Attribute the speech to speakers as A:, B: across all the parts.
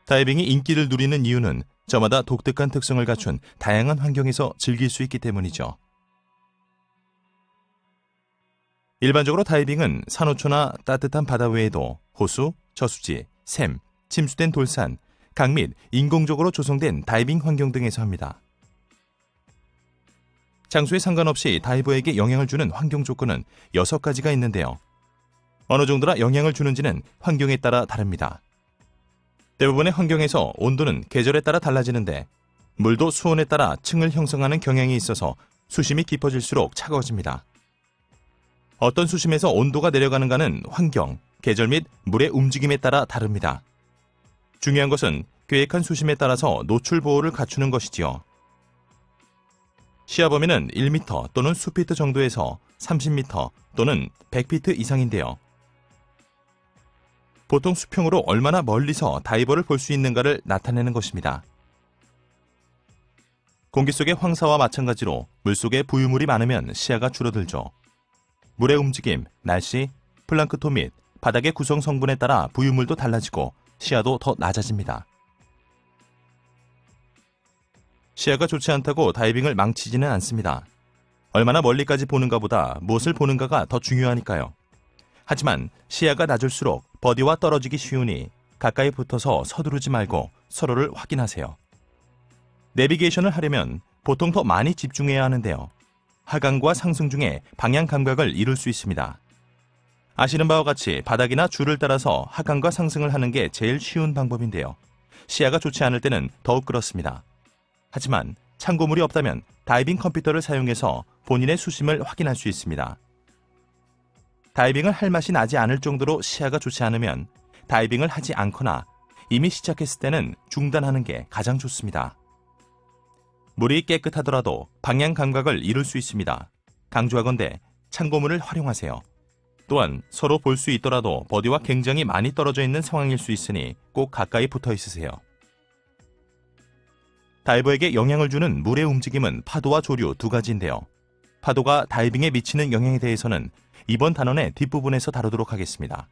A: 다이빙이 인기를 누리는 이유는 저마다 독특한 특성을 갖춘 다양한 환경에서 즐길 수 있기 때문이죠. 일반적으로 다이빙은 산호초나 따뜻한 바다 외에도 호수, 저수지, 샘, 침수된 돌산, 강 및 인공적으로 조성된 다이빙 환경 등에서 합니다. 장소에 상관없이 다이버에게 영향을 주는 환경 조건은 6가지가 있는데요. 어느 정도나 영향을 주는지는 환경에 따라 다릅니다. 대부분의 환경에서 온도는 계절에 따라 달라지는데 물도 수온에 따라 층을 형성하는 경향이 있어서 수심이 깊어질수록 차가워집니다. 어떤 수심에서 온도가 내려가는가는 환경, 계절 및 물의 움직임에 따라 다릅니다. 중요한 것은 계획한 수심에 따라서 노출 보호를 갖추는 것이지요. 시야 범위는 1m 또는 수피트 정도에서 30m 또는 100피트 이상인데요. 보통 수평으로 얼마나 멀리서 다이버를 볼 수 있는가를 나타내는 것입니다. 공기 속의 황사와 마찬가지로 물속에 부유물이 많으면 시야가 줄어들죠. 물의 움직임, 날씨, 플랑크톤 및 바닥의 구성 성분에 따라 부유물도 달라지고 시야도 더 낮아집니다. 시야가 좋지 않다고 다이빙을 망치지는 않습니다. 얼마나 멀리까지 보는가보다 무엇을 보는가가 더 중요하니까요. 하지만 시야가 낮을수록 버디와 떨어지기 쉬우니 가까이 붙어서 서두르지 말고 서로를 확인하세요. 내비게이션을 하려면 보통 더 많이 집중해야 하는데요. 하강과 상승 중에 방향 감각을 잃을 수 있습니다. 아시는 바와 같이 바닥이나 줄을 따라서 하강과 상승을 하는 게 제일 쉬운 방법인데요. 시야가 좋지 않을 때는 더욱 그렇습니다. 하지만 참고물이 없다면 다이빙 컴퓨터를 사용해서 본인의 수심을 확인할 수 있습니다. 다이빙을 할 맛이 나지 않을 정도로 시야가 좋지 않으면 다이빙을 하지 않거나 이미 시작했을 때는 중단하는 게 가장 좋습니다. 물이 깨끗하더라도 방향 감각을 잃을 수 있습니다. 강조하건대 참고물을 활용하세요. 또한 서로 볼 수 있더라도 버디와 굉장히 많이 떨어져 있는 상황일 수 있으니 꼭 가까이 붙어 있으세요. 다이버에게 영향을 주는 물의 움직임은 파도와 조류 2가지인데요. 파도가 다이빙에 미치는 영향에 대해서는 이번 단원의 뒷부분에서 다루도록 하겠습니다.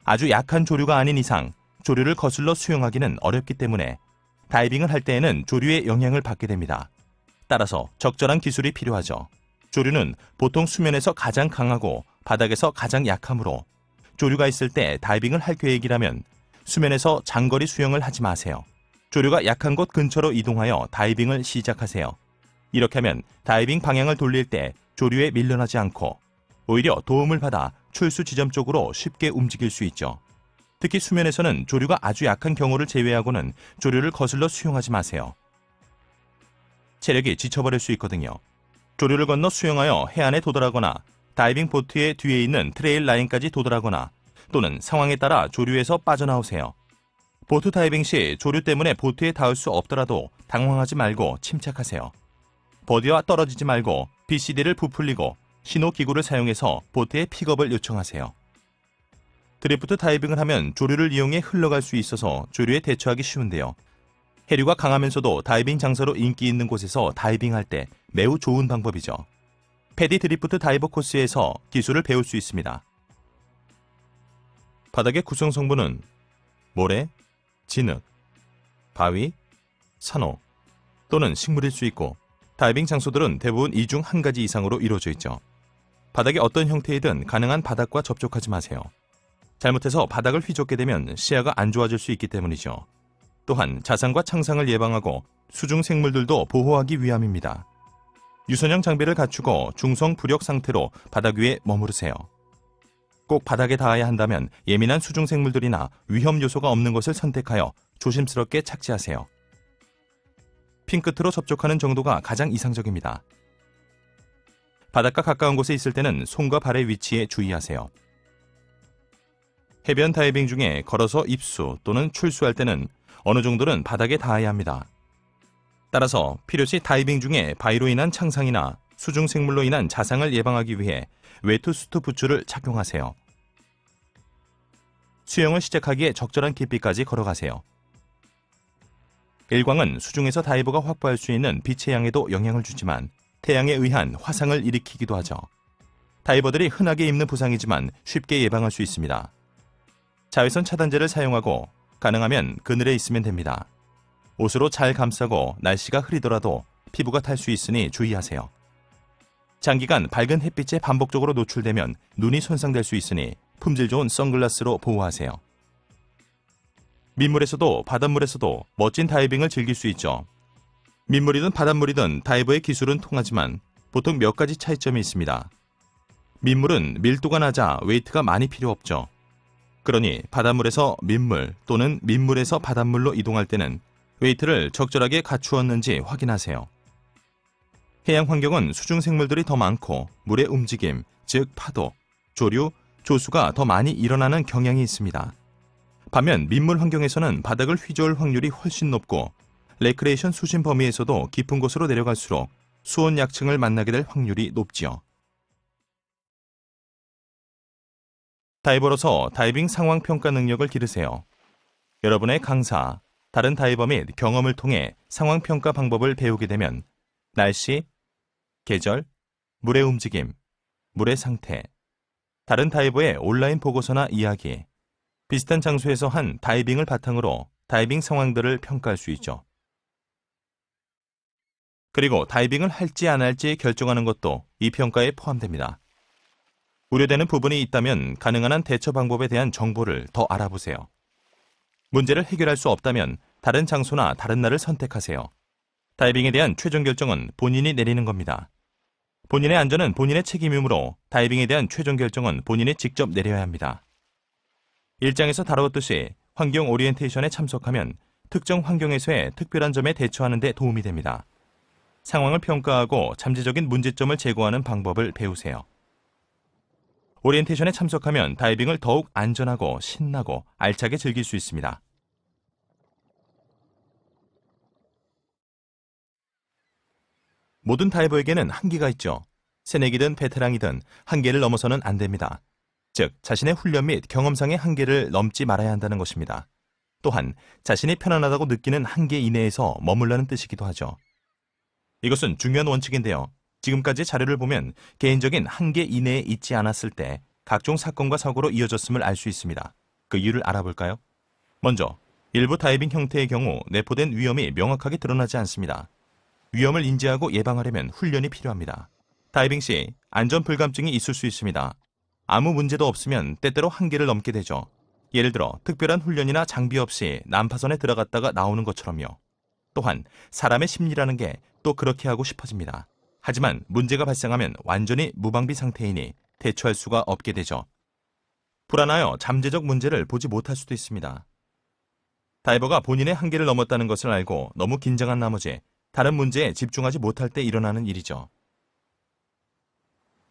A: 아주 약한 조류가 아닌 이상 조류를 거슬러 수영하기는 어렵기 때문에 다이빙을 할 때에는 조류의 영향을 받게 됩니다. 따라서 적절한 기술이 필요하죠. 조류는 보통 수면에서 가장 강하고 바닥에서 가장 약하므로 조류가 있을 때 다이빙을 할 계획이라면 수면에서 장거리 수영을 하지 마세요. 조류가 약한 곳 근처로 이동하여 다이빙을 시작하세요. 이렇게 하면 다이빙 방향을 돌릴 때 조류에 밀려나지 않고 오히려 도움을 받아 출수 지점 쪽으로 쉽게 움직일 수 있죠. 특히 수면에서는 조류가 아주 약한 경우를 제외하고는 조류를 거슬러 수영하지 마세요. 체력이 지쳐버릴 수 있거든요. 조류를 건너 수영하여 해안에 도달하거나 다이빙 보트의 뒤에 있는 트레일 라인까지 도달하거나 또는 상황에 따라 조류에서 빠져나오세요. 보트 다이빙 시 조류 때문에 보트에 닿을 수 없더라도 당황하지 말고 침착하세요. 버디와 떨어지지 말고 BCD를 부풀리고 신호기구를 사용해서 보트의 픽업을 요청하세요. 드리프트 다이빙을 하면 조류를 이용해 흘러갈 수 있어서 조류에 대처하기 쉬운데요. 해류가 강하면서도 다이빙 장소로 인기 있는 곳에서 다이빙할 때 매우 좋은 방법이죠. 패디 드리프트 다이버 코스에서 기술을 배울 수 있습니다. 바닥의 구성 성분은 모래, 진흙, 바위, 산호 또는 식물일 수 있고 다이빙 장소들은 대부분 이 중 한 가지 이상으로 이루어져 있죠. 바닥이 어떤 형태이든 가능한 바닥과 접촉하지 마세요. 잘못해서 바닥을 휘젓게 되면 시야가 안 좋아질 수 있기 때문이죠. 또한 자상과 창상을 예방하고 수중 생물들도 보호하기 위함입니다. 유선형 장비를 갖추고 중성 부력 상태로 바닥 위에 머무르세요. 꼭 바닥에 닿아야 한다면 예민한 수중 생물들이나 위험 요소가 없는 것을 선택하여 조심스럽게 착지하세요. 핀 끝으로 접촉하는 정도가 가장 이상적입니다. 바닷가 가까운 곳에 있을 때는 손과 발의 위치에 주의하세요. 해변 다이빙 중에 걸어서 입수 또는 출수할 때는 어느 정도는 바닥에 닿아야 합니다. 따라서 필요시 다이빙 중에 바위로 인한 창상이나 수중 생물로 인한 자상을 예방하기 위해 웨트수트 부츠를 착용하세요. 수영을 시작하기에 적절한 깊이까지 걸어가세요. 일광은 수중에서 다이버가 확보할 수 있는 빛의 양에도 영향을 주지만 태양에 의한 화상을 일으키기도 하죠. 다이버들이 흔하게 입는 부상이지만 쉽게 예방할 수 있습니다. 자외선 차단제를 사용하고 가능하면 그늘에 있으면 됩니다. 옷으로 잘 감싸고 날씨가 흐리더라도 피부가 탈 수 있으니 주의하세요. 장기간 밝은 햇빛에 반복적으로 노출되면 눈이 손상될 수 있으니 품질 좋은 선글라스로 보호하세요. 민물에서도 바닷물에서도 멋진 다이빙을 즐길 수 있죠. 민물이든 바닷물이든 다이버의 기술은 통하지만 보통 몇 가지 차이점이 있습니다. 민물은 밀도가 낮아 웨이트가 많이 필요 없죠. 그러니 바닷물에서 민물 또는 민물에서 바닷물로 이동할 때는 웨이트를 적절하게 갖추었는지 확인하세요. 해양 환경은 수중 생물들이 더 많고 물의 움직임, 즉 파도, 조류, 조수가 더 많이 일어나는 경향이 있습니다. 반면 민물 환경에서는 바닥을 휘저을 확률이 훨씬 높고 레크레이션 수심 범위에서도 깊은 곳으로 내려갈수록 수온 약층을 만나게 될 확률이 높지요. 다이버로서 다이빙 상황 평가 능력을 기르세요. 여러분의 강사, 다른 다이버 및 경험을 통해 상황 평가 방법을 배우게 되면 날씨, 계절, 물의 움직임, 물의 상태, 다른 다이버의 온라인 보고서나 이야기, 비슷한 장소에서 한 다이빙을 바탕으로 다이빙 상황들을 평가할 수 있죠. 그리고 다이빙을 할지 안 할지 결정하는 것도 이 평가에 포함됩니다. 우려되는 부분이 있다면 가능한 한 대처 방법에 대한 정보를 더 알아보세요. 문제를 해결할 수 없다면 다른 장소나 다른 날을 선택하세요. 다이빙에 대한 최종 결정은 본인이 내리는 겁니다. 본인의 안전은 본인의 책임이므로 다이빙에 대한 최종 결정은 본인이 직접 내려야 합니다. 일장에서 다루었듯이 환경 오리엔테이션에 참석하면 특정 환경에서의 특별한 점에 대처하는 데 도움이 됩니다. 상황을 평가하고 잠재적인 문제점을 제거하는 방법을 배우세요. 오리엔테이션에 참석하면 다이빙을 더욱 안전하고 신나고 알차게 즐길 수 있습니다. 모든 다이버에게는 한계가 있죠. 새내기든 베테랑이든 한계를 넘어서는 안 됩니다. 즉, 자신의 훈련 및 경험상의 한계를 넘지 말아야 한다는 것입니다. 또한 자신이 편안하다고 느끼는 한계 이내에서 머물라는 뜻이기도 하죠. 이것은 중요한 원칙인데요. 지금까지 자료를 보면 개인적인 한계 이내에 있지 않았을 때 각종 사건과 사고로 이어졌음을 알 수 있습니다. 그 이유를 알아볼까요? 먼저, 일부 다이빙 형태의 경우 내포된 위험이 명확하게 드러나지 않습니다. 위험을 인지하고 예방하려면 훈련이 필요합니다. 다이빙 시 안전 불감증이 있을 수 있습니다. 아무 문제도 없으면 때때로 한계를 넘게 되죠. 예를 들어 특별한 훈련이나 장비 없이 난파선에 들어갔다가 나오는 것처럼요. 또한 사람의 심리라는 게 또 그렇게 하고 싶어집니다. 하지만 문제가 발생하면 완전히 무방비 상태이니 대처할 수가 없게 되죠. 불안하여 잠재적 문제를 보지 못할 수도 있습니다. 다이버가 본인의 한계를 넘었다는 것을 알고 너무 긴장한 나머지 다른 문제에 집중하지 못할 때 일어나는 일이죠.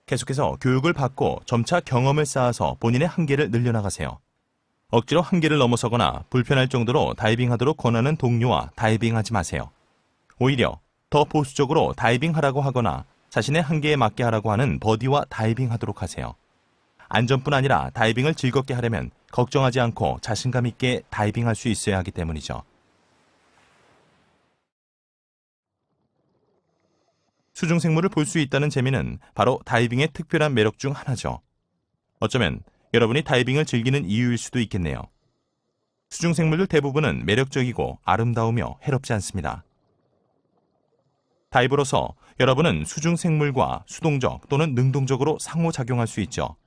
A: 계속해서 교육을 받고 점차 경험을 쌓아서 본인의 한계를 늘려나가세요. 억지로 한계를 넘어서거나 불편할 정도로 다이빙하도록 권하는 동료와 다이빙하지 마세요. 오히려 더 보수적으로 다이빙하라고 하거나 자신의 한계에 맞게 하라고 하는 버디와 다이빙하도록 하세요. 안전뿐 아니라 다이빙을 즐겁게 하려면 걱정하지 않고 자신감 있게 다이빙할 수 있어야 하기 때문이죠. 수중생물을 볼 수 있다는 재미는 바로 다이빙의 특별한 매력 중 하나죠. 어쩌면 여러분이 다이빙을 즐기는 이유일 수도 있겠네요. 수중생물들 대부분은 매력적이고 아름다우며 해롭지 않습니다. 다이버로서 여러분은 수중생물과 수동적 또는 능동적으로 상호작용할 수 있죠.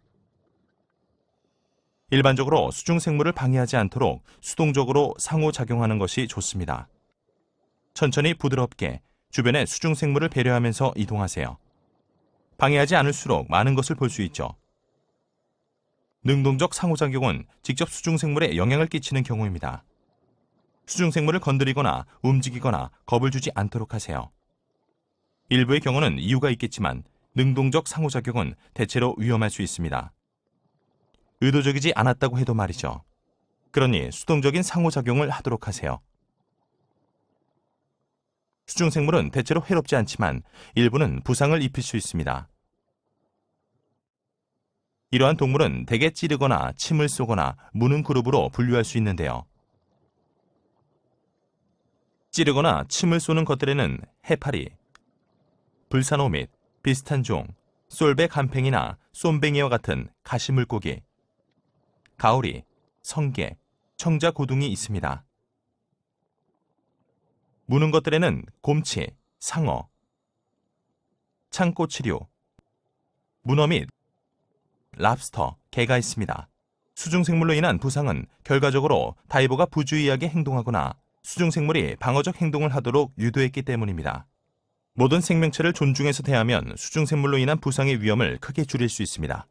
A: 일반적으로 수중생물을 방해하지 않도록 수동적으로 상호작용하는 것이 좋습니다. 천천히 부드럽게 주변의 수중생물을 배려하면서 이동하세요. 방해하지 않을수록 많은 것을 볼 수 있죠. 능동적 상호작용은 직접 수중생물에 영향을 끼치는 경우입니다. 수중생물을 건드리거나 움직이거나 겁을 주지 않도록 하세요. 일부의 경우는 이유가 있겠지만 능동적 상호작용은 대체로 위험할 수 있습니다. 의도적이지 않았다고 해도 말이죠. 그러니 수동적인 상호작용을 하도록 하세요. 수중생물은 대체로 해롭지 않지만 일부는 부상을 입힐 수 있습니다. 이러한 동물은 대개 찌르거나 침을 쏘거나 무는 그룹으로 분류할 수 있는데요. 찌르거나 침을 쏘는 것들에는 해파리, 불산호 및 비슷한 종, 솔배 간팽이나 쏨뱅이와 같은 가시물고기, 가오리, 성게, 청자고둥이 있습니다. 무는 것들에는 곰치, 상어, 창꼬치류, 문어 및 랍스터, 게가 있습니다. 수중생물로 인한 부상은 결과적으로 다이버가 부주의하게 행동하거나 수중생물이 방어적 행동을 하도록 유도했기 때문입니다. 모든 생명체를 존중해서 대하면 수중생물로 인한 부상의 위험을 크게 줄일 수 있습니다.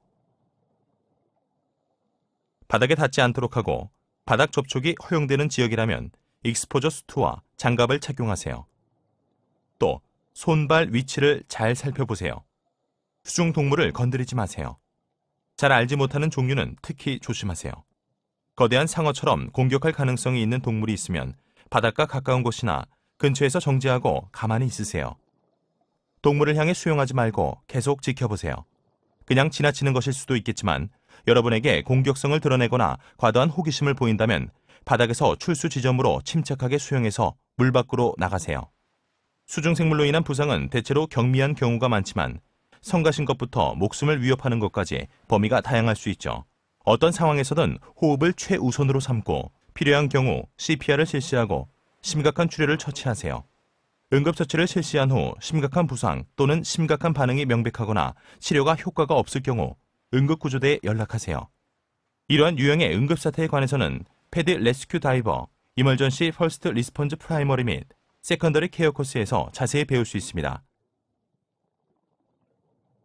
A: 바닥에 닿지 않도록 하고 바닥 접촉이 허용되는 지역이라면 익스포저 수트와 장갑을 착용하세요. 또 손발 위치를 잘 살펴보세요. 수중동물을 건드리지 마세요. 잘 알지 못하는 종류는 특히 조심하세요. 거대한 상어처럼 공격할 가능성이 있는 동물이 있으면 바닷가 가까운 곳이나 근처에서 정지하고 가만히 있으세요. 동물을 향해 수용하지 말고 계속 지켜보세요. 그냥 지나치는 것일 수도 있겠지만 여러분에게 공격성을 드러내거나 과도한 호기심을 보인다면 바닥에서 출수 지점으로 침착하게 수용해서 물 밖으로 나가세요. 수중생물로 인한 부상은 대체로 경미한 경우가 많지만 성가신 것부터 목숨을 위협하는 것까지 범위가 다양할 수 있죠. 어떤 상황에서든 호흡을 최우선으로 삼고 필요한 경우 CPR을 실시하고 심각한 출혈을 처치하세요. 응급처치를 실시한 후 심각한 부상 또는 심각한 반응이 명백하거나 치료가 효과가 없을 경우 응급구조대에 연락하세요. 이러한 유형의 응급사태에 관해서는 패드 레스큐 다이버, 이멀전시 퍼스트 리스폰즈 프라이머리 및 세컨더리 케어 코스에서 자세히 배울 수 있습니다.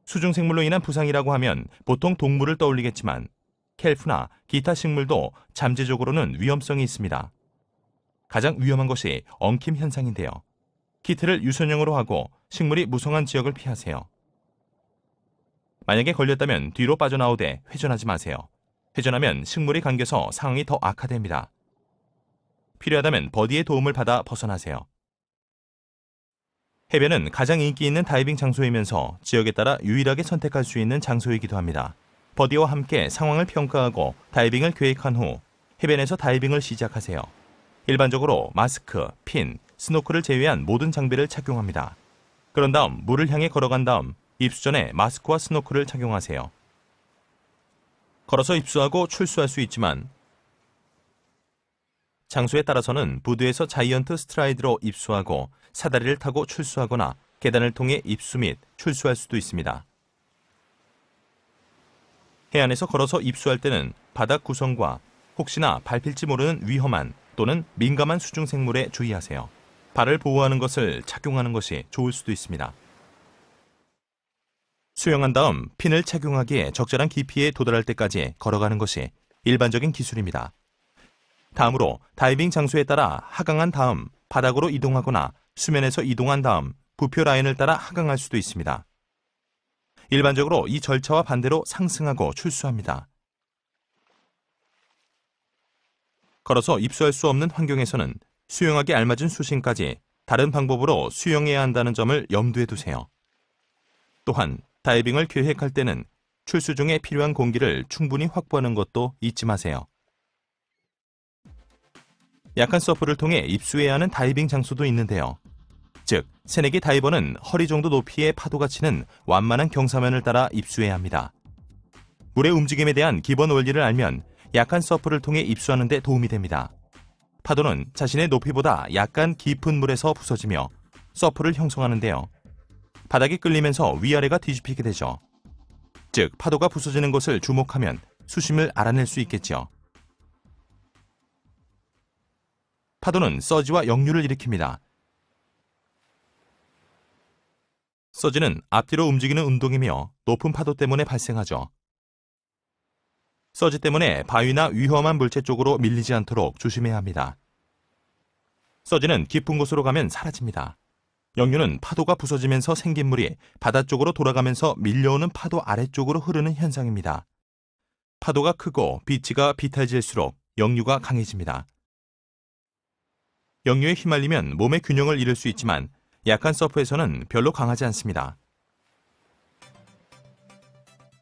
A: 수중생물로 인한 부상이라고 하면 보통 동물을 떠올리겠지만 켈프나 기타 식물도 잠재적으로는 위험성이 있습니다. 가장 위험한 것이 엉킴 현상인데요. 키트를 유선형으로 하고 식물이 무성한 지역을 피하세요. 만약에 걸렸다면 뒤로 빠져나오되 회전하지 마세요. 회전하면 식물이 감겨서 상황이 더 악화됩니다. 필요하다면 버디의 도움을 받아 벗어나세요. 해변은 가장 인기 있는 다이빙 장소이면서 지역에 따라 유일하게 선택할 수 있는 장소이기도 합니다. 버디와 함께 상황을 평가하고 다이빙을 계획한 후 해변에서 다이빙을 시작하세요. 일반적으로 마스크, 핀, 스노클을 제외한 모든 장비를 착용합니다. 그런 다음 물을 향해 걸어간 다음 입수 전에 마스크와 스노클을 착용하세요. 걸어서 입수하고 출수할 수 있지만 장소에 따라서는 부두에서 자이언트 스트라이드로 입수하고 사다리를 타고 출수하거나 계단을 통해 입수 및 출수할 수도 있습니다. 해안에서 걸어서 입수할 때는 바닥 구성과 혹시나 밟힐지 모르는 위험한 또는 민감한 수중생물에 주의하세요. 발을 보호하는 것을 착용하는 것이 좋을 수도 있습니다. 수영한 다음 핀을 착용하기에 적절한 깊이에 도달할 때까지 걸어가는 것이 일반적인 기술입니다. 다음으로 다이빙 장소에 따라 하강한 다음 바닥으로 이동하거나 수면에서 이동한 다음 부표 라인을 따라 하강할 수도 있습니다. 일반적으로 이 절차와 반대로 상승하고 출수합니다. 걸어서 입수할 수 없는 환경에서는 수영하기 알맞은 수심까지 다른 방법으로 수영해야 한다는 점을 염두에 두세요. 또한 다이빙을 계획할 때는 출수 중에 필요한 공기를 충분히 확보하는 것도 잊지 마세요. 약한 서프를 통해 입수해야 하는 다이빙 장소도 있는데요. 즉, 새내기 다이버는 허리 정도 높이의 파도가 치는 완만한 경사면을 따라 입수해야 합니다. 물의 움직임에 대한 기본 원리를 알면 약한 서프를 통해 입수하는 데 도움이 됩니다. 파도는 자신의 높이보다 약간 깊은 물에서 부서지며 서프를 형성하는데요. 바닥이 끌리면서 위아래가 뒤집히게 되죠. 즉, 파도가 부서지는 것을 주목하면 수심을 알아낼 수 있겠죠. 파도는 서지와 역류를 일으킵니다. 서지는 앞뒤로 움직이는 운동이며 높은 파도 때문에 발생하죠. 서지 때문에 바위나 위험한 물체 쪽으로 밀리지 않도록 조심해야 합니다. 서지는 깊은 곳으로 가면 사라집니다. 역류는 파도가 부서지면서 생긴 물이 바다 쪽으로 돌아가면서 밀려오는 파도 아래쪽으로 흐르는 현상입니다. 파도가 크고 비치가 비탈질수록 역류가 강해집니다. 역류에 휘말리면 몸의 균형을 잃을 수 있지만 약한 서프에서는 별로 강하지 않습니다.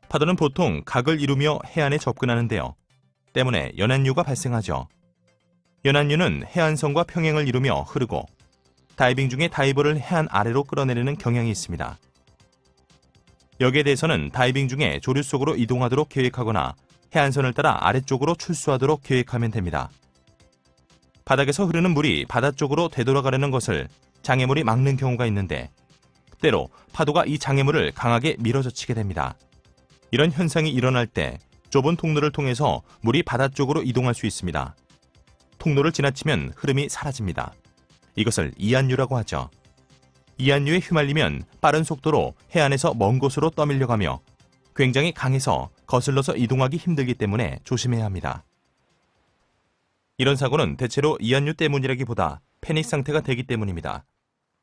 A: 파도는 보통 각을 이루며 해안에 접근하는데요. 때문에 연안류가 발생하죠. 연안류는 해안선과 평행을 이루며 흐르고 다이빙 중에 다이버를 해안 아래로 끌어내리는 경향이 있습니다. 여기에 대해서는 다이빙 중에 조류 속으로 이동하도록 계획하거나 해안선을 따라 아래쪽으로 출수하도록 계획하면 됩니다. 바닥에서 흐르는 물이 바다 쪽으로 되돌아가려는 것을 장애물이 막는 경우가 있는데 때로 파도가 이 장애물을 강하게 밀어젖히게 됩니다. 이런 현상이 일어날 때 좁은 통로를 통해서 물이 바다 쪽으로 이동할 수 있습니다. 통로를 지나치면 흐름이 사라집니다. 이것을 이안류라고 하죠. 이안류에 휘말리면 빠른 속도로 해안에서 먼 곳으로 떠밀려가며 굉장히 강해서 거슬러서 이동하기 힘들기 때문에 조심해야 합니다. 이런 사고는 대체로 이안류 때문이라기보다 패닉 상태가 되기 때문입니다.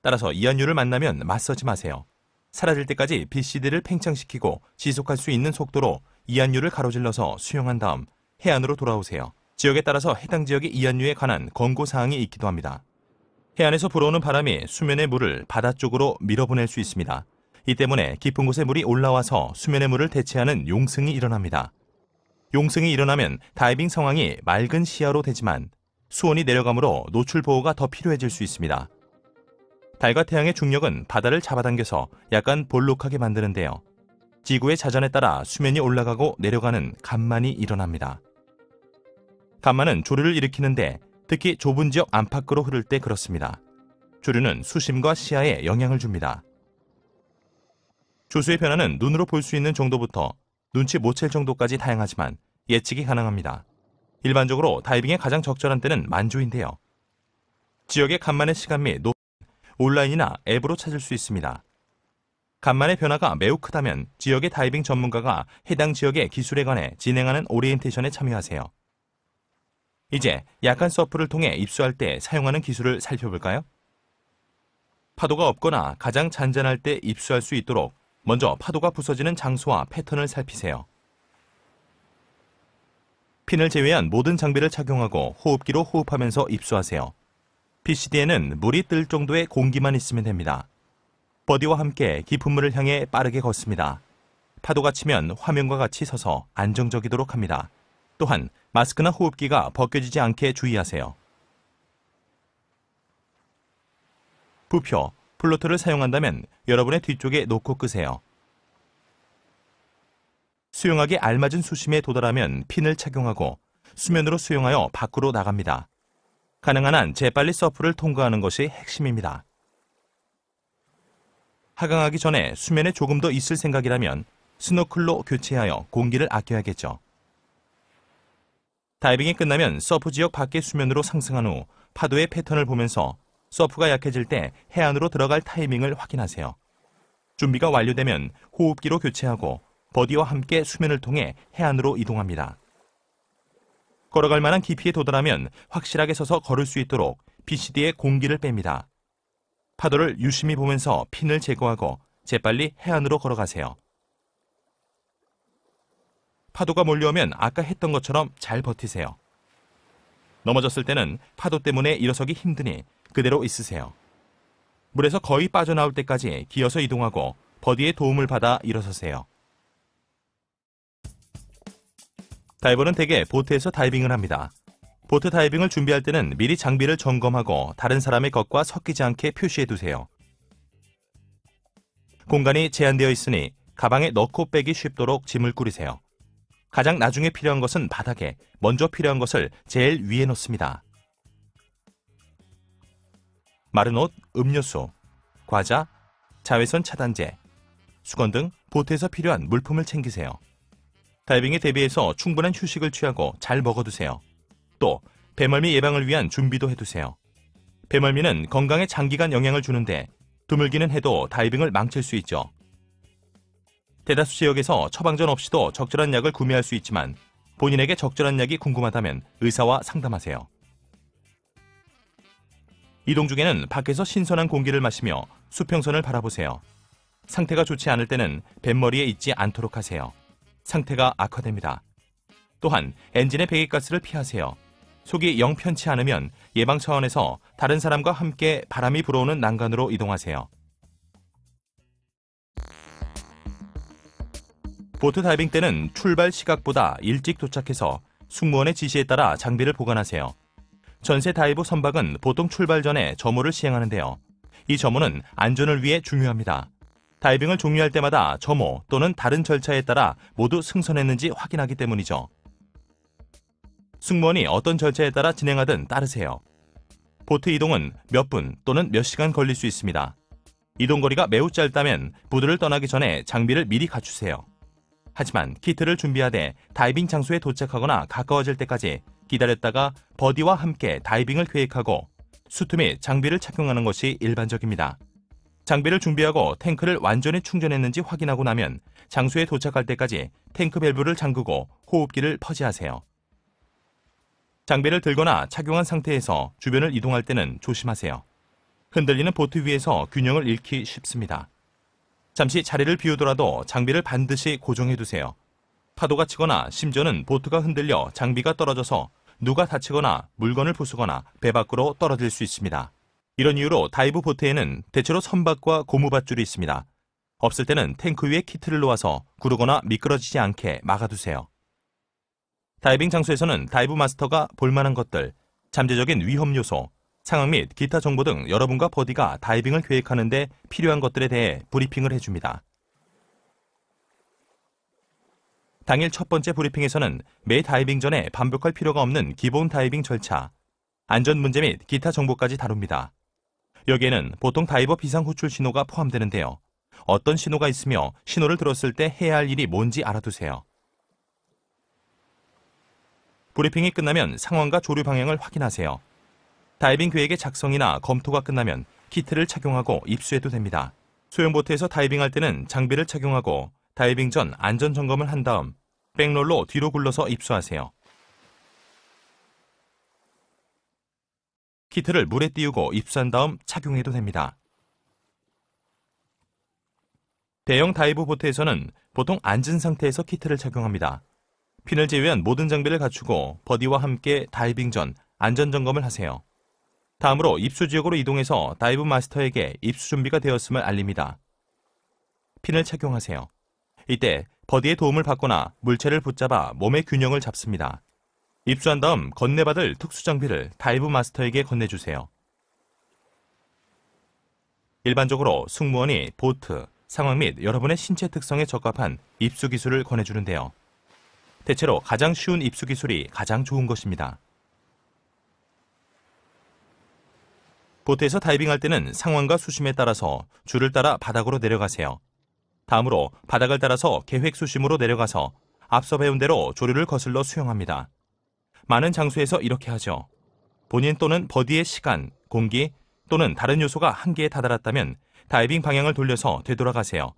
A: 따라서 이안류를 만나면 맞서지 마세요. 사라질 때까지 BCD를 팽창시키고 지속할 수 있는 속도로 이안류를 가로질러서 수영한 다음 해안으로 돌아오세요. 지역에 따라서 해당 지역의 이안류에 관한 권고사항이 있기도 합니다. 해안에서 불어오는 바람이 수면의 물을 바다 쪽으로 밀어보낼 수 있습니다. 이 때문에 깊은 곳에 물이 올라와서 수면의 물을 대체하는 용승이 일어납니다. 용승이 일어나면 다이빙 상황이 맑은 시야로 되지만 수온이 내려가므로 노출 보호가 더 필요해질 수 있습니다. 달과 태양의 중력은 바다를 잡아당겨서 약간 볼록하게 만드는데요. 지구의 자전에 따라 수면이 올라가고 내려가는 간만이 일어납니다. 간만은 조류를 일으키는데 특히 좁은 지역 안팎으로 흐를 때 그렇습니다. 조류는 수심과 시야에 영향을 줍니다. 조수의 변화는 눈으로 볼 수 있는 정도부터 눈치 못 챌 정도까지 다양하지만 예측이 가능합니다. 일반적으로 다이빙의 가장 적절한 때는 만조인데요. 지역의 간만의 시간 및 높이는 온라인이나 앱으로 찾을 수 있습니다. 간만의 변화가 매우 크다면 지역의 다이빙 전문가가 해당 지역의 기술에 관해 진행하는 오리엔테이션에 참여하세요. 이제 약한 서프를 통해 입수할 때 사용하는 기술을 살펴볼까요? 파도가 없거나 가장 잔잔할 때 입수할 수 있도록 먼저 파도가 부서지는 장소와 패턴을 살피세요. 핀을 제외한 모든 장비를 착용하고 호흡기로 호흡하면서 입수하세요. BCD에는 물이 뜰 정도의 공기만 있으면 됩니다. 버디와 함께 깊은 물을 향해 빠르게 걷습니다. 파도가 치면 화면과 같이 서서 안정적이도록 합니다. 또한 마스크나 호흡기가 벗겨지지 않게 주의하세요. 부표, 플로트를 사용한다면 여러분의 뒤쪽에 놓고 끄세요. 수영하기 알맞은 수심에 도달하면 핀을 착용하고 수면으로 수영하여 밖으로 나갑니다. 가능한 한 재빨리 서프를 통과하는 것이 핵심입니다. 하강하기 전에 수면에 조금 더 있을 생각이라면 스노클로 교체하여 공기를 아껴야겠죠. 다이빙이 끝나면 서프 지역 밖의 수면으로 상승한 후 파도의 패턴을 보면서 서프가 약해질 때 해안으로 들어갈 타이밍을 확인하세요. 준비가 완료되면 호흡기로 교체하고 버디와 함께 수면을 통해 해안으로 이동합니다. 걸어갈 만한 깊이에 도달하면 확실하게 서서 걸을 수 있도록 BCD에 공기를 뺍니다. 파도를 유심히 보면서 핀을 제거하고 재빨리 해안으로 걸어가세요. 파도가 몰려오면 아까 했던 것처럼 잘 버티세요. 넘어졌을 때는 파도 때문에 일어서기 힘드니 그대로 있으세요. 물에서 거의 빠져나올 때까지 기어서 이동하고 버디의 도움을 받아 일어서세요. 다이버는 대개 보트에서 다이빙을 합니다. 보트 다이빙을 준비할 때는 미리 장비를 점검하고 다른 사람의 것과 섞이지 않게 표시해두세요. 공간이 제한되어 있으니 가방에 넣고 빼기 쉽도록 짐을 꾸리세요. 가장 나중에 필요한 것은 바닥에, 먼저 필요한 것을 제일 위에 놓습니다. 마른 옷, 음료수, 과자, 자외선 차단제, 수건 등 보트에서 필요한 물품을 챙기세요. 다이빙에 대비해서 충분한 휴식을 취하고 잘 먹어두세요. 또 배멀미 예방을 위한 준비도 해두세요. 배멀미는 건강에 장기간 영향을 주는데 드물기는 해도 다이빙을 망칠 수 있죠. 대다수 지역에서 처방전 없이도 적절한 약을 구매할 수 있지만 본인에게 적절한 약이 궁금하다면 의사와 상담하세요. 이동 중에는 밖에서 신선한 공기를 마시며 수평선을 바라보세요. 상태가 좋지 않을 때는 뱃머리에 있지 않도록 하세요. 상태가 악화됩니다. 또한 엔진의 배기가스를 피하세요. 속이 영 편치 않으면 예방 차원에서 다른 사람과 함께 바람이 불어오는 난간으로 이동하세요. 보트 다이빙 때는 출발 시각보다 일찍 도착해서 승무원의 지시에 따라 장비를 보관하세요. 전세 다이브 선박은 보통 출발 전에 점호를 시행하는데요. 이 점호는 안전을 위해 중요합니다. 다이빙을 종료할 때마다 점호 또는 다른 절차에 따라 모두 승선했는지 확인하기 때문이죠. 승무원이 어떤 절차에 따라 진행하든 따르세요. 보트 이동은 몇 분 또는 몇 시간 걸릴 수 있습니다. 이동거리가 매우 짧다면 부두를 떠나기 전에 장비를 미리 갖추세요. 하지만 키트를 준비하되 다이빙 장소에 도착하거나 가까워질 때까지 기다렸다가 버디와 함께 다이빙을 계획하고 수트 및 장비를 착용하는 것이 일반적입니다. 장비를 준비하고 탱크를 완전히 충전했는지 확인하고 나면 장소에 도착할 때까지 탱크 밸브를 잠그고 호흡기를 퍼지하세요. 장비를 들거나 착용한 상태에서 주변을 이동할 때는 조심하세요. 흔들리는 보트 위에서 균형을 잃기 쉽습니다. 잠시 자리를 비우더라도 장비를 반드시 고정해두세요. 파도가 치거나 심지어는 보트가 흔들려 장비가 떨어져서 누가 다치거나 물건을 부수거나 배 밖으로 떨어질 수 있습니다. 이런 이유로 다이브 보트에는 대체로 선박과 고무밧줄이 있습니다. 없을 때는 탱크 위에 키트를 놓아서 구르거나 미끄러지지 않게 막아두세요. 다이빙 장소에서는 다이브 마스터가 볼만한 것들, 잠재적인 위험 요소, 상황 및 기타 정보 등 여러분과 버디가 다이빙을 계획하는 데 필요한 것들에 대해 브리핑을 해줍니다. 당일 첫 번째 브리핑에서는 매 다이빙 전에 반복할 필요가 없는 기본 다이빙 절차, 안전 문제 및 기타 정보까지 다룹니다. 여기에는 보통 다이버 비상 호출 신호가 포함되는데요. 어떤 신호가 있으며 신호를 들었을 때 해야 할 일이 뭔지 알아두세요. 브리핑이 끝나면 상황과 조류 방향을 확인하세요. 다이빙 계획의 작성이나 검토가 끝나면 키트를 착용하고 입수해도 됩니다. 소형보트에서 다이빙할 때는 장비를 착용하고 다이빙 전 안전 점검을 한 다음 백롤로 뒤로 굴러서 입수하세요. 키트를 물에 띄우고 입수한 다음 착용해도 됩니다. 대형 다이브 보트에서는 보통 앉은 상태에서 키트를 착용합니다. 핀을 제외한 모든 장비를 갖추고 버디와 함께 다이빙 전 안전 점검을 하세요. 다음으로 입수 지역으로 이동해서 다이브 마스터에게 입수 준비가 되었음을 알립니다. 핀을 착용하세요. 이때 버디의 도움을 받거나 물체를 붙잡아 몸의 균형을 잡습니다. 입수한 다음 건네받을 특수 장비를 다이브 마스터에게 건네주세요. 일반적으로 승무원이 보트, 상황 및 여러분의 신체 특성에 적합한 입수 기술을 권해주는데요. 대체로 가장 쉬운 입수 기술이 가장 좋은 것입니다. 보트에서 다이빙할 때는 상황과 수심에 따라서 줄을 따라 바닥으로 내려가세요. 다음으로 바닥을 따라서 계획 수심으로 내려가서 앞서 배운 대로 조류를 거슬러 수영합니다. 많은 장소에서 이렇게 하죠. 본인 또는 버디의 시간, 공기 또는 다른 요소가 한계에 다다랐다면 다이빙 방향을 돌려서 되돌아가세요.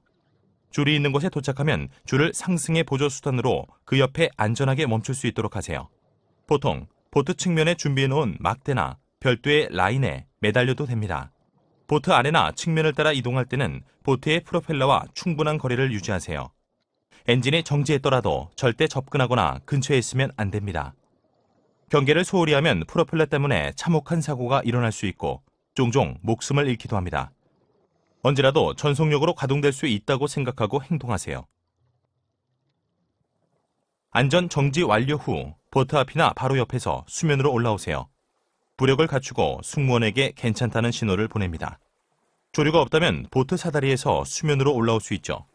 A: 줄이 있는 곳에 도착하면 줄을 상승의 보조 수단으로 그 옆에 안전하게 멈출 수 있도록 하세요. 보통 보트 측면에 준비해놓은 막대나 별도의 라인에 매달려도 됩니다. 보트 아래나 측면을 따라 이동할 때는 보트의 프로펠러와 충분한 거리를 유지하세요. 엔진이 정지했더라도 절대 접근하거나 근처에 있으면 안 됩니다. 경계를 소홀히 하면 프로펠러 때문에 참혹한 사고가 일어날 수 있고 종종 목숨을 잃기도 합니다. 언제라도 전속력으로 가동될 수 있다고 생각하고 행동하세요. 안전 정지 완료 후 보트 앞이나 바로 옆에서 수면으로 올라오세요. 부력을 갖추고 승무원에게 괜찮다는 신호를 보냅니다. 조류가 없다면 보트 사다리에서 수면으로 올라올 수 있죠.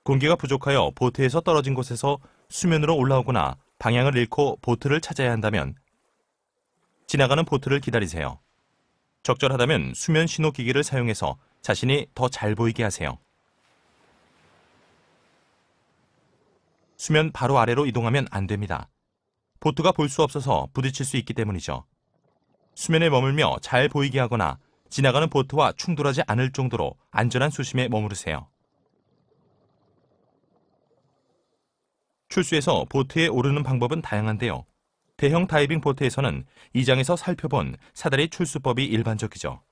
A: 공기가 부족하여 보트에서 떨어진 곳에서 수면으로 올라오거나 방향을 잃고 보트를 찾아야 한다면 지나가는 보트를 기다리세요. 적절하다면 수면 신호 기기를 사용해서 자신이 더 잘 보이게 하세요. 수면 바로 아래로 이동하면 안 됩니다. 보트가 볼 수 없어서 부딪힐 수 있기 때문이죠. 수면에 머물며 잘 보이게 하거나 지나가는 보트와 충돌하지 않을 정도로 안전한 수심에 머무르세요. 출수해서 보트에 오르는 방법은 다양한데요. 대형 다이빙 보트에서는 이 장에서 살펴본 사다리 출수법이 일반적이죠.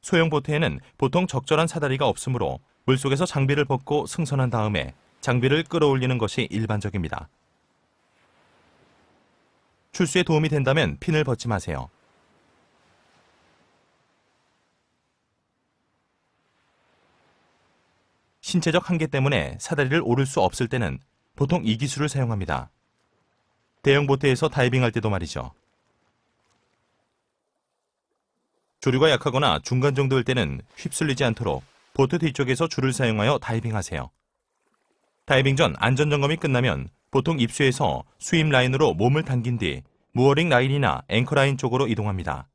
A: 소형 보트에는 보통 적절한 사다리가 없으므로 물속에서 장비를 벗고 승선한 다음에 장비를 끌어올리는 것이 일반적입니다. 출수에 도움이 된다면 핀을 벗지 마세요. 신체적 한계 때문에 사다리를 오를 수 없을 때는 보통 이 기술을 사용합니다. 대형 보트에서 다이빙할 때도 말이죠. 조류가 약하거나 중간 정도일 때는 휩쓸리지 않도록 보트 뒤쪽에서 줄을 사용하여 다이빙하세요. 다이빙 전 안전점검이 끝나면 보통 입수해서 수입 라인으로 몸을 당긴 뒤 무어링 라인이나 앵커 라인 쪽으로 이동합니다.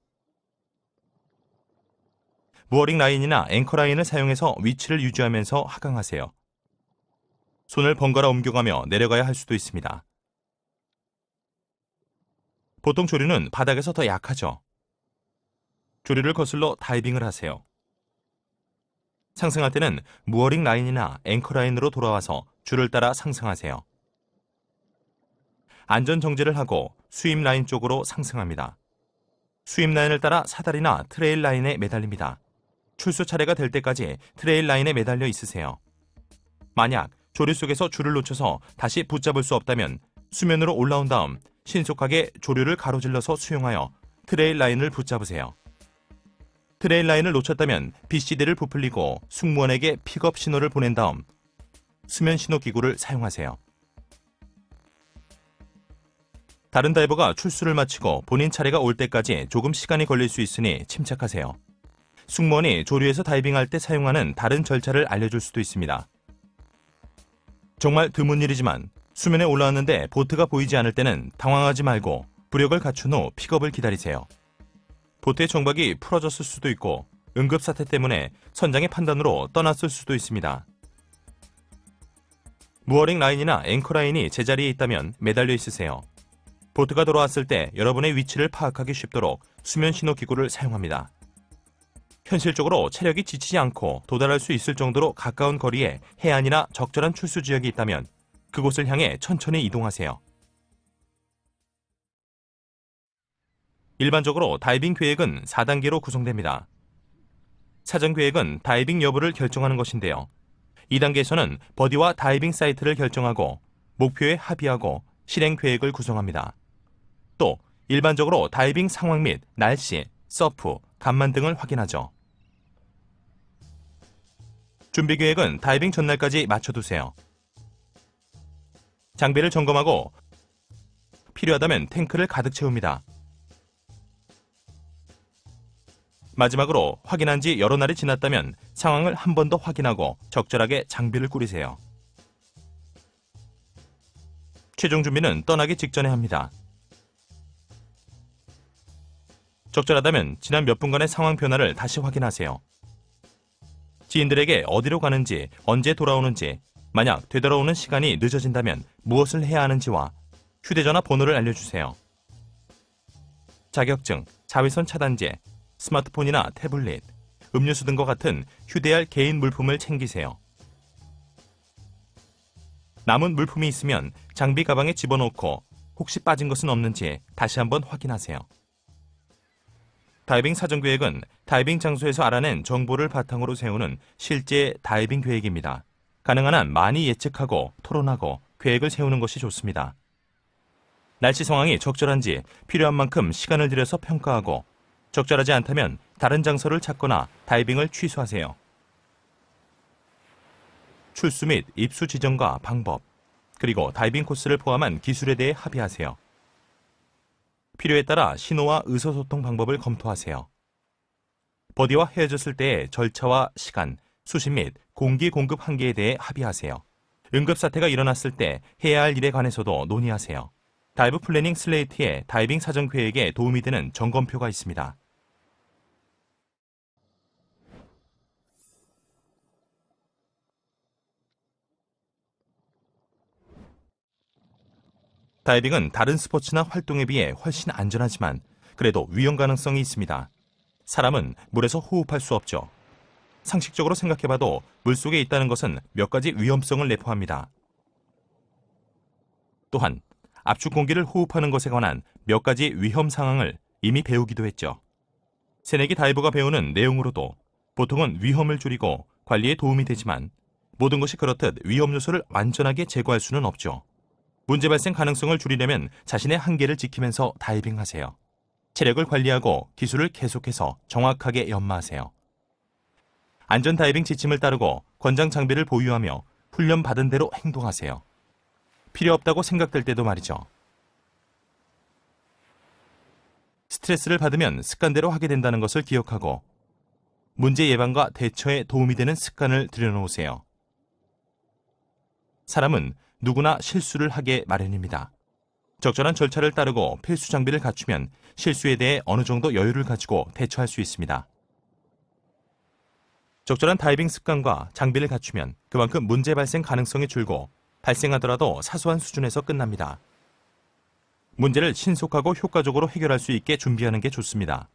A: 무어링 라인이나 앵커 라인을 사용해서 위치를 유지하면서 하강하세요. 손을 번갈아 옮겨가며 내려가야 할 수도 있습니다. 보통 조류는 바닥에서 더 약하죠. 조류를 거슬러 다이빙을 하세요. 상승할 때는 무어링 라인이나 앵커 라인으로 돌아와서 줄을 따라 상승하세요. 안전 정지를 하고 수입 라인 쪽으로 상승합니다. 수입 라인을 따라 사다리나 트레일 라인에 매달립니다. 출수 차례가 될 때까지 트레일 라인에 매달려 있으세요. 만약 조류 속에서 줄을 놓쳐서 다시 붙잡을 수 없다면 수면으로 올라온 다음 신속하게 조류를 가로질러서 수용하여 트레일 라인을 붙잡으세요. 트레일 라인을 놓쳤다면 BCD를 부풀리고 승무원에게 픽업 신호를 보낸 다음 수면 신호 기구를 사용하세요. 다른 다이버가 출수를 마치고 본인 차례가 올 때까지 조금 시간이 걸릴 수 있으니 침착하세요. 승무원이 조류에서 다이빙할 때 사용하는 다른 절차를 알려줄 수도 있습니다. 정말 드문 일이지만 수면에 올라왔는데 보트가 보이지 않을 때는 당황하지 말고 부력을 갖춘 후 픽업을 기다리세요. 보트의 정박이 풀어졌을 수도 있고 응급사태 때문에 선장의 판단으로 떠났을 수도 있습니다. 무어링 라인이나 앵커 라인이 제자리에 있다면 매달려 있으세요. 보트가 돌아왔을 때 여러분의 위치를 파악하기 쉽도록 수면 신호 기구를 사용합니다. 현실적으로 체력이 지치지 않고 도달할 수 있을 정도로 가까운 거리에 해안이나 적절한 출수 지역이 있다면 그곳을 향해 천천히 이동하세요. 일반적으로 다이빙 계획은 4단계로 구성됩니다. 사전 계획은 다이빙 여부를 결정하는 것인데요. 2단계에서는 버디와 다이빙 사이트를 결정하고 목표에 합의하고 실행 계획을 구성합니다. 또 일반적으로 다이빙 상황 및 날씨, 서프, 간만 등을 확인하죠. 준비 계획은 다이빙 전날까지 맞춰두세요. 장비를 점검하고 필요하다면 탱크를 가득 채웁니다. 마지막으로 확인한 지 여러 날이 지났다면 상황을 한 번 더 확인하고 적절하게 장비를 꾸리세요. 최종 준비는 떠나기 직전에 합니다. 적절하다면 지난 몇 분간의 상황 변화를 다시 확인하세요. 지인들에게 어디로 가는지, 언제 돌아오는지, 만약 되돌아오는 시간이 늦어진다면 무엇을 해야 하는지와 휴대전화 번호를 알려주세요. 자격증, 자외선 차단제, 스마트폰이나 태블릿, 음료수 등과 같은 휴대할 개인 물품을 챙기세요. 남은 물품이 있으면 장비 가방에 집어넣고 혹시 빠진 것은 없는지 다시 한번 확인하세요. 다이빙 사전 계획은 다이빙 장소에서 알아낸 정보를 바탕으로 세우는 실제 다이빙 계획입니다. 가능한 한 많이 예측하고 토론하고 계획을 세우는 것이 좋습니다. 날씨 상황이 적절한지 필요한 만큼 시간을 들여서 평가하고 적절하지 않다면 다른 장소를 찾거나 다이빙을 취소하세요. 출수 및 입수 지점과 방법, 그리고 다이빙 코스를 포함한 기술에 대해 합의하세요. 필요에 따라 신호와 의사소통 방법을 검토하세요. 버디와 헤어졌을 때의 절차와 시간, 수신 및 공기 공급 한계에 대해 합의하세요. 응급사태가 일어났을 때 해야 할 일에 관해서도 논의하세요. 다이브 플래닝 슬레이트에 다이빙 사전 계획에 도움이 되는 점검표가 있습니다. 다이빙은 다른 스포츠나 활동에 비해 훨씬 안전하지만 그래도 위험 가능성이 있습니다. 사람은 물에서 호흡할 수 없죠. 상식적으로 생각해봐도 물속에 있다는 것은 몇 가지 위험성을 내포합니다. 또한 압축 공기를 호흡하는 것에 관한 몇 가지 위험 상황을 이미 배우기도 했죠. 새내기 다이버가 배우는 내용으로도 보통은 위험을 줄이고 관리에 도움이 되지만 모든 것이 그렇듯 위험 요소를 완전하게 제거할 수는 없죠. 문제 발생 가능성을 줄이려면 자신의 한계를 지키면서 다이빙하세요. 체력을 관리하고 기술을 계속해서 정확하게 연마하세요. 안전 다이빙 지침을 따르고 권장 장비를 보유하며 훈련 받은 대로 행동하세요. 필요 없다고 생각될 때도 말이죠. 스트레스를 받으면 습관대로 하게 된다는 것을 기억하고 문제 예방과 대처에 도움이 되는 습관을 들여놓으세요. 사람은 누구나 실수를 하게 마련입니다. 적절한 절차를 따르고 필수 장비를 갖추면 실수에 대해 어느 정도 여유를 가지고 대처할 수 있습니다. 적절한 다이빙 습관과 장비를 갖추면 그만큼 문제 발생 가능성이 줄고 발생하더라도 사소한 수준에서 끝납니다. 문제를 신속하고 효과적으로 해결할 수 있게 준비하는 게 좋습니다.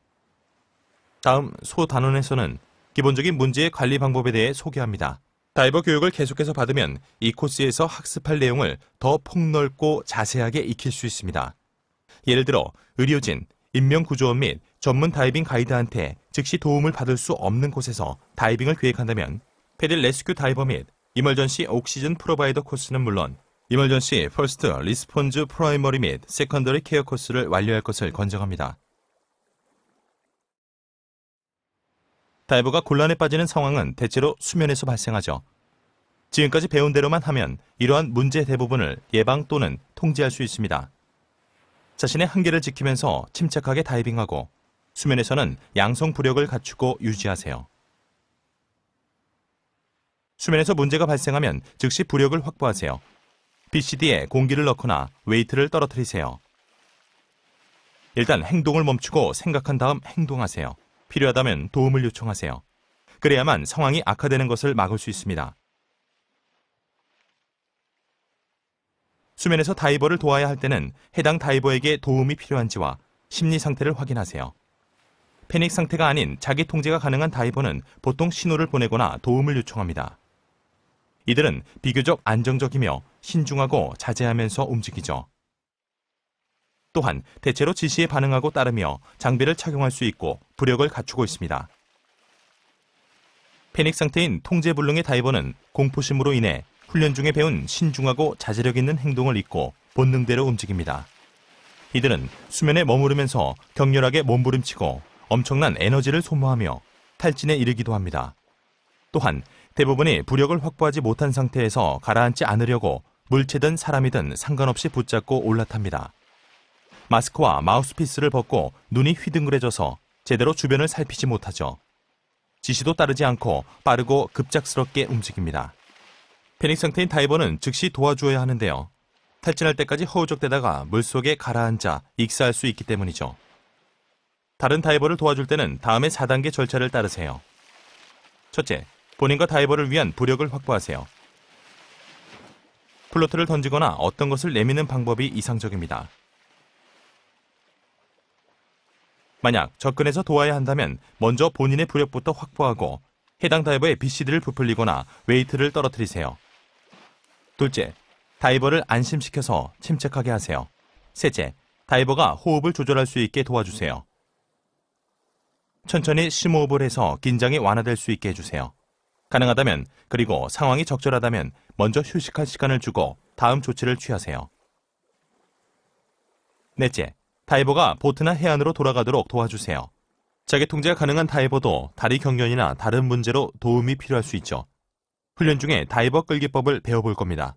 A: 다음 소단원에서는 기본적인 문제의 관리 방법에 대해 소개합니다. 다이버 교육을 계속해서 받으면 이 코스에서 학습할 내용을 더 폭넓고 자세하게 익힐 수 있습니다. 예를 들어 의료진, 인명구조원 및 전문 다이빙 가이드한테 즉시 도움을 받을 수 없는 곳에서 다이빙을 계획한다면 패들 레스큐 다이버 및 이멀전시 옥시즌 프로바이더 코스는 물론 이멀전시 퍼스트 리스폰즈 프라이머리 및 세컨더리 케어 코스를 완료할 것을 권장합니다. 다이버가 곤란에 빠지는 상황은 대체로 수면에서 발생하죠. 지금까지 배운 대로만 하면 이러한 문제 대부분을 예방 또는 통제할 수 있습니다. 자신의 한계를 지키면서 침착하게 다이빙하고 수면에서는 양성 부력을 갖추고 유지하세요. 수면에서 문제가 발생하면 즉시 부력을 확보하세요. BCD에 공기를 넣거나 웨이트를 떨어뜨리세요. 일단 행동을 멈추고 생각한 다음 행동하세요. 필요하다면 도움을 요청하세요. 그래야만 상황이 악화되는 것을 막을 수 있습니다. 수면에서 다이버를 도와야 할 때는 해당 다이버에게 도움이 필요한지와 심리 상태를 확인하세요. 패닉 상태가 아닌 자기 통제가 가능한 다이버는 보통 신호를 보내거나 도움을 요청합니다. 이들은 비교적 안정적이며 신중하고 자제하면서 움직이죠. 또한 대체로 지시에 반응하고 따르며 장비를 착용할 수 있고 부력을 갖추고 있습니다. 패닉 상태인 통제불능의 다이버는 공포심으로 인해 훈련 중에 배운 신중하고 자제력 있는 행동을 잊고 본능대로 움직입니다. 이들은 수면에 머무르면서 격렬하게 몸부림치고 엄청난 에너지를 소모하며 탈진에 이르기도 합니다. 또한 대부분이 부력을 확보하지 못한 상태에서 가라앉지 않으려고 물체든 사람이든 상관없이 붙잡고 올라탑니다. 마스크와 마우스피스를 벗고 눈이 휘둥그레져서 제대로 주변을 살피지 못하죠. 지시도 따르지 않고 빠르고 급작스럽게 움직입니다. 패닉 상태인 다이버는 즉시 도와주어야 하는데요. 탈진할 때까지 허우적대다가 물속에 가라앉아 익사할 수 있기 때문이죠. 다른 다이버를 도와줄 때는 다음의 4단계 절차를 따르세요. 첫째, 본인과 다이버를 위한 부력을 확보하세요. 플로트를 던지거나 어떤 것을 내미는 방법이 이상적입니다. 만약 접근해서 도와야 한다면 먼저 본인의 부력부터 확보하고 해당 다이버의 BCD를 부풀리거나 웨이트를 떨어뜨리세요. 둘째, 다이버를 안심시켜서 침착하게 하세요. 셋째, 다이버가 호흡을 조절할 수 있게 도와주세요. 천천히 심호흡을 해서 긴장이 완화될 수 있게 해주세요. 가능하다면 그리고 상황이 적절하다면 먼저 휴식할 시간을 주고 다음 조치를 취하세요. 넷째, 다이버가 보트나 해안으로 돌아가도록 도와주세요. 자기 통제가 가능한 다이버도 다리 경련이나 다른 문제로 도움이 필요할 수 있죠. 훈련 중에 다이버 끌기법을 배워볼 겁니다.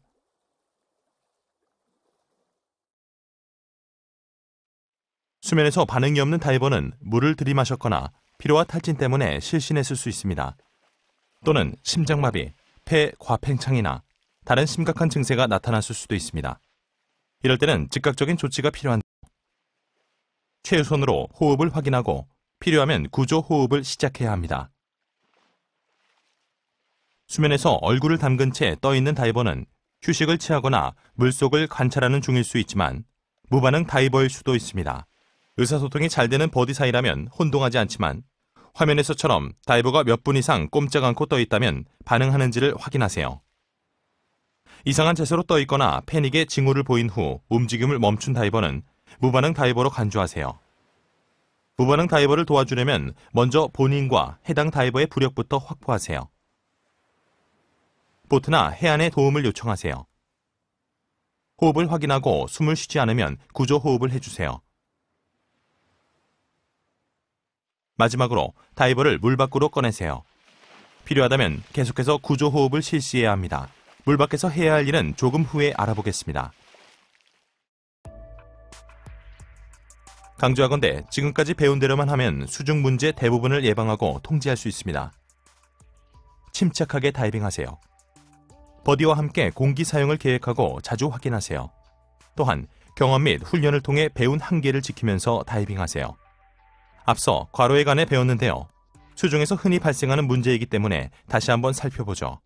A: 수면에서 반응이 없는 다이버는 물을 들이마셨거나 피로와 탈진 때문에 실신했을 수 있습니다. 또는 심장마비, 폐 과팽창이나 다른 심각한 증세가 나타났을 수도 있습니다. 이럴 때는 즉각적인 조치가 필요한데 최우선으로 호흡을 확인하고 필요하면 구조 호흡을 시작해야 합니다. 수면에서 얼굴을 담근 채 떠있는 다이버는 휴식을 취하거나 물속을 관찰하는 중일 수 있지만 무반응 다이버일 수도 있습니다. 의사소통이 잘 되는 버디 사이라면 혼동하지 않지만 화면에서처럼 다이버가 몇 분 이상 꼼짝 않고 떠있다면 반응하는지를 확인하세요. 이상한 자세로 떠있거나 패닉의 징후를 보인 후 움직임을 멈춘 다이버는 무반응 다이버로 간주하세요. 무반응 다이버를 도와주려면 먼저 본인과 해당 다이버의 부력부터 확보하세요. 보트나 해안의 도움을 요청하세요. 호흡을 확인하고 숨을 쉬지 않으면 구조 호흡을 해주세요. 마지막으로 다이버를 물 밖으로 꺼내세요. 필요하다면 계속해서 구조 호흡을 실시해야 합니다. 물 밖에서 해야 할 일은 조금 후에 알아보겠습니다. 강조하건대 지금까지 배운 대로만 하면 수중 문제 대부분을 예방하고 통제할 수 있습니다. 침착하게 다이빙하세요. 버디와 함께 공기 사용을 계획하고 자주 확인하세요. 또한 경험 및 훈련을 통해 배운 한계를 지키면서 다이빙하세요. 앞서 과로에 관해 배웠는데요. 수중에서 흔히 발생하는 문제이기 때문에 다시 한번 살펴보죠.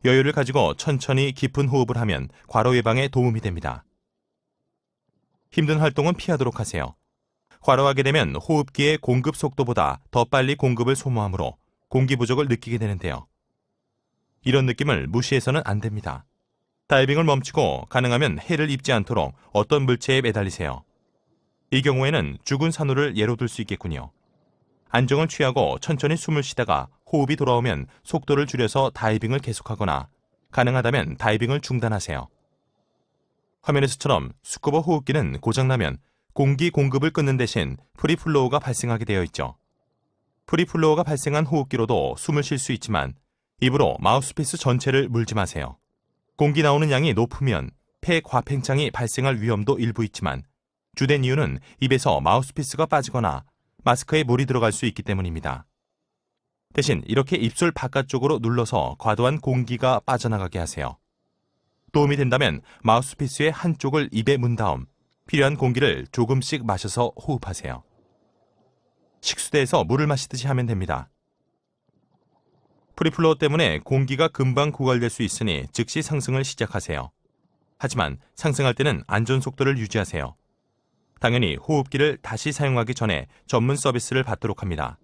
A: 여유를 가지고 천천히 깊은 호흡을 하면 과로 예방에 도움이 됩니다. 힘든 활동은 피하도록 하세요. 과로하게 되면 호흡기의 공급 속도보다 더 빨리 공급을 소모하므로 공기 부족을 느끼게 되는데요. 이런 느낌을 무시해서는 안 됩니다. 다이빙을 멈추고 가능하면 해를 입지 않도록 어떤 물체에 매달리세요. 이 경우에는 죽은 산호를 예로 들 수 있겠군요. 안정을 취하고 천천히 숨을 쉬다가 호흡이 돌아오면 속도를 줄여서 다이빙을 계속하거나 가능하다면 다이빙을 중단하세요. 화면에서처럼 스쿠버 호흡기는 고장나면 공기 공급을 끊는 대신 프리플로우가 발생하게 되어 있죠. 프리플로우가 발생한 호흡기로도 숨을 쉴 수 있지만 입으로 마우스피스 전체를 물지 마세요. 공기 나오는 양이 높으면 폐 과팽창이 발생할 위험도 일부 있지만 주된 이유는 입에서 마우스피스가 빠지거나 마스크에 물이 들어갈 수 있기 때문입니다. 대신 이렇게 입술 바깥쪽으로 눌러서 과도한 공기가 빠져나가게 하세요. 도움이 된다면 마우스피스의 한쪽을 입에 문 다음 필요한 공기를 조금씩 마셔서 호흡하세요. 식수대에서 물을 마시듯이 하면 됩니다. 프리플로우 때문에 공기가 금방 고갈될 수 있으니 즉시 상승을 시작하세요. 하지만 상승할 때는 안전 속도를 유지하세요. 당연히 호흡기를 다시 사용하기 전에 전문 서비스를 받도록 합니다.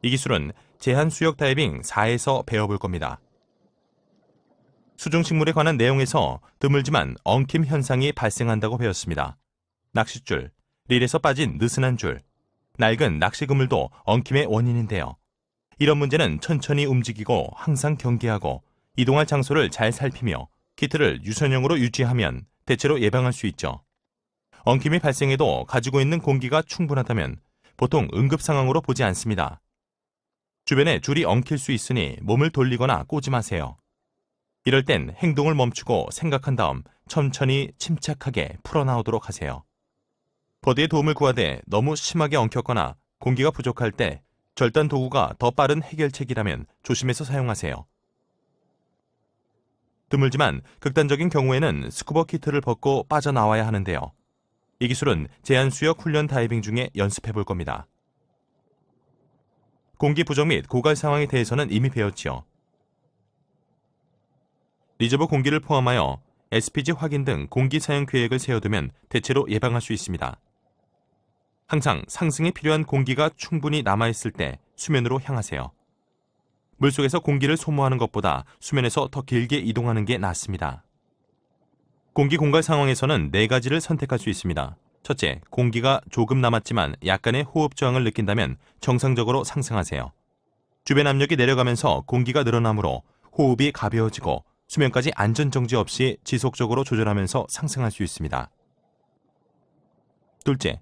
A: 이 기술은 제한수역 다이빙 4에서 배워볼 겁니다. 수중식물에 관한 내용에서 드물지만 엉킴 현상이 발생한다고 배웠습니다. 낚싯줄, 릴에서 빠진 느슨한 줄, 낡은 낚시그물도 엉킴의 원인인데요. 이런 문제는 천천히 움직이고 항상 경계하고 이동할 장소를 잘 살피며 키트를 유선형으로 유지하면 대체로 예방할 수 있죠. 엉킴이 발생해도 가지고 있는 공기가 충분하다면 보통 응급 상황으로 보지 않습니다. 주변에 줄이 엉킬 수 있으니 몸을 돌리거나 꼬지 마세요. 이럴 땐 행동을 멈추고 생각한 다음 천천히 침착하게 풀어나오도록 하세요. 버디의 도움을 구하되 너무 심하게 엉켰거나 공기가 부족할 때 절단 도구가 더 빠른 해결책이라면 조심해서 사용하세요. 드물지만 극단적인 경우에는 스쿠버 키트를 벗고 빠져나와야 하는데요. 이 기술은 제한수역 훈련 다이빙 중에 연습해 볼 겁니다. 공기 부족 및 고갈 상황에 대해서는 이미 배웠지요. 리저브 공기를 포함하여 SPG 확인 등 공기 사용 계획을 세워두면 대체로 예방할 수 있습니다. 항상 상승에 필요한 공기가 충분히 남아있을 때 수면으로 향하세요. 물속에서 공기를 소모하는 것보다 수면에서 더 길게 이동하는 게 낫습니다. 공기 공갈 상황에서는 4가지를 선택할 수 있습니다. 첫째, 공기가 조금 남았지만 약간의 호흡 저항을 느낀다면 정상적으로 상승하세요. 주변 압력이 내려가면서 공기가 늘어나므로 호흡이 가벼워지고 수면까지 안전정지 없이 지속적으로 조절하면서 상승할 수 있습니다. 둘째,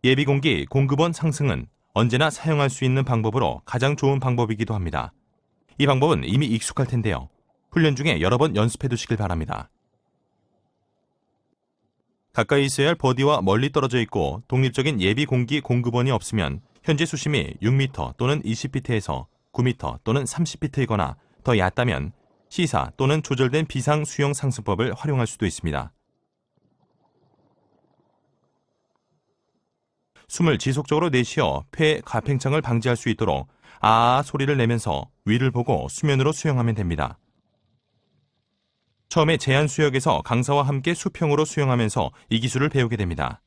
A: 예비공기 공급원 상승은 언제나 사용할 수 있는 방법으로 가장 좋은 방법이기도 합니다. 이 방법은 이미 익숙할 텐데요. 훈련 중에 여러 번 연습해 두시길 바랍니다. 가까이 있어야 할 버디와 멀리 떨어져 있고 독립적인 예비공기 공급원이 없으면 현재 수심이 6m 또는 20피트에서 9m 또는 30피트이거나 더 얕다면 시사 또는 조절된 비상 수영 상승법을 활용할 수도 있습니다. 숨을 지속적으로 내쉬어 폐 가팽창을 방지할 수 있도록 아아 소리를 내면서 위를 보고 수면으로 수영하면 됩니다. 처음에 제한수역에서 강사와 함께 수평으로 수영하면서 이 기술을 배우게 됩니다.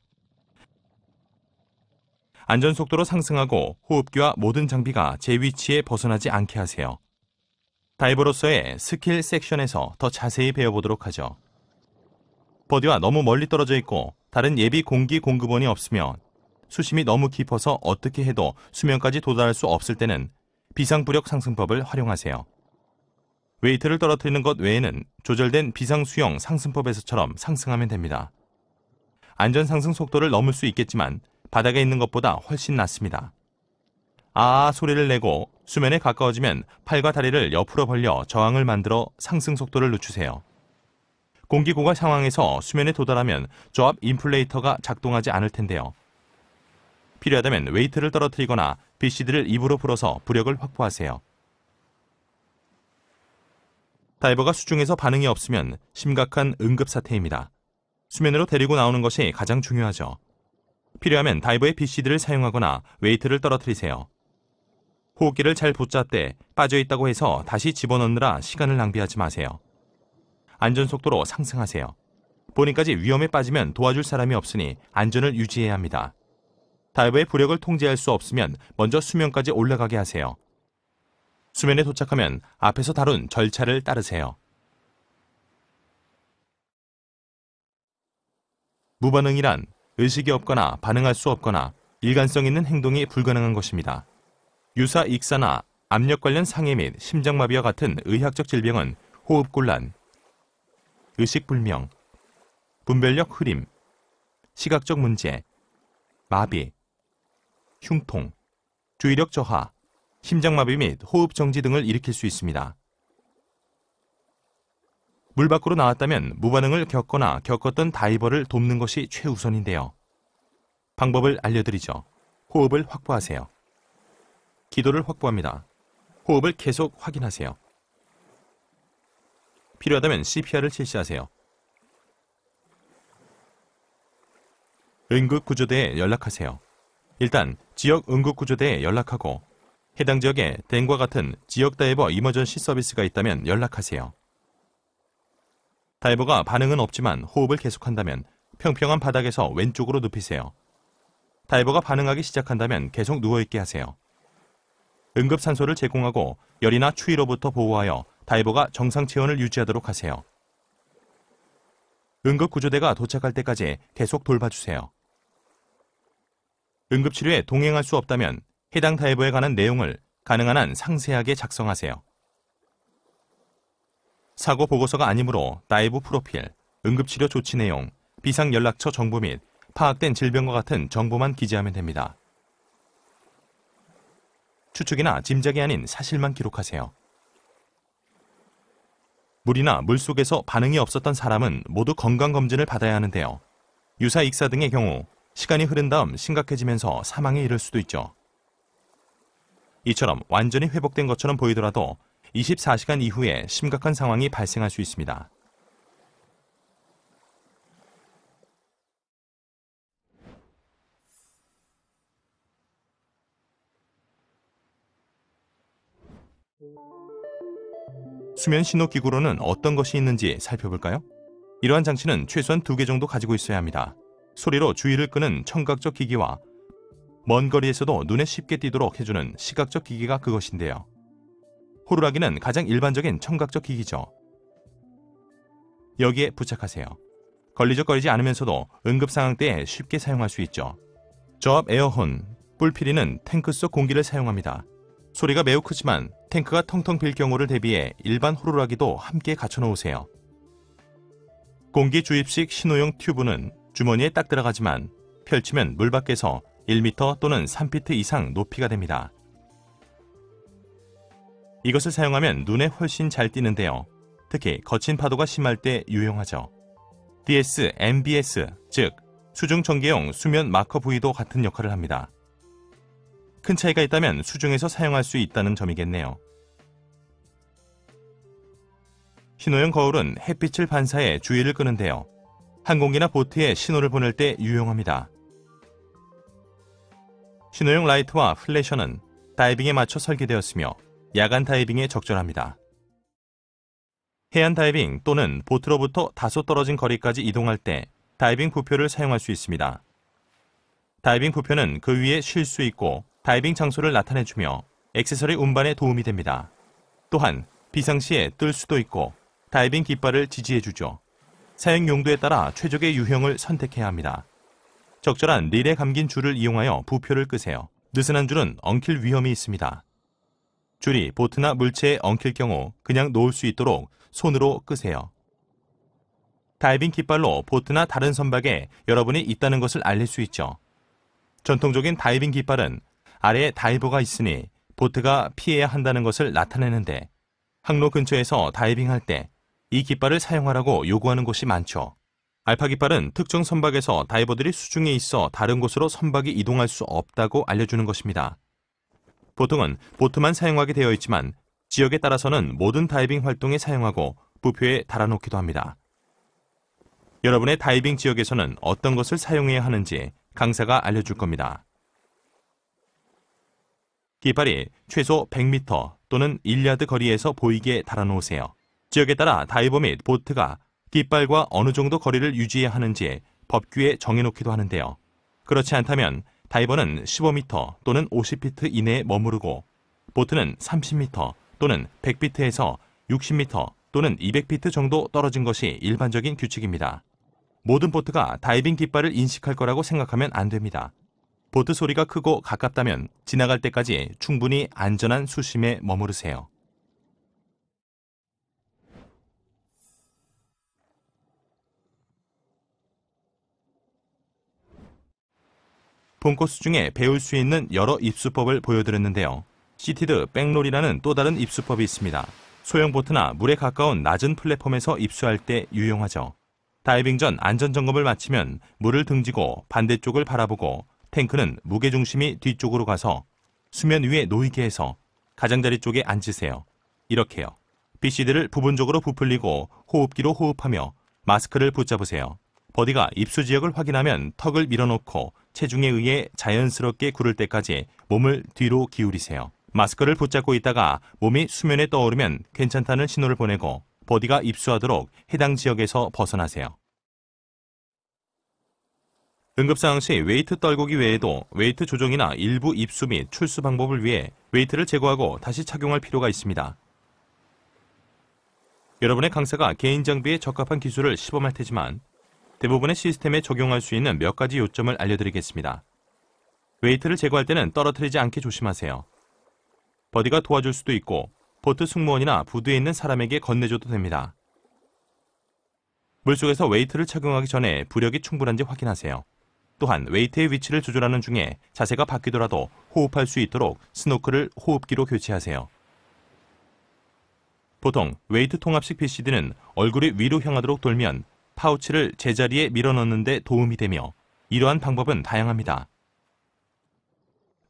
A: 안전속도로 상승하고 호흡기와 모든 장비가 제 위치에 벗어나지 않게 하세요. 다이버로서의 스킬 섹션에서 더 자세히 배워보도록 하죠. 버디와 너무 멀리 떨어져 있고 다른 예비 공기 공급원이 없으며 수심이 너무 깊어서 어떻게 해도 수면까지 도달할 수 없을 때는 비상부력 상승법을 활용하세요. 웨이트를 떨어뜨리는 것 외에는 조절된 비상수영 상승법에서처럼 상승하면 됩니다. 안전상승 속도를 넘을 수 있겠지만 바닥에 있는 것보다 훨씬 낫습니다. 아아 소리를 내고 수면에 가까워지면 팔과 다리를 옆으로 벌려 저항을 만들어 상승 속도를 늦추세요. 공기 고갈 상황에서 수면에 도달하면 조압 인플레이터가 작동하지 않을 텐데요. 필요하다면 웨이트를 떨어뜨리거나 BCD를 입으로 불어서 부력을 확보하세요. 다이버가 수중에서 반응이 없으면 심각한 응급사태입니다. 수면으로 데리고 나오는 것이 가장 중요하죠. 필요하면 다이버의 BCD를 사용하거나 웨이트를 떨어뜨리세요. 호흡기를 잘 붙잡되 빠져있다고 해서 다시 집어넣느라 시간을 낭비하지 마세요. 안전속도로 상승하세요. 본인까지 위험에 빠지면 도와줄 사람이 없으니 안전을 유지해야 합니다. 다이버의 부력을 통제할 수 없으면 먼저 수면까지 올라가게 하세요. 수면에 도착하면 앞에서 다룬 절차를 따르세요. 무반응이란 의식이 없거나 반응할 수 없거나 일관성 있는 행동이 불가능한 것입니다. 유사 익사나 압력 관련 상해 및 심장마비와 같은 의학적 질병은 호흡곤란, 의식불명, 분별력 흐림, 시각적 문제, 마비, 흉통, 주의력 저하, 심장마비 및 호흡정지 등을 일으킬 수 있습니다. 물 밖으로 나왔다면 무반응을 겪거나 겪었던 다이버를 돕는 것이 최우선인데요. 방법을 알려드리죠. 호흡을 확보하세요. 기도를 확보합니다. 호흡을 계속 확인하세요. 필요하다면 CPR을 실시하세요. 응급구조대에 연락하세요. 일단 지역 응급구조대에 연락하고 해당 지역에 댕과 같은 지역 다이버 이머전시 서비스가 있다면 연락하세요. 다이버가 반응은 없지만 호흡을 계속한다면 평평한 바닥에서 왼쪽으로 눕히세요. 다이버가 반응하기 시작한다면 계속 누워있게 하세요. 응급산소를 제공하고 열이나 추위로부터 보호하여 다이버가 정상 체온을 유지하도록 하세요. 응급구조대가 도착할 때까지 계속 돌봐주세요. 응급치료에 동행할 수 없다면 해당 다이버에 관한 내용을 가능한 한 상세하게 작성하세요. 사고 보고서가 아니므로 다이브 프로필, 응급치료 조치 내용, 비상연락처 정보 및 파악된 질병과 같은 정보만 기재하면 됩니다. 추측이나 짐작이 아닌 사실만 기록하세요. 물이나 물속에서 반응이 없었던 사람은 모두 건강검진을 받아야 하는데요. 유사 익사 등의 경우 시간이 흐른 다음 심각해지면서 사망에 이를 수도 있죠. 이처럼 완전히 회복된 것처럼 보이더라도 24시간 이후에 심각한 상황이 발생할 수 있습니다. 수면 신호 기구로는 어떤 것이 있는지 살펴볼까요? 이러한 장치는 최소한 2개 정도 가지고 있어야 합니다. 소리로 주의를 끄는 청각적 기기와 먼 거리에서도 눈에 쉽게 띄도록 해주는 시각적 기기가 그것인데요. 호루라기는 가장 일반적인 청각적 기기죠. 여기에 부착하세요. 걸리적거리지 않으면서도 응급 상황 때에 쉽게 사용할 수 있죠. 저압 에어혼, 뿔피리는 탱크 속 공기를 사용합니다. 소리가 매우 크지만 탱크가 텅텅 빌 경우를 대비해 일반 호루라기도 함께 갖춰 놓으세요. 공기 주입식 신호용 튜브는 주머니에 딱 들어가지만 펼치면 물 밖에서 1m 또는 3피트 이상 높이가 됩니다. 이것을 사용하면 눈에 훨씬 잘 띄는데요. 특히 거친 파도가 심할 때 유용하죠. DS, MBS, 즉 수중 전개용 수면 마커 부위도 같은 역할을 합니다. 큰 차이가 있다면 수중에서 사용할 수 있다는 점이겠네요. 신호용 거울은 햇빛을 반사해 주의를 끄는데요. 항공기나 보트에 신호를 보낼 때 유용합니다. 신호용 라이트와 플래셔는 다이빙에 맞춰 설계되었으며 야간 다이빙에 적절합니다. 해안 다이빙 또는 보트로부터 다소 떨어진 거리까지 이동할 때 다이빙 부표를 사용할 수 있습니다. 다이빙 부표는 그 위에 쉴 수 있고 다이빙 장소를 나타내주며 액세서리 운반에 도움이 됩니다. 또한 비상시에 뜰 수도 있고 다이빙 깃발을 지지해주죠. 사용 용도에 따라 최적의 유형을 선택해야 합니다. 적절한 릴에 감긴 줄을 이용하여 부표를 끄세요. 느슨한 줄은 엉킬 위험이 있습니다. 줄이 보트나 물체에 엉킬 경우 그냥 놓을 수 있도록 손으로 끄세요. 다이빙 깃발로 보트나 다른 선박에 여러분이 있다는 것을 알릴 수 있죠. 전통적인 다이빙 깃발은 아래에 다이버가 있으니 보트가 피해야 한다는 것을 나타내는데 항로 근처에서 다이빙할 때 이 깃발을 사용하라고 요구하는 곳이 많죠. 알파 깃발은 특정 선박에서 다이버들이 수중에 있어 다른 곳으로 선박이 이동할 수 없다고 알려주는 것입니다. 보통은 보트만 사용하게 되어 있지만 지역에 따라서는 모든 다이빙 활동에 사용하고 부표에 달아놓기도 합니다. 여러분의 다이빙 지역에서는 어떤 것을 사용해야 하는지 강사가 알려줄 겁니다. 깃발이 최소 100m 또는 1야드 거리에서 보이게 달아놓으세요. 지역에 따라 다이버 및 보트가 깃발과 어느 정도 거리를 유지해야 하는지 법규에 정해놓기도 하는데요. 그렇지 않다면 다이버는 15m 또는 50피트 이내에 머무르고 보트는 30m 또는 100피트에서 60m 또는 200피트 정도 떨어진 것이 일반적인 규칙입니다. 모든 보트가 다이빙 깃발을 인식할 거라고 생각하면 안 됩니다. 보트 소리가 크고 가깝다면 지나갈 때까지 충분히 안전한 수심에 머무르세요. 본코스 중에 배울 수 있는 여러 입수법을 보여드렸는데요. 시티드 백롤이라는 또 다른 입수법이 있습니다. 소형 보트나 물에 가까운 낮은 플랫폼에서 입수할 때 유용하죠. 다이빙 전 안전점검을 마치면 물을 등지고 반대쪽을 바라보고 탱크는 무게중심이 뒤쪽으로 가서 수면 위에 놓이게 해서 가장자리 쪽에 앉으세요. 이렇게요. BCD를 부분적으로 부풀리고 호흡기로 호흡하며 마스크를 붙잡으세요. 버디가 입수 지역을 확인하면 턱을 밀어놓고 체중에 의해 자연스럽게 구를 때까지 몸을 뒤로 기울이세요. 마스크를 붙잡고 있다가 몸이 수면에 떠오르면 괜찮다는 신호를 보내고 버디가 입수하도록 해당 지역에서 벗어나세요. 응급상황 시 웨이트 떨구기 외에도 웨이트 조정이나 일부 입수 및 출수 방법을 위해 웨이트를 제거하고 다시 착용할 필요가 있습니다. 여러분의 강사가 개인 장비에 적합한 기술을 시범할 테지만 대부분의 시스템에 적용할 수 있는 몇 가지 요점을 알려드리겠습니다. 웨이트를 제거할 때는 떨어뜨리지 않게 조심하세요. 버디가 도와줄 수도 있고 보트 승무원이나 부두에 있는 사람에게 건네줘도 됩니다. 물속에서 웨이트를 착용하기 전에 부력이 충분한지 확인하세요. 또한 웨이트의 위치를 조절하는 중에 자세가 바뀌더라도 호흡할 수 있도록 스노클을 호흡기로 교체하세요. 보통 웨이트 통합식 BCD는 얼굴이 위로 향하도록 돌면 파우치를 제자리에 밀어넣는 데 도움이 되며 이러한 방법은 다양합니다.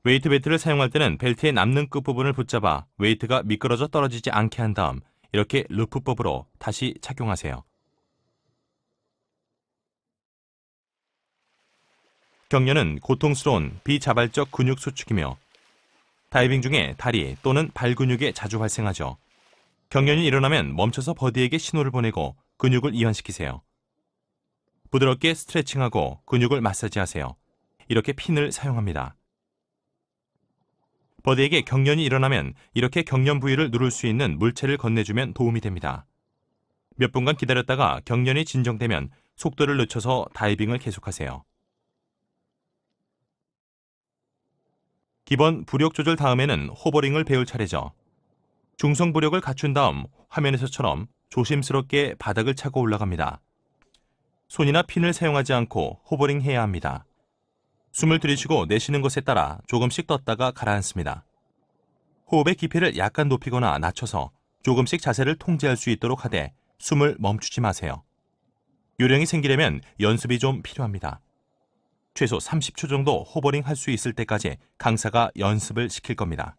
A: 웨이트 벨트를 사용할 때는 벨트의 남는 끝부분을 붙잡아 웨이트가 미끄러져 떨어지지 않게 한 다음 이렇게 루프법으로 다시 착용하세요. 경련은 고통스러운 비자발적 근육 수축이며 다이빙 중에 다리 또는 발 근육에 자주 발생하죠. 경련이 일어나면 멈춰서 버디에게 신호를 보내고 근육을 이완시키세요. 부드럽게 스트레칭하고 근육을 마사지하세요. 이렇게 핀을 사용합니다. 버디에게 경련이 일어나면 이렇게 경련 부위를 누를 수 있는 물체를 건네주면 도움이 됩니다. 몇 분간 기다렸다가 경련이 진정되면 속도를 늦춰서 다이빙을 계속하세요. 기본 부력 조절 다음에는 호버링을 배울 차례죠. 중성 부력을 갖춘 다음 화면에서처럼 조심스럽게 바닥을 차고 올라갑니다. 손이나 핀을 사용하지 않고 호버링 해야 합니다. 숨을 들이쉬고 내쉬는 것에 따라 조금씩 떴다가 가라앉습니다. 호흡의 깊이를 약간 높이거나 낮춰서 조금씩 자세를 통제할 수 있도록 하되 숨을 멈추지 마세요. 요령이 생기려면 연습이 좀 필요합니다. 최소 30초 정도 호버링 할 수 있을 때까지 강사가 연습을 시킬 겁니다.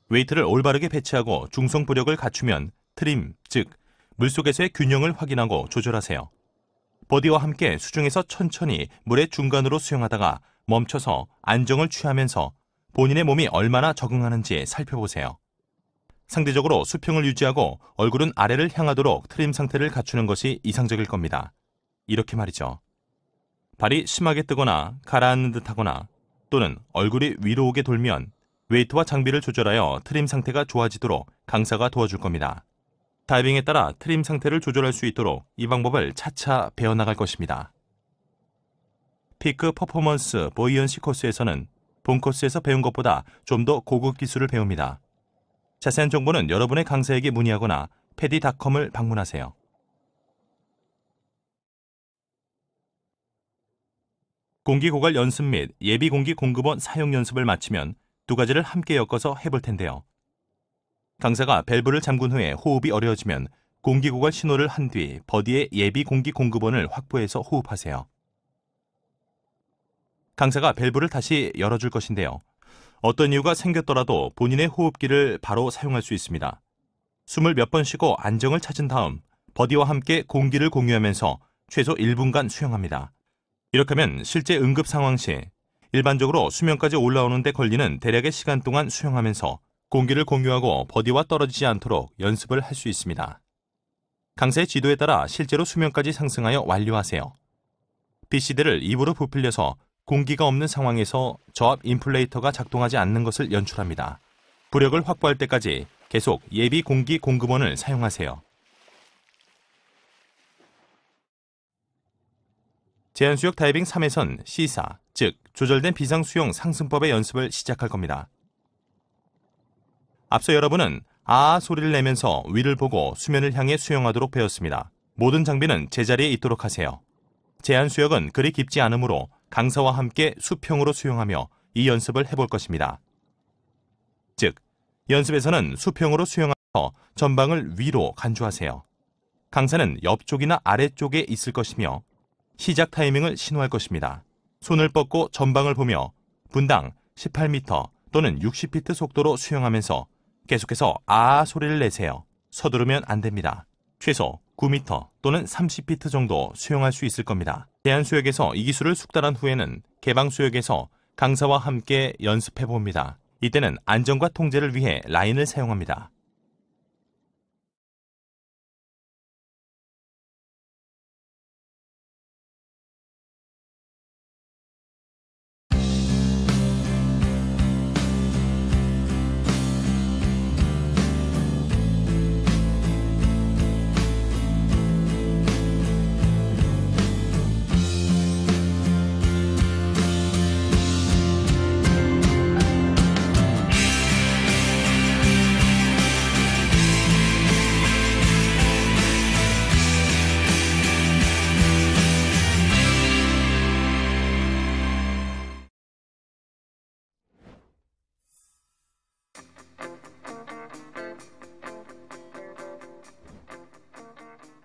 A: 웨이트를 올바르게 배치하고 중성 부력을 갖추면 트림, 즉 물속에서의 균형을 확인하고 조절하세요. 버디와 함께 수중에서 천천히 물의 중간으로 수영하다가 멈춰서 안정을 취하면서 본인의 몸이 얼마나 적응하는지 살펴보세요. 상대적으로 수평을 유지하고 얼굴은 아래를 향하도록 트림 상태를 갖추는 것이 이상적일 겁니다. 이렇게 말이죠. 발이 심하게 뜨거나 가라앉는 듯하거나 또는 얼굴이 위로 오게 돌면 웨이트와 장비를 조절하여 트림 상태가 좋아지도록 강사가 도와줄 겁니다. 다이빙에 따라 트림 상태를 조절할 수 있도록 이 방법을 차차 배워나갈 것입니다. 피크 퍼포먼스 보이언시 코스에서는 본 코스에서 배운 것보다 좀 더 고급 기술을 배웁니다. 자세한 정보는 여러분의 강사에게 문의하거나 패디닷컴을 방문하세요. 공기고갈 연습 및 예비공기 공급원 사용 연습을 마치면 두 가지를 함께 엮어서 해볼 텐데요. 강사가 밸브를 잠근 후에 호흡이 어려워지면 공기고갈 신호를 한 뒤 버디의 예비공기 공급원을 확보해서 호흡하세요. 강사가 밸브를 다시 열어줄 것인데요. 어떤 이유가 생겼더라도 본인의 호흡기를 바로 사용할 수 있습니다. 숨을 몇 번 쉬고 안정을 찾은 다음 버디와 함께 공기를 공유하면서 최소 1분간 수영합니다. 이렇게 하면 실제 응급 상황 시 일반적으로 수면까지 올라오는 데 걸리는 대략의 시간 동안 수영하면서 공기를 공유하고 버디와 떨어지지 않도록 연습을 할 수 있습니다. 강사의 지도에 따라 실제로 수면까지 상승하여 완료하세요. BCD를 입으로 부풀려서 공기가 없는 상황에서 저압 인플레이터가 작동하지 않는 것을 연출합니다. 부력을 확보할 때까지 계속 예비 공기 공급원을 사용하세요. 제한수역 다이빙 3에선 C4, 즉 조절된 비상수용 상승법의 연습을 시작할 겁니다. 앞서 여러분은 아 소리를 내면서 위를 보고 수면을 향해 수영하도록 배웠습니다. 모든 장비는 제자리에 있도록 하세요. 제한수역은 그리 깊지 않으므로 강사와 함께 수평으로 수영하며 이 연습을 해볼 것입니다. 즉, 연습에서는 수평으로 수영하면서 전방을 위로 간주하세요. 강사는 옆쪽이나 아래쪽에 있을 것이며 시작 타이밍을 신호할 것입니다. 손을 뻗고 전방을 보며 분당 18m 또는 60피트 속도로 수영하면서 계속해서 아 소리를 내세요. 서두르면 안 됩니다. 최소 9m 또는 30피트 정도 수영할 수 있을 겁니다. 제한수역에서 이 기술을 숙달한 후에는 개방수역에서 강사와 함께 연습해 봅니다. 이때는 안전과 통제를 위해 라인을 사용합니다.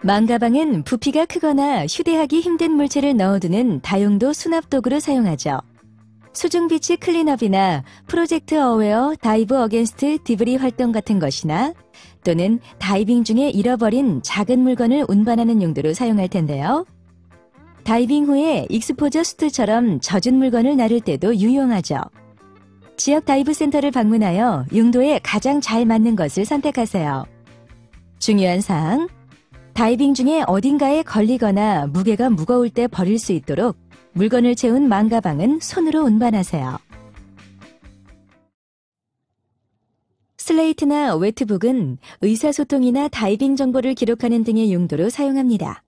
B: 망가방은 부피가 크거나 휴대하기 힘든 물체를 넣어두는 다용도 수납도구로 사용하죠. 수중비치 클린업이나 프로젝트 어웨어 다이브 어게인스트 디브리 활동 같은 것이나 또는 다이빙 중에 잃어버린 작은 물건을 운반하는 용도로 사용할 텐데요. 다이빙 후에 익스포저 수트처럼 젖은 물건을 나를 때도 유용하죠. 지역 다이브 센터를 방문하여 용도에 가장 잘 맞는 것을 선택하세요. 중요한 사항, 다이빙 중에 어딘가에 걸리거나 무게가 무거울 때 버릴 수 있도록 물건을 채운 망가방은 손으로 운반하세요. 슬레이트나 웨트북은 의사소통이나 다이빙 정보를 기록하는 등의 용도로 사용합니다.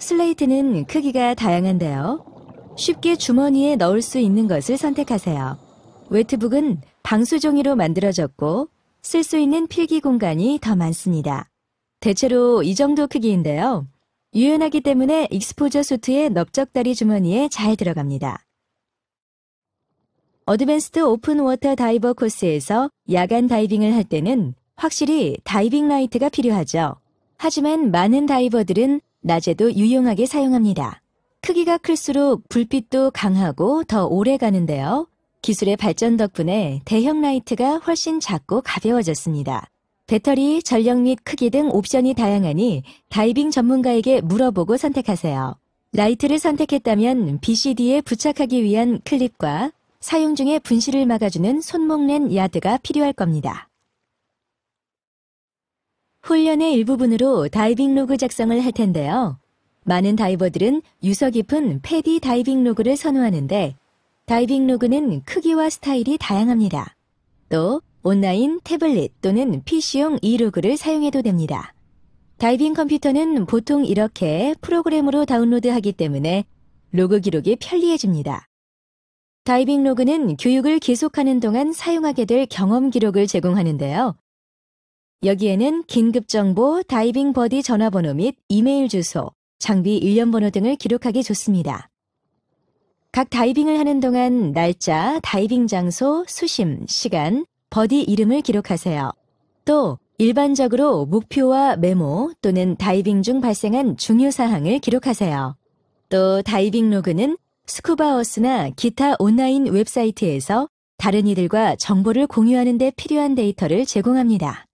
B: 슬레이트는 크기가 다양한데요. 쉽게 주머니에 넣을 수 있는 것을 선택하세요. 웨트북은 방수종이로 만들어졌고 쓸 수 있는 필기 공간이 더 많습니다. 대체로 이 정도 크기인데요. 유연하기 때문에 익스포저 수트의 넓적다리 주머니에 잘 들어갑니다. 어드밴스드 오픈 워터 다이버 코스에서 야간 다이빙을 할 때는 확실히 다이빙 라이트가 필요하죠. 하지만 많은 다이버들은 낮에도 유용하게 사용합니다. 크기가 클수록 불빛도 강하고 더 오래 가는데요. 기술의 발전 덕분에 대형 라이트가 훨씬 작고 가벼워졌습니다. 배터리, 전력 및 크기 등 옵션이 다양하니 다이빙 전문가에게 물어보고 선택하세요. 라이트를 선택했다면 BCD에 부착하기 위한 클립과 사용 중에 분실을 막아주는 손목렌 야드가 필요할 겁니다. 훈련의 일부분으로 다이빙 로그 작성을 할 텐데요. 많은 다이버들은 유서 깊은 패디 다이빙 로그를 선호하는데 다이빙 로그는 크기와 스타일이 다양합니다. 또 온라인, 태블릿 또는 PC용 e로그를 사용해도 됩니다. 다이빙 컴퓨터는 보통 이렇게 프로그램으로 다운로드하기 때문에 로그 기록이 편리해집니다. 다이빙 로그는 교육을 계속하는 동안 사용하게 될 경험 기록을 제공하는데요. 여기에는 긴급정보, 다이빙 버디 전화번호 및 이메일 주소, 장비 일련번호 등을 기록하기 좋습니다. 각 다이빙을 하는 동안 날짜, 다이빙 장소, 수심, 시간, 버디 이름을 기록하세요. 또 일반적으로 목표와 메모 또는 다이빙 중 발생한 중요사항을 기록하세요. 또 다이빙 로그는 스쿠바어스나 기타 온라인 웹사이트에서 다른 이들과 정보를 공유하는 데 필요한 데이터를 제공합니다.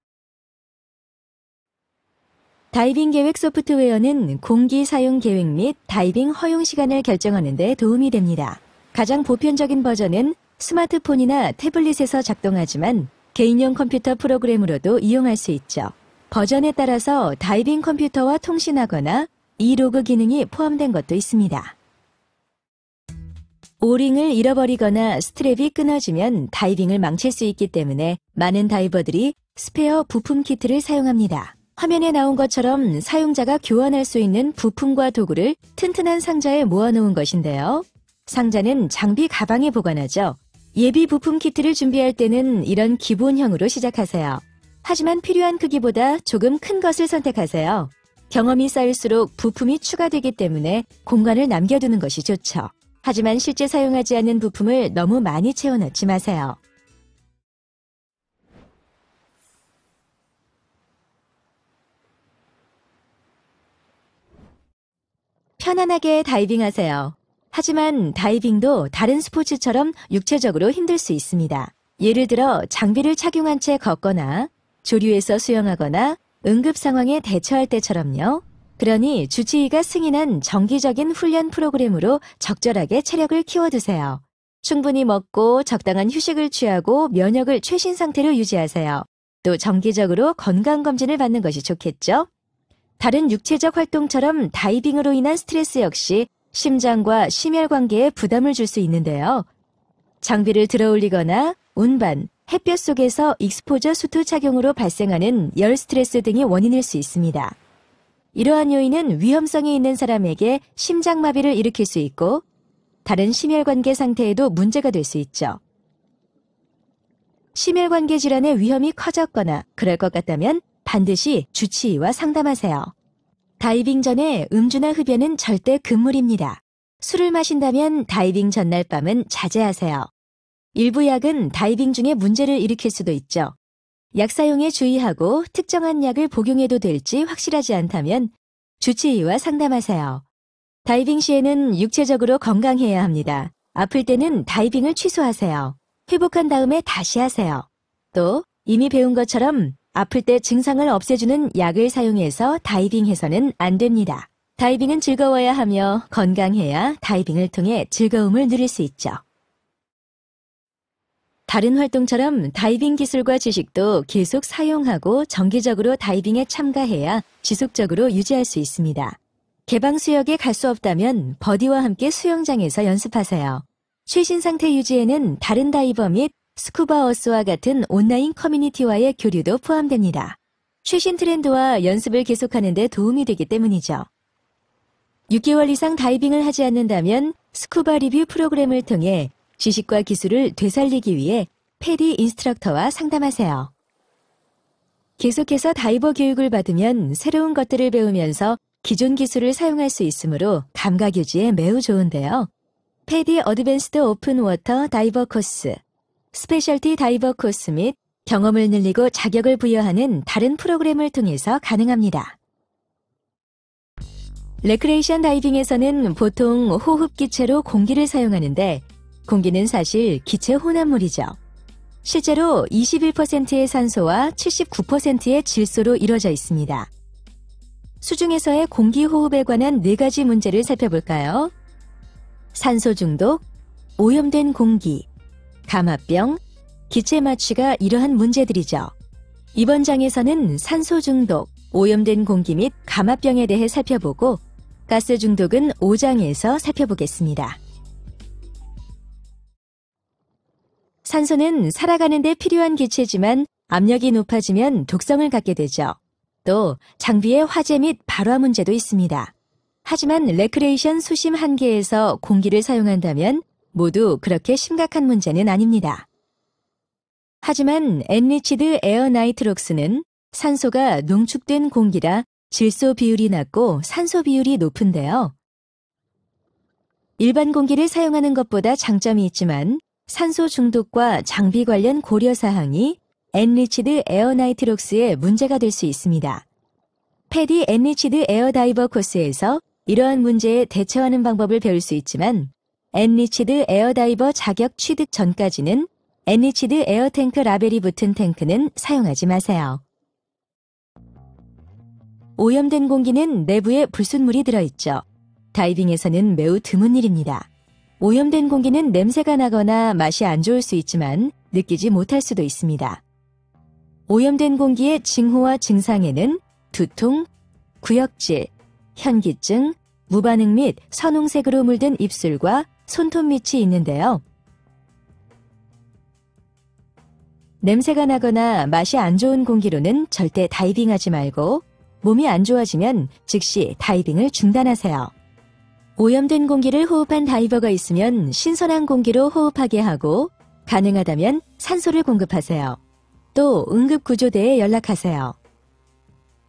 B: 다이빙 계획 소프트웨어는 공기 사용 계획 및 다이빙 허용 시간을 결정하는 데 도움이 됩니다. 가장 보편적인 버전은 스마트폰이나 태블릿에서 작동하지만 개인용 컴퓨터 프로그램으로도 이용할 수 있죠. 버전에 따라서 다이빙 컴퓨터와 통신하거나 이로그 기능이 포함된 것도 있습니다. 오링을 잃어버리거나 스트랩이 끊어지면 다이빙을 망칠 수 있기 때문에 많은 다이버들이 스페어 부품 키트를 사용합니다. 화면에 나온 것처럼 사용자가 교환할 수 있는 부품과 도구를 튼튼한 상자에 모아놓은 것인데요. 상자는 장비 가방에 보관하죠. 예비 부품 키트를 준비할 때는 이런 기본형으로 시작하세요. 하지만 필요한 크기보다 조금 큰 것을 선택하세요. 경험이 쌓일수록 부품이 추가되기 때문에 공간을 남겨두는 것이 좋죠. 하지만 실제 사용하지 않는 부품을 너무 많이 채워넣지 마세요. 편안하게 다이빙하세요. 하지만 다이빙도 다른 스포츠처럼 육체적으로 힘들 수 있습니다. 예를 들어 장비를 착용한 채 걷거나 조류에서 수영하거나 응급 상황에 대처할 때처럼요. 그러니 주치의가 승인한 정기적인 훈련 프로그램으로 적절하게 체력을 키워두세요. 충분히 먹고 적당한 휴식을 취하고 면역을 최신 상태로 유지하세요. 또 정기적으로 건강검진을 받는 것이 좋겠죠? 다른 육체적 활동처럼 다이빙으로 인한 스트레스 역시 심장과 심혈관계에 부담을 줄 수 있는데요. 장비를 들어올리거나 운반, 햇볕 속에서 익스포저 수트 착용으로 발생하는 열 스트레스 등이 원인일 수 있습니다. 이러한 요인은 위험성이 있는 사람에게 심장마비를 일으킬 수 있고 다른 심혈관계 상태에도 문제가 될 수 있죠. 심혈관계 질환의 위험이 커졌거나 그럴 것 같다면 반드시 주치의와 상담하세요. 다이빙 전에 음주나 흡연은 절대 금물입니다. 술을 마신다면 다이빙 전날 밤은 자제하세요. 일부 약은 다이빙 중에 문제를 일으킬 수도 있죠. 약 사용에 주의하고 특정한 약을 복용해도 될지 확실하지 않다면 주치의와 상담하세요. 다이빙 시에는 육체적으로 건강해야 합니다. 아플 때는 다이빙을 취소하세요. 회복한 다음에 다시 하세요. 또 이미 배운 것처럼 아플 때 증상을 없애주는 약을 사용해서 다이빙해서는 안 됩니다. 다이빙은 즐거워야 하며 건강해야 다이빙을 통해 즐거움을 누릴 수 있죠. 다른 활동처럼 다이빙 기술과 지식도 계속 사용하고 정기적으로 다이빙에 참가해야 지속적으로 유지할 수 있습니다. 개방 수역에 갈 수 없다면 버디와 함께 수영장에서 연습하세요. 최신 상태 유지에는 다른 다이버 및 스쿠버 어스와 같은 온라인 커뮤니티와의 교류도 포함됩니다. 최신 트렌드와 연습을 계속하는 데 도움이 되기 때문이죠. 6개월 이상 다이빙을 하지 않는다면 스쿠버 리뷰 프로그램을 통해 지식과 기술을 되살리기 위해 패디 인스트럭터와 상담하세요. 계속해서 다이버 교육을 받으면 새로운 것들을 배우면서 기존 기술을 사용할 수 있으므로 감각 유지에 매우 좋은데요. 패디 어드밴스드 오픈 워터 다이버 코스, 스페셜티 다이버 코스 및 경험을 늘리고 자격을 부여하는 다른 프로그램을 통해서 가능합니다. 레크레이션 다이빙에서는 보통 호흡 기체로 공기를 사용하는데 공기는 사실 기체 혼합물이죠. 실제로 21%의 산소와 79%의 질소로 이루어져 있습니다. 수중에서의 공기 호흡에 관한 4가지 문제를 살펴볼까요? 산소 중독, 오염된 공기, 감압병, 기체 마취가 이러한 문제들이죠. 이번 장에서는 산소 중독, 오염된 공기 및 감압병에 대해 살펴보고 가스 중독은 5장에서 살펴보겠습니다. 산소는 살아가는 데 필요한 기체지만 압력이 높아지면 독성을 갖게 되죠. 또 장비의 화재 및 발화 문제도 있습니다. 하지만 레크레이션 수심 한계에서 공기를 사용한다면 모두 그렇게 심각한 문제는 아닙니다. 하지만 엔리치드 에어 나이트록스는 산소가 농축된 공기라 질소 비율이 낮고 산소 비율이 높은데요. 일반 공기를 사용하는 것보다 장점이 있지만 산소 중독과 장비 관련 고려사항이 엔리치드 에어 나이트록스에 문제가 될 수 있습니다. 패디 엔리치드 에어 다이버 코스에서 이러한 문제에 대처하는 방법을 배울 수 있지만 엔리치드 에어 다이버 자격 취득 전까지는 애니치드 에어탱크 라벨이 붙은 탱크는 사용하지 마세요. 오염된 공기는 내부에 불순물이 들어있죠. 다이빙에서는 매우 드문 일입니다. 오염된 공기는 냄새가 나거나 맛이 안 좋을 수 있지만 느끼지 못할 수도 있습니다. 오염된 공기의 징후와 증상에는 두통, 구역질, 현기증, 무반응 및 선홍색으로 물든 입술과 손톱 밑이 있는데요. 냄새가 나거나 맛이 안 좋은 공기로는 절대 다이빙하지 말고 몸이 안 좋아지면 즉시 다이빙을 중단하세요. 오염된 공기를 호흡한 다이버가 있으면 신선한 공기로 호흡하게 하고 가능하다면 산소를 공급하세요. 또 응급구조대에 연락하세요.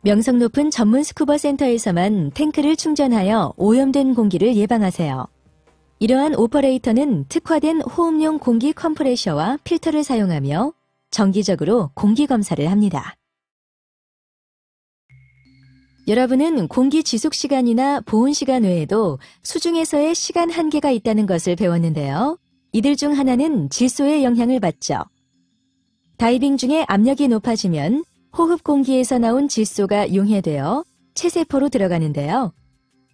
B: 명성 높은 전문 스쿠버 센터에서만 탱크를 충전하여 오염된 공기를 예방하세요. 이러한 오퍼레이터는 특화된 호흡용 공기 컴프레셔와 필터를 사용하며 정기적으로 공기 검사를 합니다. 여러분은 공기 지속 시간이나 보온 시간 외에도 수중에서의 시간 한계가 있다는 것을 배웠는데요. 이들 중 하나는 질소의 영향을 받죠. 다이빙 중에 압력이 높아지면 호흡 공기에서 나온 질소가 용해되어 체세포로 들어가는데요.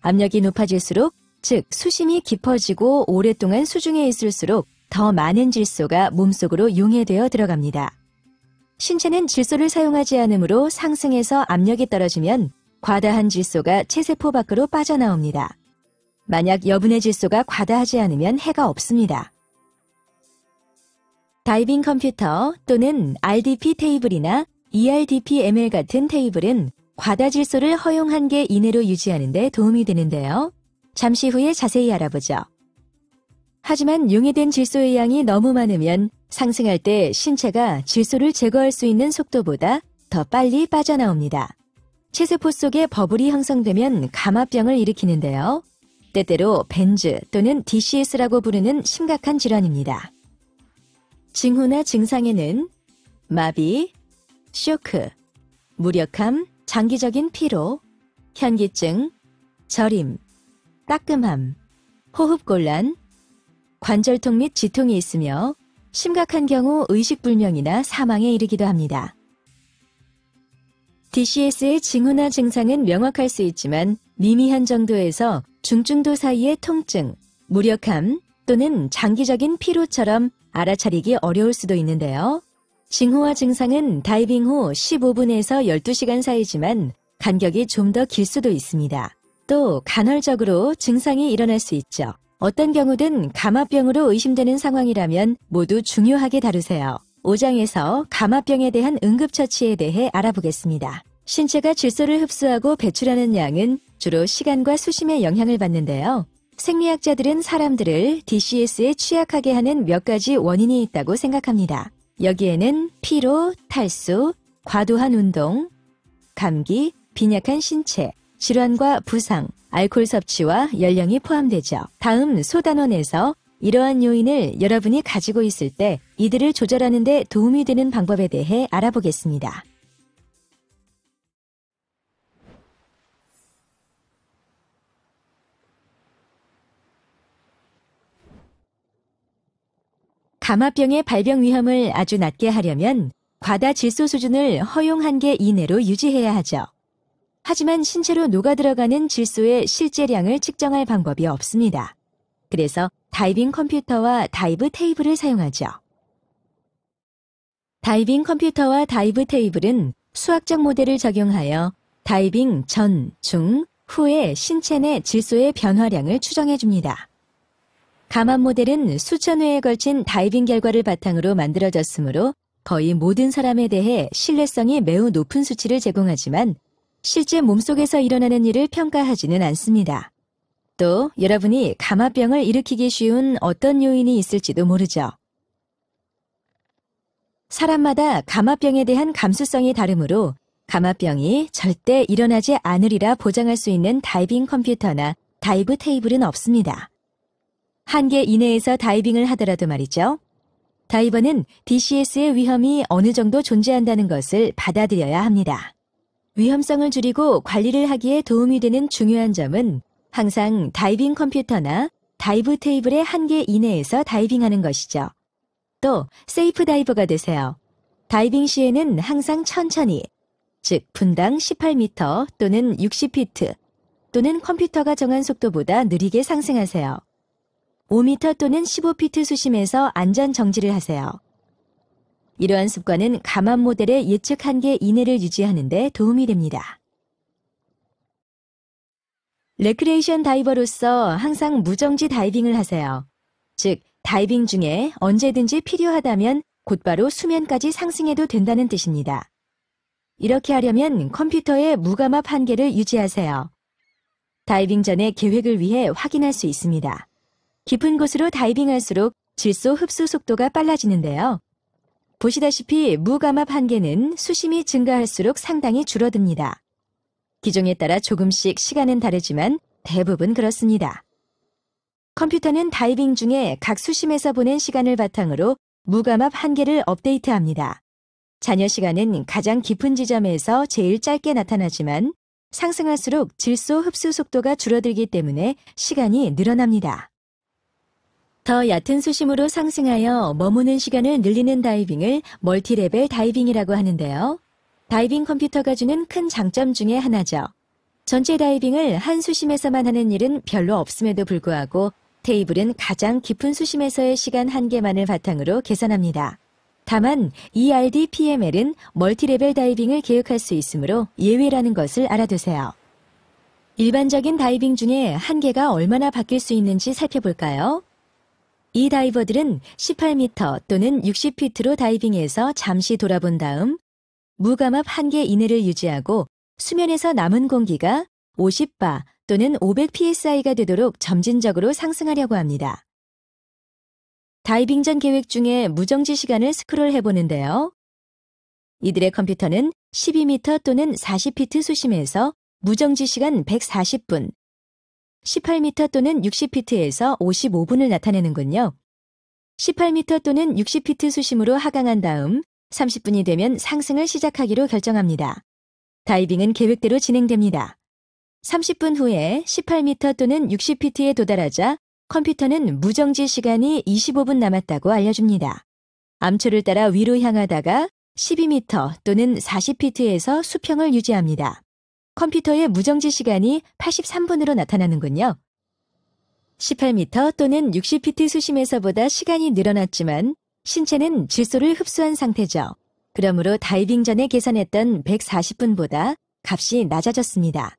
B: 압력이 높아질수록, 즉 수심이 깊어지고 오랫동안 수중에 있을수록 더 많은 질소가 몸속으로 용해되어 들어갑니다. 신체는 질소를 사용하지 않으므로 상승해서 압력이 떨어지면 과다한 질소가 체세포 밖으로 빠져나옵니다. 만약 여분의 질소가 과다하지 않으면 해가 없습니다. 다이빙 컴퓨터 또는 RDP 테이블이나 ERDP-ML 같은 테이블은 과다 질소를 허용 한계 이내로 유지하는 데 도움이 되는데요. 잠시 후에 자세히 알아보죠. 하지만 용해된 질소의 양이 너무 많으면 상승할 때 신체가 질소를 제거할 수 있는 속도보다 더 빨리 빠져나옵니다. 체세포 속에 버블이 형성되면 감압병을 일으키는데요. 때때로 벤즈 또는 DCS라고 부르는 심각한 질환입니다. 징후나 증상에는 마비, 쇼크, 무력함, 장기적인 피로, 현기증, 저림, 따끔함, 호흡곤란, 관절통 및 지통이 있으며 심각한 경우 의식불명이나 사망에 이르기도 합니다. DCS의 징후나 증상은 명확할 수 있지만 미미한 정도에서 중증도 사이의 통증, 무력함 또는 장기적인 피로처럼 알아차리기 어려울 수도 있는데요. 징후와 증상은 다이빙 후 15분에서 12시간 사이지만 간격이 좀 더 길 수도 있습니다. 또 간헐적으로 증상이 일어날 수 있죠. 어떤 경우든 감압병으로 의심되는 상황이라면 모두 중요하게 다루세요. 5장에서 감압병에 대한 응급처치에 대해 알아보겠습니다. 신체가 질소를 흡수하고 배출하는 양은 주로 시간과 수심에 영향을 받는데요. 생리학자들은 사람들을 DCS에 취약하게 하는 몇 가지 원인이 있다고 생각합니다. 여기에는 피로, 탈수, 과도한 운동, 감기, 빈약한 신체, 질환과 부상, 알코올 섭취와 연령이 포함되죠. 다음 소단원에서 이러한 요인을 여러분이 가지고 있을 때 이들을 조절하는 데 도움이 되는 방법에 대해 알아보겠습니다. 감압병의 발병 위험을 아주 낮게 하려면 과다 질소 수준을 허용 한계 이내로 유지해야 하죠. 하지만 신체로 녹아들어가는 질소의 실제량을 측정할 방법이 없습니다. 그래서 다이빙 컴퓨터와 다이브 테이블을 사용하죠. 다이빙 컴퓨터와 다이브 테이블은 수학적 모델을 적용하여 다이빙 전, 중, 후의 신체 내 질소의 변화량을 추정해 줍니다. 감압 모델은 수천 회에 걸친 다이빙 결과를 바탕으로 만들어졌으므로 거의 모든 사람에 대해 신뢰성이 매우 높은 수치를 제공하지만 실제 몸속에서 일어나는 일을 평가하지는 않습니다. 또 여러분이 감압병을 일으키기 쉬운 어떤 요인이 있을지도 모르죠. 사람마다 감압병에 대한 감수성이 다르므로 감압병이 절대 일어나지 않으리라 보장할 수 있는 다이빙 컴퓨터나 다이브 테이블은 없습니다. 한계 이내에서 다이빙을 하더라도 말이죠. 다이버는 DCS의 위험이 어느 정도 존재한다는 것을 받아들여야 합니다. 위험성을 줄이고 관리를 하기에 도움이 되는 중요한 점은 항상 다이빙 컴퓨터나 다이브 테이블의 한계 이내에서 다이빙하는 것이죠. 것도 세이프 다이버가 되세요. 다이빙 시에는 항상 천천히, 즉 분당 18m 또는 60피트 또는 컴퓨터가 정한 속도보다 느리게 상승하세요. 5m 또는 15피트 수심에서 안전 정지를 하세요. 이러한 습관은 감압 모델의 예측 한계 이내를 유지하는 데 도움이 됩니다. 레크레이션 다이버로서 항상 무정지 다이빙을 하세요. 즉, 다이빙 중에 언제든지 필요하다면 곧바로 수면까지 상승해도 된다는 뜻입니다. 이렇게 하려면 컴퓨터의 무감압 한계를 유지하세요. 다이빙 전에 계획을 위해 확인할 수 있습니다. 깊은 곳으로 다이빙할수록 질소 흡수 속도가 빨라지는데요. 보시다시피 무감압 한계는 수심이 증가할수록 상당히 줄어듭니다. 기종에 따라 조금씩 시간은 다르지만 대부분 그렇습니다. 컴퓨터는 다이빙 중에 각 수심에서 보낸 시간을 바탕으로 무감압 한계를 업데이트합니다. 잔여 시간은 가장 깊은 지점에서 제일 짧게 나타나지만 상승할수록 질소 흡수 속도가 줄어들기 때문에 시간이 늘어납니다. 더 얕은 수심으로 상승하여 머무는 시간을 늘리는 다이빙을 멀티레벨 다이빙이라고 하는데요. 다이빙 컴퓨터가 주는 큰 장점 중에 하나죠. 전체 다이빙을 한 수심에서만 하는 일은 별로 없음에도 불구하고 테이블은 가장 깊은 수심에서의 시간 한계만을 바탕으로 계산합니다. 다만 ERDPML은 멀티레벨 다이빙을 계획할 수 있으므로 예외라는 것을 알아두세요. 일반적인 다이빙 중에 한계가 얼마나 바뀔 수 있는지 살펴볼까요? 이 다이버들은 18m 또는 60피트로 다이빙해서 잠시 돌아본 다음 무감압 한계 이내를 유지하고 수면에서 남은 공기가 50바 또는 500psi가 되도록 점진적으로 상승하려고 합니다. 다이빙 전 계획 중에 무정지 시간을 스크롤 해보는데요. 이들의 컴퓨터는 12m 또는 40피트 수심에서 무정지 시간 140분, 18m 또는 60피트에서 55분을 나타내는군요. 18m 또는 60피트 수심으로 하강한 다음 30분이 되면 상승을 시작하기로 결정합니다. 다이빙은 계획대로 진행됩니다. 30분 후에 18m 또는 60피트에 도달하자 컴퓨터는 무정지 시간이 25분 남았다고 알려줍니다. 암초를 따라 위로 향하다가 12m 또는 40피트에서 수평을 유지합니다. 컴퓨터의 무정지 시간이 83분으로 나타나는군요. 18m 또는 60피트 수심에서보다 시간이 늘어났지만 신체는 질소를 흡수한 상태죠. 그러므로 다이빙 전에 계산했던 140분보다 값이 낮아졌습니다.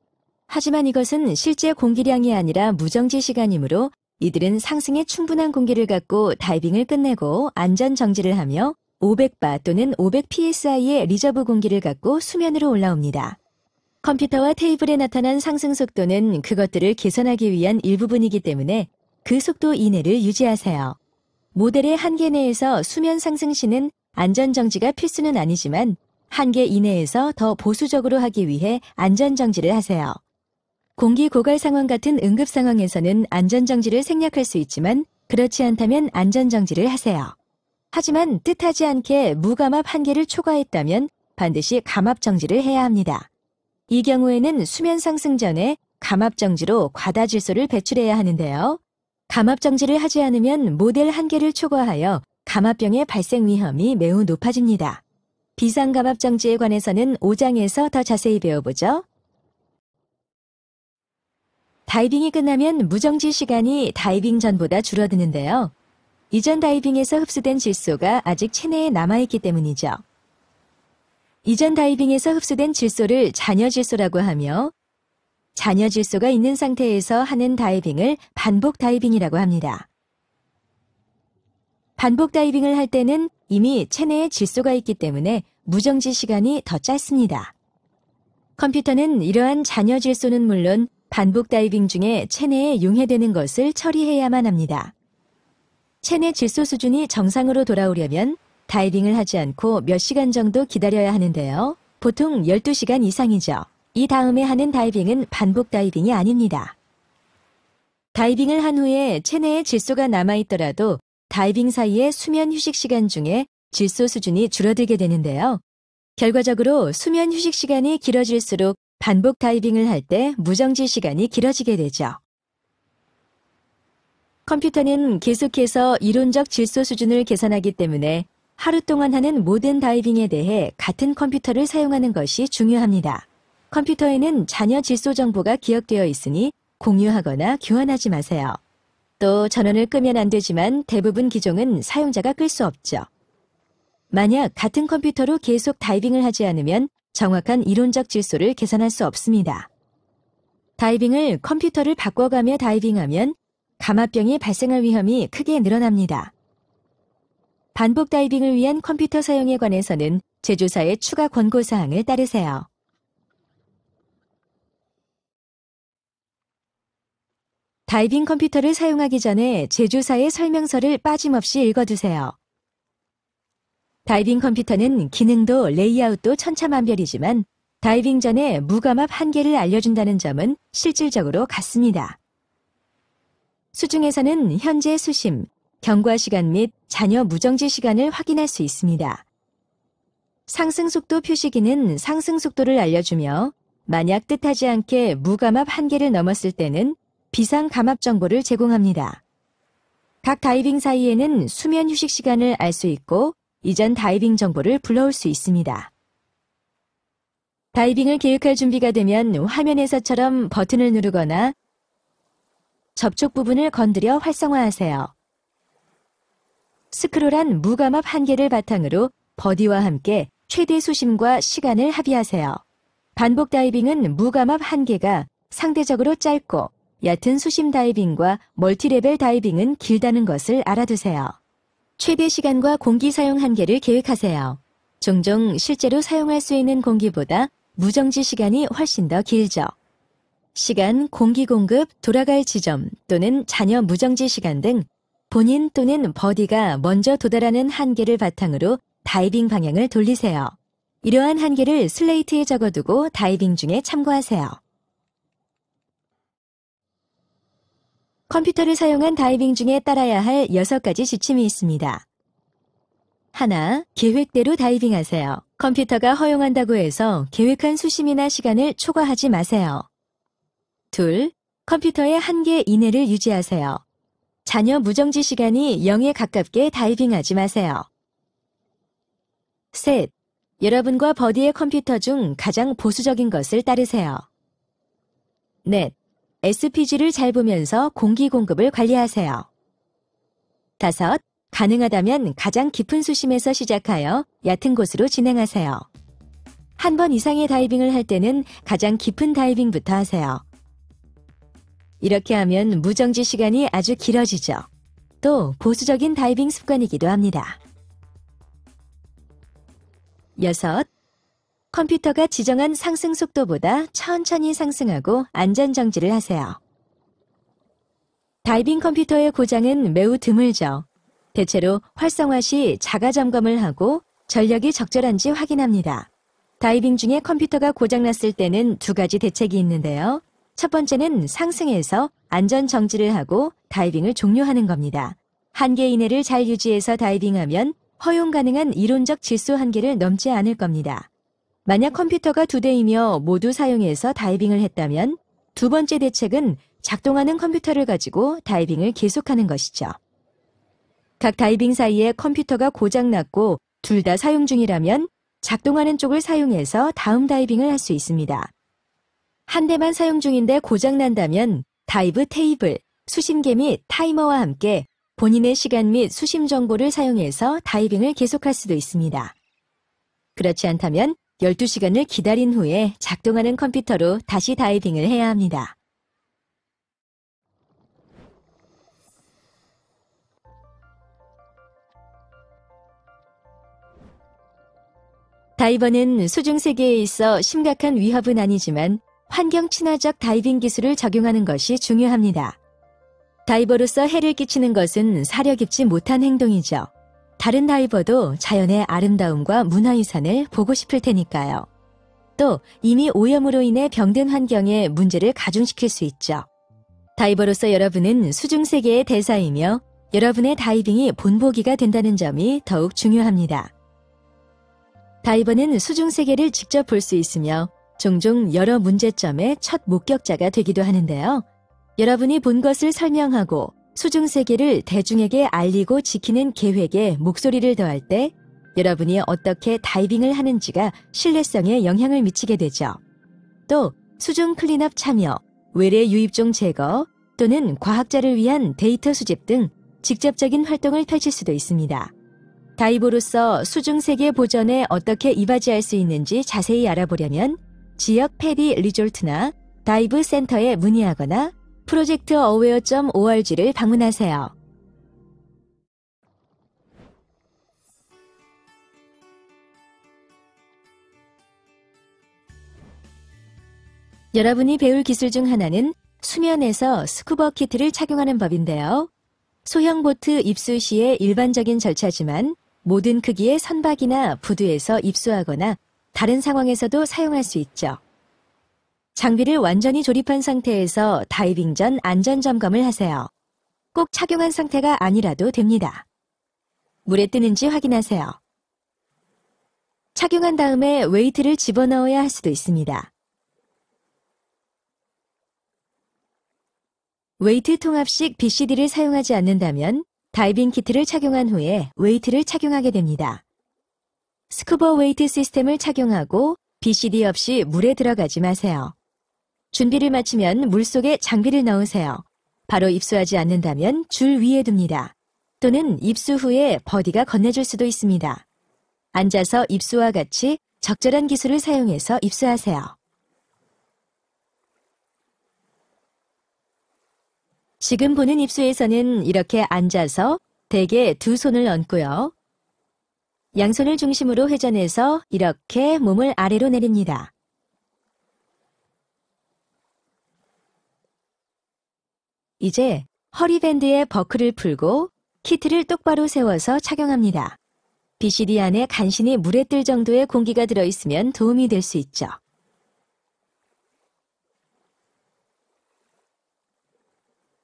B: 하지만 이것은 실제 공기량이 아니라 무정지 시간이므로 이들은 상승에 충분한 공기를 갖고 다이빙을 끝내고 안전 정지를 하며 500바 또는 500psi의 리저브 공기를 갖고 수면으로 올라옵니다. 컴퓨터와 테이블에 나타난 상승 속도는 그것들을 개선하기 위한 일부분이기 때문에 그 속도 이내를 유지하세요. 모델의 한계 내에서 수면 상승 시는 안전 정지가 필수는 아니지만 한계 이내에서 더 보수적으로 하기 위해 안전 정지를 하세요. 공기 고갈 상황 같은 응급 상황에서는 안전정지를 생략할 수 있지만 그렇지 않다면 안전정지를 하세요. 하지만 뜻하지 않게 무감압 한계를 초과했다면 반드시 감압정지를 해야 합니다. 이 경우에는 수면 상승 전에 감압정지로 과다질소를 배출해야 하는데요. 감압정지를 하지 않으면 모델 한계를 초과하여 감압병의 발생 위험이 매우 높아집니다. 비상감압정지에 관해서는 5장에서 더 자세히 배워보죠. 다이빙이 끝나면 무정지 시간이 다이빙 전보다 줄어드는데요. 이전 다이빙에서 흡수된 질소가 아직 체내에 남아있기 때문이죠. 이전 다이빙에서 흡수된 질소를 잔여 질소라고 하며 잔여 질소가 있는 상태에서 하는 다이빙을 반복 다이빙이라고 합니다. 반복 다이빙을 할 때는 이미 체내에 질소가 있기 때문에 무정지 시간이 더 짧습니다. 컴퓨터는 이러한 잔여 질소는 물론 반복 다이빙 중에 체내에 용해되는 것을 처리해야만 합니다. 체내 질소 수준이 정상으로 돌아오려면 다이빙을 하지 않고 몇 시간 정도 기다려야 하는데요. 보통 12시간 이상이죠. 이 다음에 하는 다이빙은 반복 다이빙이 아닙니다. 다이빙을 한 후에 체내에 질소가 남아있더라도 다이빙 사이의 수면 휴식 시간 중에 질소 수준이 줄어들게 되는데요. 결과적으로 수면 휴식 시간이 길어질수록 반복 다이빙을 할 때 무정지 시간이 길어지게 되죠. 컴퓨터는 계속해서 이론적 질소 수준을 계산하기 때문에 하루 동안 하는 모든 다이빙에 대해 같은 컴퓨터를 사용하는 것이 중요합니다. 컴퓨터에는 잔여 질소 정보가 기억되어 있으니 공유하거나 교환하지 마세요. 또 전원을 끄면 안 되지만 대부분 기종은 사용자가 끌 수 없죠. 만약 같은 컴퓨터로 계속 다이빙을 하지 않으면 정확한 이론적 질소를 계산할 수 없습니다. 다이빙을 컴퓨터를 바꿔가며 다이빙하면 감압병이 발생할 위험이 크게 늘어납니다. 반복 다이빙을 위한 컴퓨터 사용에 관해서는 제조사의 추가 권고사항을 따르세요. 다이빙 컴퓨터를 사용하기 전에 제조사의 설명서를 빠짐없이 읽어두세요. 다이빙 컴퓨터는 기능도 레이아웃도 천차만별이지만 다이빙 전에 무감압 한계를 알려준다는 점은 실질적으로 같습니다. 수중에서는 현재 수심, 경과 시간 및 잔여 무정지 시간을 확인할 수 있습니다. 상승 속도 표시기는 상승 속도를 알려주며 만약 뜻하지 않게 무감압 한계를 넘었을 때는 비상 감압 정보를 제공합니다. 각 다이빙 사이에는 수면 휴식 시간을 알 수 있고 이전 다이빙 정보를 불러올 수 있습니다. 다이빙을 계획할 준비가 되면 화면에서처럼 버튼을 누르거나 접촉 부분을 건드려 활성화하세요. 스크롤한 무감압 한계를 바탕으로 버디와 함께 최대 수심과 시간을 합의하세요. 반복 다이빙은 무감압 한계가 상대적으로 짧고 얕은 수심 다이빙과 멀티레벨 다이빙은 길다는 것을 알아두세요. 최대 시간과 공기 사용 한계를 계획하세요. 종종 실제로 사용할 수 있는 공기보다 무정지 시간이 훨씬 더 길죠. 시간, 공기 공급, 돌아갈 지점 또는 잔여 무정지 시간 등 본인 또는 버디가 먼저 도달하는 한계를 바탕으로 다이빙 방향을 돌리세요. 이러한 한계를 슬레이트에 적어두고 다이빙 중에 참고하세요. 컴퓨터를 사용한 다이빙 중에 따라야 할 6가지 지침이 있습니다. 하나, 계획대로 다이빙하세요. 컴퓨터가 허용한다고 해서 계획한 수심이나 시간을 초과하지 마세요. 둘, 컴퓨터의 한계 이내를 유지하세요. 잔여 무정지 시간이 0에 가깝게 다이빙하지 마세요. 셋, 여러분과 버디의 컴퓨터 중 가장 보수적인 것을 따르세요. 넷, SPG를 잘 보면서 공기 공급을 관리하세요. 다섯, 가능하다면 가장 깊은 수심에서 시작하여 얕은 곳으로 진행하세요. 한 번 이상의 다이빙을 할 때는 가장 깊은 다이빙부터 하세요. 이렇게 하면 무정지 시간이 아주 길어지죠. 또 보수적인 다이빙 습관이기도 합니다. 6. 컴퓨터가 지정한 상승 속도보다 천천히 상승하고 안전 정지를 하세요. 다이빙 컴퓨터의 고장은 매우 드물죠. 대체로 활성화 시 자가 점검을 하고 전력이 적절한지 확인합니다. 다이빙 중에 컴퓨터가 고장났을 때는 2가지 대책이 있는데요. 첫 번째는 상승해서 안전 정지를 하고 다이빙을 종료하는 겁니다. 한계 이내를 잘 유지해서 다이빙하면 허용 가능한 이론적 질소 한계를 넘지 않을 겁니다. 만약 컴퓨터가 2대이며 모두 사용해서 다이빙을 했다면 두 번째 대책은 작동하는 컴퓨터를 가지고 다이빙을 계속하는 것이죠. 각 다이빙 사이에 컴퓨터가 고장났고 둘 다 사용 중이라면 작동하는 쪽을 사용해서 다음 다이빙을 할 수 있습니다. 한 대만 사용 중인데 고장난다면 다이브 테이블, 수심계 및 타이머와 함께 본인의 시간 및 수심 정보를 사용해서 다이빙을 계속할 수도 있습니다. 그렇지 않다면 12시간을 기다린 후에 작동하는 컴퓨터로 다시 다이빙을 해야 합니다. 다이버는 수중 세계에 있어 심각한 위협은 아니지만 환경 친화적 다이빙 기술을 적용하는 것이 중요합니다. 다이버로서 해를 끼치는 것은 사려 깊지 못한 행동이죠. 다른 다이버도 자연의 아름다움과 문화유산을 보고 싶을 테니까요. 또 이미 오염으로 인해 병든 환경에 문제를 가중시킬 수 있죠. 다이버로서 여러분은 수중 세계의 대사이며 여러분의 다이빙이 본보기가 된다는 점이 더욱 중요합니다. 다이버는 수중 세계를 직접 볼 수 있으며 종종 여러 문제점의 첫 목격자가 되기도 하는데요. 여러분이 본 것을 설명하고 수중 세계를 대중에게 알리고 지키는 계획에 목소리를 더할 때 여러분이 어떻게 다이빙을 하는지가 신뢰성에 영향을 미치게 되죠. 또 수중 클린업 참여, 외래 유입종 제거 또는 과학자를 위한 데이터 수집 등 직접적인 활동을 펼칠 수도 있습니다. 다이버로서 수중 세계 보전에 어떻게 이바지할 수 있는지 자세히 알아보려면 지역 패디 리조트나 다이브 센터에 문의하거나 projectaware.org를 방문하세요. 여러분이 배울 기술 중 하나는 수면에서 스쿠버 키트를 착용하는 법인데요. 소형 보트 입수 시의 일반적인 절차지만 모든 크기의 선박이나 부두에서 입수하거나 다른 상황에서도 사용할 수 있죠. 장비를 완전히 조립한 상태에서 다이빙 전 안전 점검을 하세요. 꼭 착용한 상태가 아니라도 됩니다. 물에 뜨는지 확인하세요. 착용한 다음에 웨이트를 집어넣어야 할 수도 있습니다. 웨이트 통합식 BCD를 사용하지 않는다면 다이빙 키트를 착용한 후에 웨이트를 착용하게 됩니다. 스쿠버 웨이트 시스템을 착용하고 BCD 없이 물에 들어가지 마세요. 준비를 마치면 물속에 장비를 넣으세요. 바로 입수하지 않는다면 줄 위에 둡니다. 또는 입수 후에 버디가 건네줄 수도 있습니다. 앉아서 입수와 같이 적절한 기술을 사용해서 입수하세요. 지금 보는 입수에서는 이렇게 앉아서 대개 두 손을 얹고요. 양손을 중심으로 회전해서 이렇게 몸을 아래로 내립니다. 이제 허리밴드에 버클을 풀고 키트를 똑바로 세워서 착용합니다. BCD 안에 간신히 물에 뜰 정도의 공기가 들어있으면 도움이 될 수 있죠.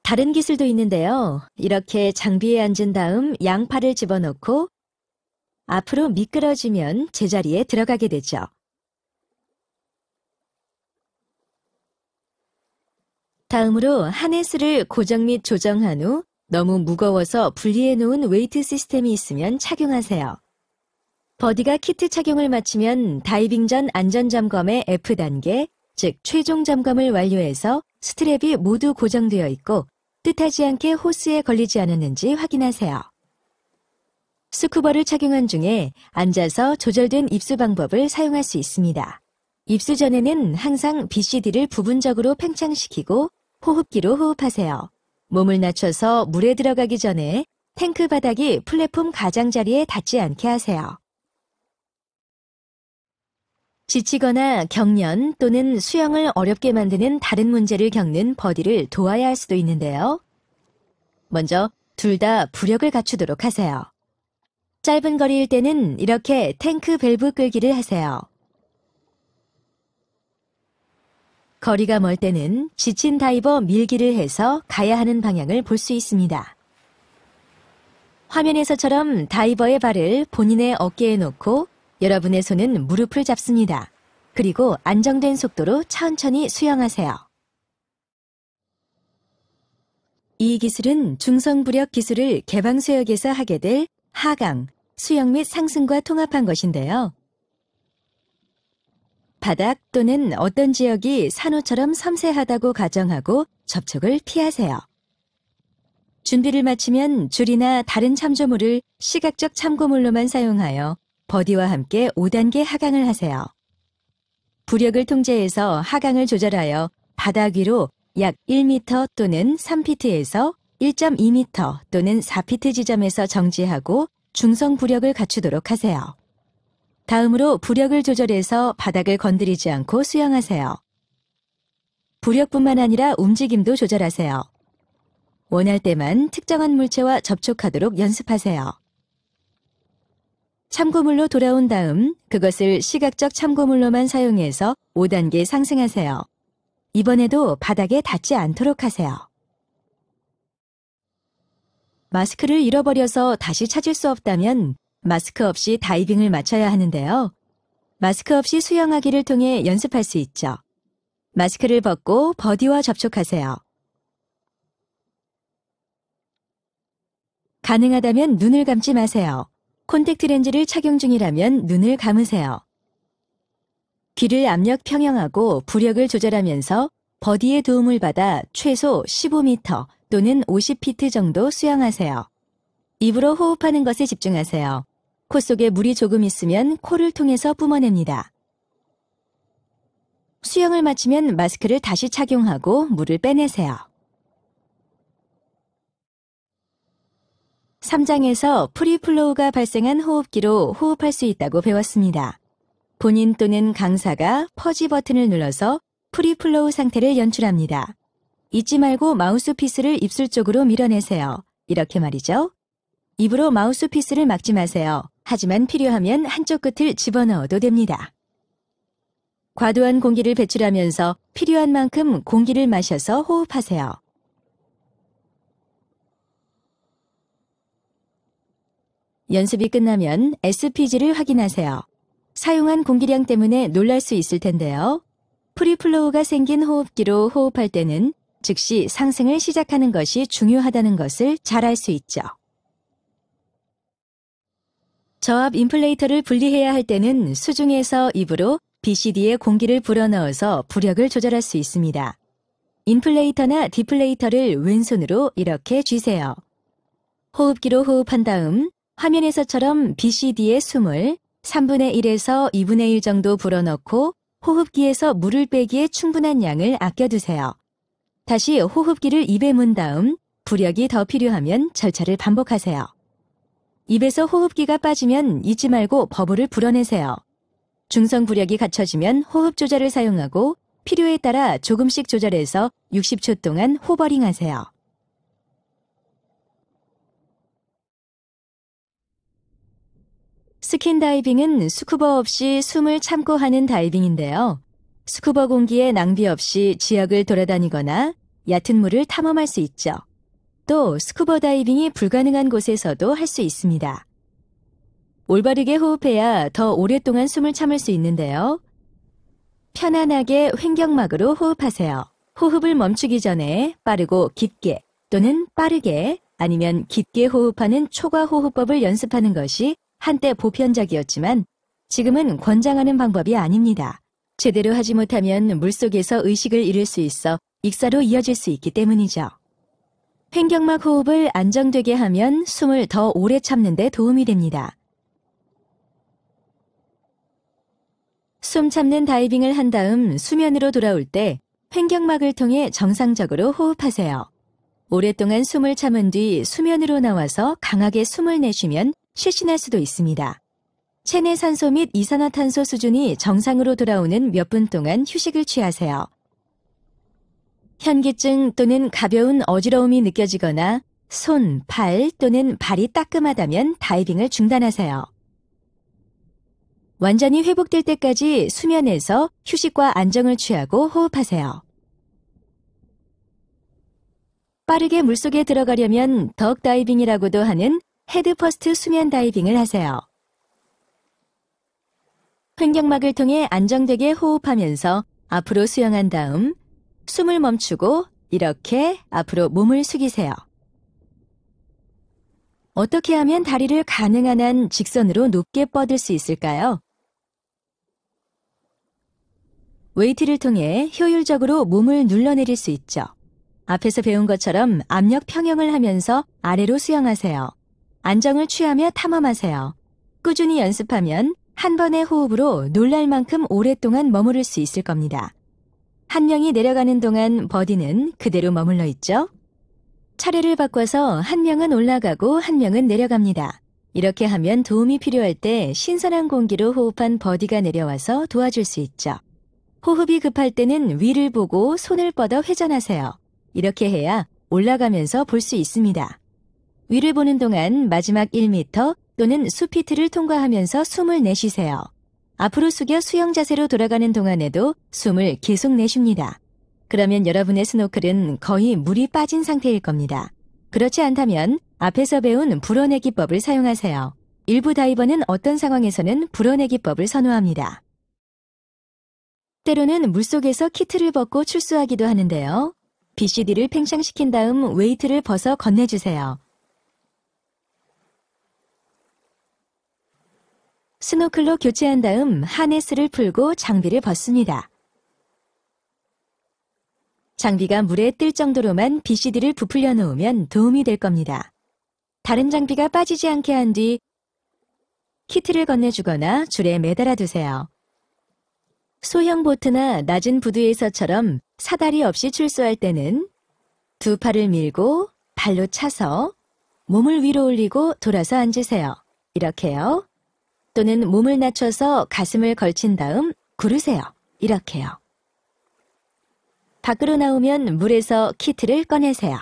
B: 다른 기술도 있는데요. 이렇게 장비에 앉은 다음 양팔을 집어넣고 앞으로 미끄러지면 제자리에 들어가게 되죠. 다음으로 하네스를 고정 및 조정한 후 너무 무거워서 분리해 놓은 웨이트 시스템이 있으면 착용하세요. 버디가 키트 착용을 마치면 다이빙 전 안전점검의 F단계, 즉 최종 점검을 완료해서 스트랩이 모두 고정되어 있고 뜻하지 않게 호스에 걸리지 않았는지 확인하세요. 스쿠버를 착용한 중에 앉아서 조절된 입수 방법을 사용할 수 있습니다. 입수 전에는 항상 BCD를 부분적으로 팽창시키고 호흡기로 호흡하세요. 몸을 낮춰서 물에 들어가기 전에 탱크 바닥이 플랫폼 가장자리에 닿지 않게 하세요. 지치거나 경련 또는 수영을 어렵게 만드는 다른 문제를 겪는 버디를 도와야 할 수도 있는데요. 먼저 둘 다 부력을 갖추도록 하세요. 짧은 거리일 때는 이렇게 탱크 밸브 끌기를 하세요. 거리가 멀 때는 지친 다이버 밀기를 해서 가야 하는 방향을 볼 수 있습니다. 화면에서처럼 다이버의 발을 본인의 어깨에 놓고 여러분의 손은 무릎을 잡습니다. 그리고 안정된 속도로 천천히 수영하세요. 이 기술은 중성부력 기술을 개방수역에서 하게 될 하강, 수영 및 상승과 통합한 것인데요. 바닥 또는 어떤 지역이 산호처럼 섬세하다고 가정하고 접촉을 피하세요. 준비를 마치면 줄이나 다른 참조물을 시각적 참고물로만 사용하여 버디와 함께 5단계 하강을 하세요. 부력을 통제해서 하강을 조절하여 바닥 위로 약 1m 또는 3피트에서 1.2m 또는 4피트 지점에서 정지하고 중성 부력을 갖추도록 하세요. 다음으로 부력을 조절해서 바닥을 건드리지 않고 수영하세요. 부력뿐만 아니라 움직임도 조절하세요. 원할 때만 특정한 물체와 접촉하도록 연습하세요. 참고물로 돌아온 다음 그것을 시각적 참고물로만 사용해서 5단계 상승하세요. 이번에도 바닥에 닿지 않도록 하세요. 마스크를 잃어버려서 다시 찾을 수 없다면 마스크 없이 다이빙을 마쳐야 하는데요. 마스크 없이 수영하기를 통해 연습할 수 있죠. 마스크를 벗고 버디와 접촉하세요. 가능하다면 눈을 감지 마세요. 콘택트 렌즈를 착용 중이라면 눈을 감으세요. 귀를 압력 평형하고 부력을 조절하면서 버디의 도움을 받아 최소 15m 또는 50피트 정도 수영하세요. 입으로 호흡하는 것에 집중하세요. 코 속에 물이 조금 있으면 코를 통해서 뿜어냅니다. 수영을 마치면 마스크를 다시 착용하고 물을 빼내세요. 3장에서 프리플로우가 발생한 호흡기로 호흡할 수 있다고 배웠습니다. 본인 또는 강사가 퍼지 버튼을 눌러서 프리플로우 상태를 연출합니다. 잊지 말고 마우스피스를 입술 쪽으로 밀어내세요. 이렇게 말이죠. 입으로 마우스피스를 막지 마세요. 하지만 필요하면 한쪽 끝을 집어넣어도 됩니다. 과도한 공기를 배출하면서 필요한 만큼 공기를 마셔서 호흡하세요. 연습이 끝나면 SPG를 확인하세요. 사용한 공기량 때문에 놀랄 수 있을 텐데요. 프리플로우가 생긴 호흡기로 호흡할 때는 즉시 상승을 시작하는 것이 중요하다는 것을 잘 알 수 있죠. 저압 인플레이터를 분리해야 할 때는 수중에서 입으로 BCD에 공기를 불어넣어서 부력을 조절할 수 있습니다. 인플레이터나 디플레이터를 왼손으로 이렇게 쥐세요. 호흡기로 호흡한 다음 화면에서처럼 BCD에 숨을 3분의 1에서 2분의 1 정도 불어넣고 호흡기에서 물을 빼기에 충분한 양을 아껴두세요. 다시 호흡기를 입에 문 다음 부력이 더 필요하면 절차를 반복하세요. 입에서 호흡기가 빠지면 잊지 말고 버블을 불어내세요. 중성 부력이 갖춰지면 호흡 조절을 사용하고 필요에 따라 조금씩 조절해서 60초 동안 호버링 하세요. 스킨 다이빙은 스쿠버 없이 숨을 참고 하는 다이빙인데요. 스쿠버 공기에 낭비 없이 지역을 돌아다니거나 얕은 물을 탐험할 수 있죠. 또 스쿠버 다이빙이 불가능한 곳에서도 할 수 있습니다. 올바르게 호흡해야 더 오랫동안 숨을 참을 수 있는데요. 편안하게 횡격막으로 호흡하세요. 호흡을 멈추기 전에 빠르고 깊게 또는 빠르게 아니면 깊게 호흡하는 초과 호흡법을 연습하는 것이 한때 보편적이었지만 지금은 권장하는 방법이 아닙니다. 제대로 하지 못하면 물속에서 의식을 잃을 수 있어 익사로 이어질 수 있기 때문이죠. 횡격막 호흡을 안정되게 하면 숨을 더 오래 참는 데 도움이 됩니다. 숨 참는 다이빙을 한 다음 수면으로 돌아올 때 횡격막을 통해 정상적으로 호흡하세요. 오랫동안 숨을 참은 뒤 수면으로 나와서 강하게 숨을 내쉬면 실신할 수도 있습니다. 체내 산소 및 이산화탄소 수준이 정상으로 돌아오는 몇 분 동안 휴식을 취하세요. 현기증 또는 가벼운 어지러움이 느껴지거나 손, 팔 또는 발이 따끔하다면 다이빙을 중단하세요. 완전히 회복될 때까지 수면에서 휴식과 안정을 취하고 호흡하세요. 빠르게 물속에 들어가려면 덕 다이빙이라고도 하는 헤드 퍼스트 수면 다이빙을 하세요. 횡격막을 통해 안정되게 호흡하면서 앞으로 수영한 다음 숨을 멈추고 이렇게 앞으로 몸을 숙이세요. 어떻게 하면 다리를 가능한 한 직선으로 높게 뻗을 수 있을까요? 웨이트를 통해 효율적으로 몸을 눌러내릴 수 있죠. 앞에서 배운 것처럼 압력 평형을 하면서 아래로 수영하세요. 안정을 취하며 탐험하세요. 꾸준히 연습하면 한 번의 호흡으로 놀랄 만큼 오랫동안 머무를 수 있을 겁니다. 한 명이 내려가는 동안 버디는 그대로 머물러 있죠. 차례를 바꿔서 한 명은 올라가고 한 명은 내려갑니다. 이렇게 하면 도움이 필요할 때 신선한 공기로 호흡한 버디가 내려와서 도와줄 수 있죠. 호흡이 급할 때는 위를 보고 손을 뻗어 회전하세요. 이렇게 해야 올라가면서 볼 수 있습니다. 위를 보는 동안 마지막 1m 또는 수피트를 통과하면서 숨을 내쉬세요. 앞으로 숙여 수영 자세로 돌아가는 동안에도 숨을 계속 내쉽니다. 그러면 여러분의 스노클은 거의 물이 빠진 상태일 겁니다. 그렇지 않다면 앞에서 배운 불어내기법을 사용하세요. 일부 다이버는 어떤 상황에서는 불어내기법을 선호합니다. 때로는 물속에서 키트를 벗고 출수하기도 하는데요. BCD를 팽창시킨 다음 웨이트를 벗어 건네주세요. 스노클로 교체한 다음 하네스를 풀고 장비를 벗습니다. 장비가 물에 뜰 정도로만 BCD를 부풀려 놓으면 도움이 될 겁니다. 다른 장비가 빠지지 않게 한 뒤 키트를 건네주거나 줄에 매달아 두세요. 소형 보트나 낮은 부두에서처럼 사다리 없이 출소할 때는 두 팔을 밀고 발로 차서 몸을 위로 올리고 돌아서 앉으세요. 이렇게요. 또는 몸을 낮춰서 가슴을 걸친 다음 구르세요. 이렇게요. 밖으로 나오면 물에서 키트를 꺼내세요.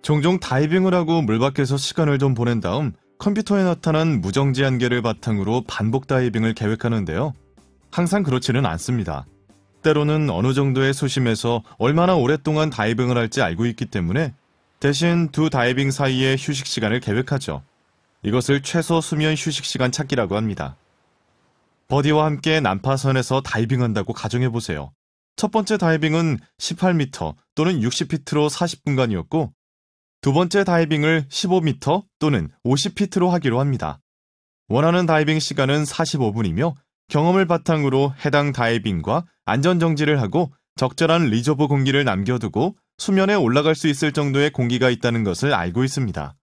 C: 종종 다이빙을 하고 물 밖에서 시간을 좀 보낸 다음 컴퓨터에 나타난 무정지 한계를 바탕으로 반복 다이빙을 계획하는데요. 항상 그렇지는 않습니다. 때로는 어느 정도의 수심에서 얼마나 오랫동안 다이빙을 할지 알고 있기 때문에 대신 두 다이빙 사이의 휴식 시간을 계획하죠. 이것을 최소 수면 휴식 시간 찾기라고 합니다. 버디와 함께 난파선에서 다이빙한다고 가정해보세요. 첫 번째 다이빙은 18m 또는 60피트로 40분간이었고 두 번째 다이빙을 15m 또는 50피트로 하기로 합니다. 원하는 다이빙 시간은 45분이며 경험을 바탕으로 해당 다이빙과 안전정지를 하고 적절한 리저브 공기를 남겨두고 수면에 올라갈 수 있을 정도의 공기가 있다는 것을 알고 있습니다.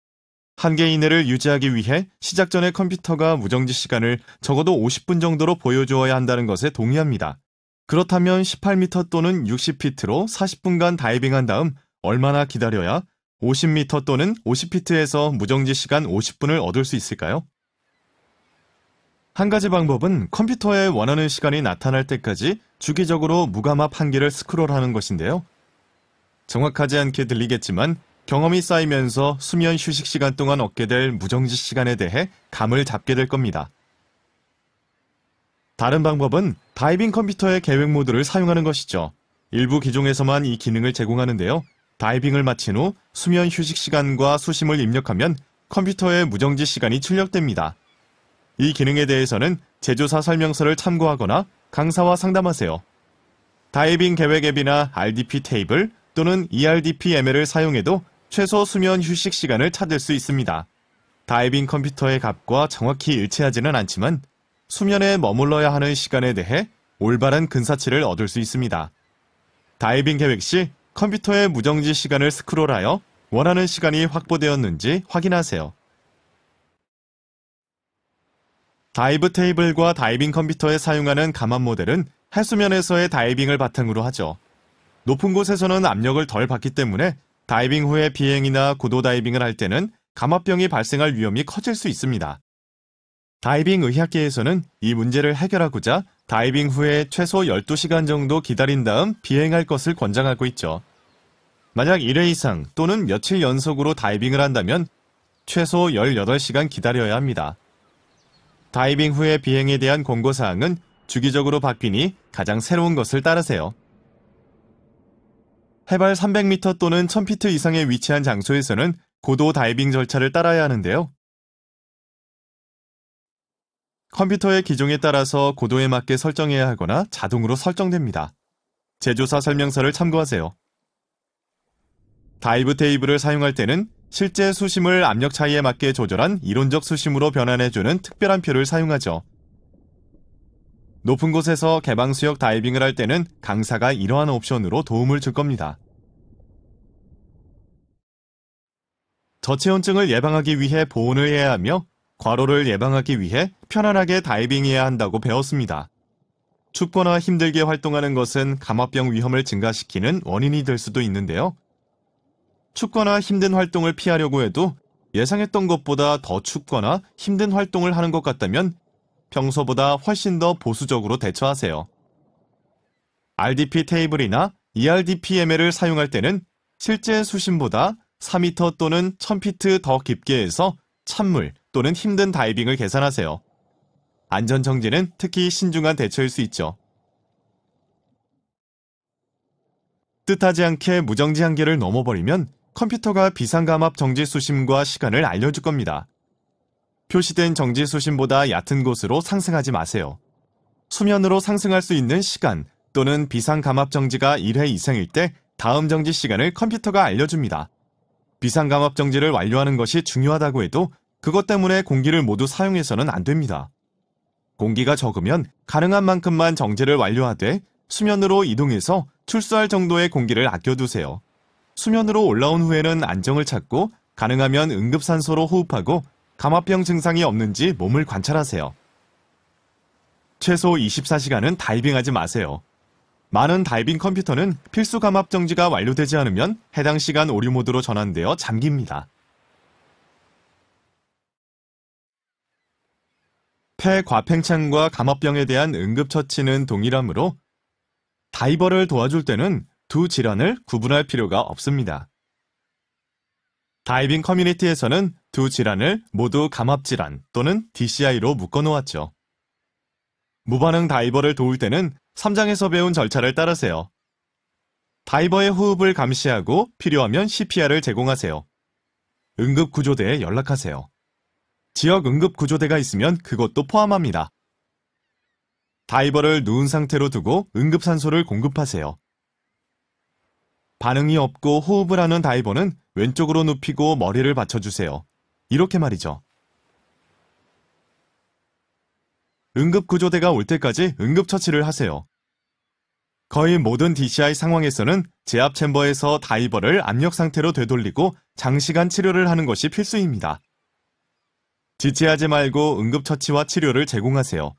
C: 한계 이내를 유지하기 위해 시작 전에 컴퓨터가 무정지 시간을 적어도 50분 정도로 보여주어야 한다는 것에 동의합니다. 그렇다면 18m 또는 60피트로 40분간 다이빙한 다음 얼마나 기다려야 50m 또는 50피트에서 무정지 시간 50분을 얻을 수 있을까요? 한 가지 방법은 컴퓨터에 원하는 시간이 나타날 때까지 주기적으로 무감압 한계를 스크롤하는 것인데요. 정확하지 않게 들리겠지만 경험이 쌓이면서 수면 휴식 시간 동안 얻게 될 무정지 시간에 대해 감을 잡게 될 겁니다. 다른 방법은 다이빙 컴퓨터의 계획 모드를 사용하는 것이죠. 일부 기종에서만 이 기능을 제공하는데요. 다이빙을 마친 후 수면 휴식 시간과 수심을 입력하면 컴퓨터의 무정지 시간이 출력됩니다. 이 기능에 대해서는 제조사 설명서를 참고하거나 강사와 상담하세요. 다이빙 계획 앱이나 RDP 테이블 또는 ERDP ML을 사용해도 최소 수면 휴식 시간을 찾을 수 있습니다. 다이빙 컴퓨터의 값과 정확히 일치하지는 않지만 수면에 머물러야 하는 시간에 대해 올바른 근사치를 얻을 수 있습니다. 다이빙 계획 시 컴퓨터의 무정지 시간을 스크롤하여 원하는 시간이 확보되었는지 확인하세요. 다이브 테이블과 다이빙 컴퓨터에 사용하는 감압 모델은 해수면에서의 다이빙을 바탕으로 하죠. 높은 곳에서는 압력을 덜 받기 때문에 다이빙 후에 비행이나 고도 다이빙을 할 때는 감압병이 발생할 위험이 커질 수 있습니다. 다이빙 의학계에서는 이 문제를 해결하고자 다이빙 후에 최소 12시간 정도 기다린 다음 비행할 것을 권장하고 있죠. 만약 1회 이상 또는 며칠 연속으로 다이빙을 한다면 최소 18시간 기다려야 합니다. 다이빙 후의 비행에 대한 권고사항은 주기적으로 바뀌니 가장 새로운 것을 따르세요. 해발 300m 또는 1000피트 이상에 위치한 장소에서는 고도 다이빙 절차를 따라야 하는데요. 컴퓨터의 기종에 따라서 고도에 맞게 설정해야 하거나 자동으로 설정됩니다. 제조사 설명서를 참고하세요. 다이브 테이블을 사용할 때는 실제 수심을 압력 차이에 맞게 조절한 이론적 수심으로 변환해주는 특별한 표를 사용하죠. 높은 곳에서 개방수역 다이빙을 할 때는 강사가 이러한 옵션으로 도움을 줄 겁니다. 저체온증을 예방하기 위해 보온을 해야 하며 과로를 예방하기 위해 편안하게 다이빙해야 한다고 배웠습니다. 춥거나 힘들게 활동하는 것은 감압병 위험을 증가시키는 원인이 될 수도 있는데요. 춥거나 힘든 활동을 피하려고 해도 예상했던 것보다 더 춥거나 힘든 활동을 하는 것 같다면 평소보다 훨씬 더 보수적으로 대처하세요. RDP 테이블이나 ERDPML을 사용할 때는 실제 수심보다 4m 또는 1000피트 더 깊게 해서 찬물 또는 힘든 다이빙을 계산하세요. 안전정지는 특히 신중한 대처일 수 있죠. 뜻하지 않게 무정지 한계를 넘어버리면 컴퓨터가 비상감압 정지 수심과 시간을 알려줄 겁니다. 표시된 정지 수심보다 얕은 곳으로 상승하지 마세요. 수면으로 상승할 수 있는 시간 또는 비상감압 정지가 1회 이상일 때 다음 정지 시간을 컴퓨터가 알려줍니다. 비상감압 정지를 완료하는 것이 중요하다고 해도 그것 때문에 공기를 모두 사용해서는 안 됩니다. 공기가 적으면 가능한 만큼만 정지를 완료하되 수면으로 이동해서 출수할 정도의 공기를 아껴두세요. 수면으로 올라온 후에는 안정을 찾고 가능하면 응급산소로 호흡하고 감압병 증상이 없는지 몸을 관찰하세요. 최소 24시간은 다이빙하지 마세요. 많은 다이빙 컴퓨터는 필수 감압 정지가 완료되지 않으면 해당 시간 오류 모드로 전환되어 잠깁니다. 폐 과팽창과 감압병에 대한 응급처치는 동일하므로 다이버를 도와줄 때는 두 질환을 구분할 필요가 없습니다. 다이빙 커뮤니티에서는 두 질환을 모두 감압질환 또는 DCI로 묶어놓았죠. 무반응 다이버를 도울 때는 3장에서 배운 절차를 따르세요. 다이버의 호흡을 감시하고 필요하면 CPR을 제공하세요. 응급구조대에 연락하세요. 지역 응급구조대가 있으면 그것도 포함합니다. 다이버를 누운 상태로 두고 응급산소를 공급하세요. 반응이 없고 호흡을 하는 다이버는 왼쪽으로 눕히고 머리를 받쳐주세요. 이렇게 말이죠. 응급구조대가 올 때까지 응급처치를 하세요. 거의 모든 DCI 상황에서는 제압 챔버에서 다이버를 압력 상태로 되돌리고 장시간 치료를 하는 것이 필수입니다. 지체하지 말고 응급처치와 치료를 제공하세요.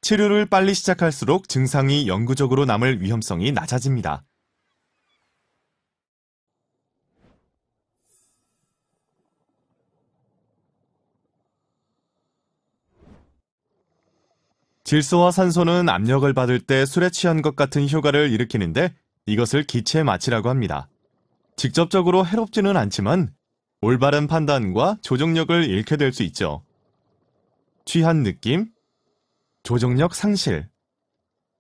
C: 치료를 빨리 시작할수록 증상이 영구적으로 남을 위험성이 낮아집니다. 질소와 산소는 압력을 받을 때 술에 취한 것 같은 효과를 일으키는데 이것을 기체 마취라고 합니다. 직접적으로 해롭지는 않지만 올바른 판단과 조정력을 잃게 될 수 있죠. 취한 느낌, 조정력 상실,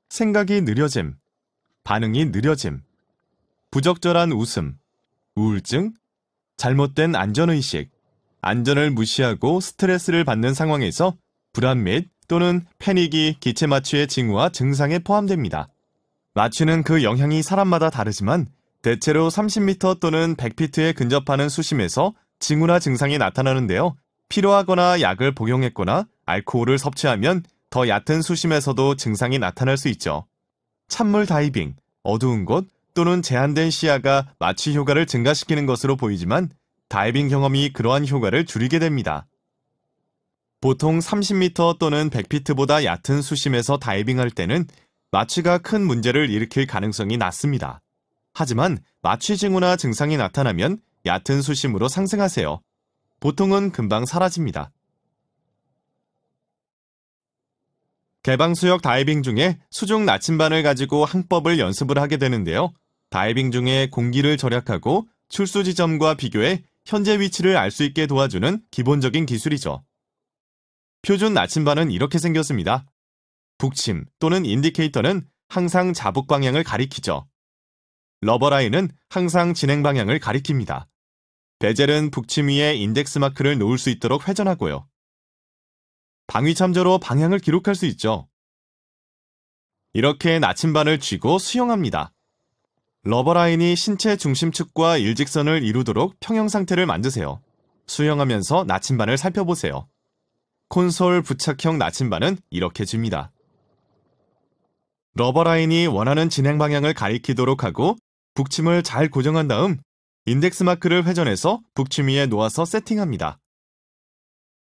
C: 생각이 느려짐, 반응이 느려짐, 부적절한 웃음, 우울증, 잘못된 안전의식, 안전을 무시하고 스트레스를 받는 상황에서 불안 및 또는 패닉이 기체 마취의 징후와 증상에 포함됩니다. 마취는 그 영향이 사람마다 다르지만 대체로 30m 또는 100피트에 근접하는 수심에서 징후나 증상이 나타나는데요. 필요하거나 약을 복용했거나 알코올을 섭취하면 더 얕은 수심에서도 증상이 나타날 수 있죠. 찬물 다이빙, 어두운 곳 또는 제한된 시야가 마취 효과를 증가시키는 것으로 보이지만 다이빙 경험이 그러한 효과를 줄이게 됩니다. 보통 30m 또는 100피트보다 얕은 수심에서 다이빙할 때는 마취가 큰 문제를 일으킬 가능성이 낮습니다. 하지만 마취 징후나 증상이 나타나면 얕은 수심으로 상승하세요. 보통은 금방 사라집니다. 개방수역 다이빙 중에 수중 나침반을 가지고 항법을 연습을 하게 되는데요. 다이빙 중에 공기를 절약하고 출수 지점과 비교해 현재 위치를 알 수 있게 도와주는 기본적인 기술이죠. 표준 나침반은 이렇게 생겼습니다. 북침 또는 인디케이터는 항상 자북 방향을 가리키죠. 러버라인은 항상 진행 방향을 가리킵니다. 베젤은 북침 위에 인덱스 마크를 놓을 수 있도록 회전하고요. 방위 참조로 방향을 기록할 수 있죠. 이렇게 나침반을 쥐고 수영합니다. 러버라인이 신체 중심축과 일직선을 이루도록 평형 상태를 만드세요. 수영하면서 나침반을 살펴보세요. 콘솔 부착형 나침반은 이렇게 줍니다. 러버라인이 원하는 진행 방향을 가리키도록 하고 북침을 잘 고정한 다음 인덱스 마크를 회전해서 북침 위에 놓아서 세팅합니다.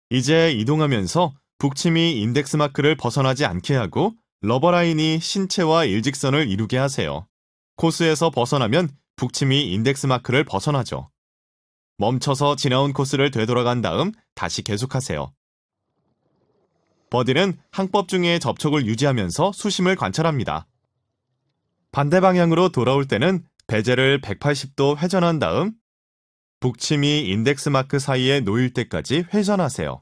C: 이제 이동하면서 북침이 인덱스 마크를 벗어나지 않게 하고 러버라인이 신체와 일직선을 이루게 하세요. 코스에서 벗어나면 북침이 인덱스 마크를 벗어나죠. 멈춰서 지나온 코스를 되돌아간 다음 다시 계속하세요. 버디는 항법 중에 접촉을 유지하면서 수심을 관찰합니다. 반대 방향으로 돌아올 때는 베젤을 180도 회전한 다음 북침이 인덱스 마크 사이에 놓일 때까지 회전하세요.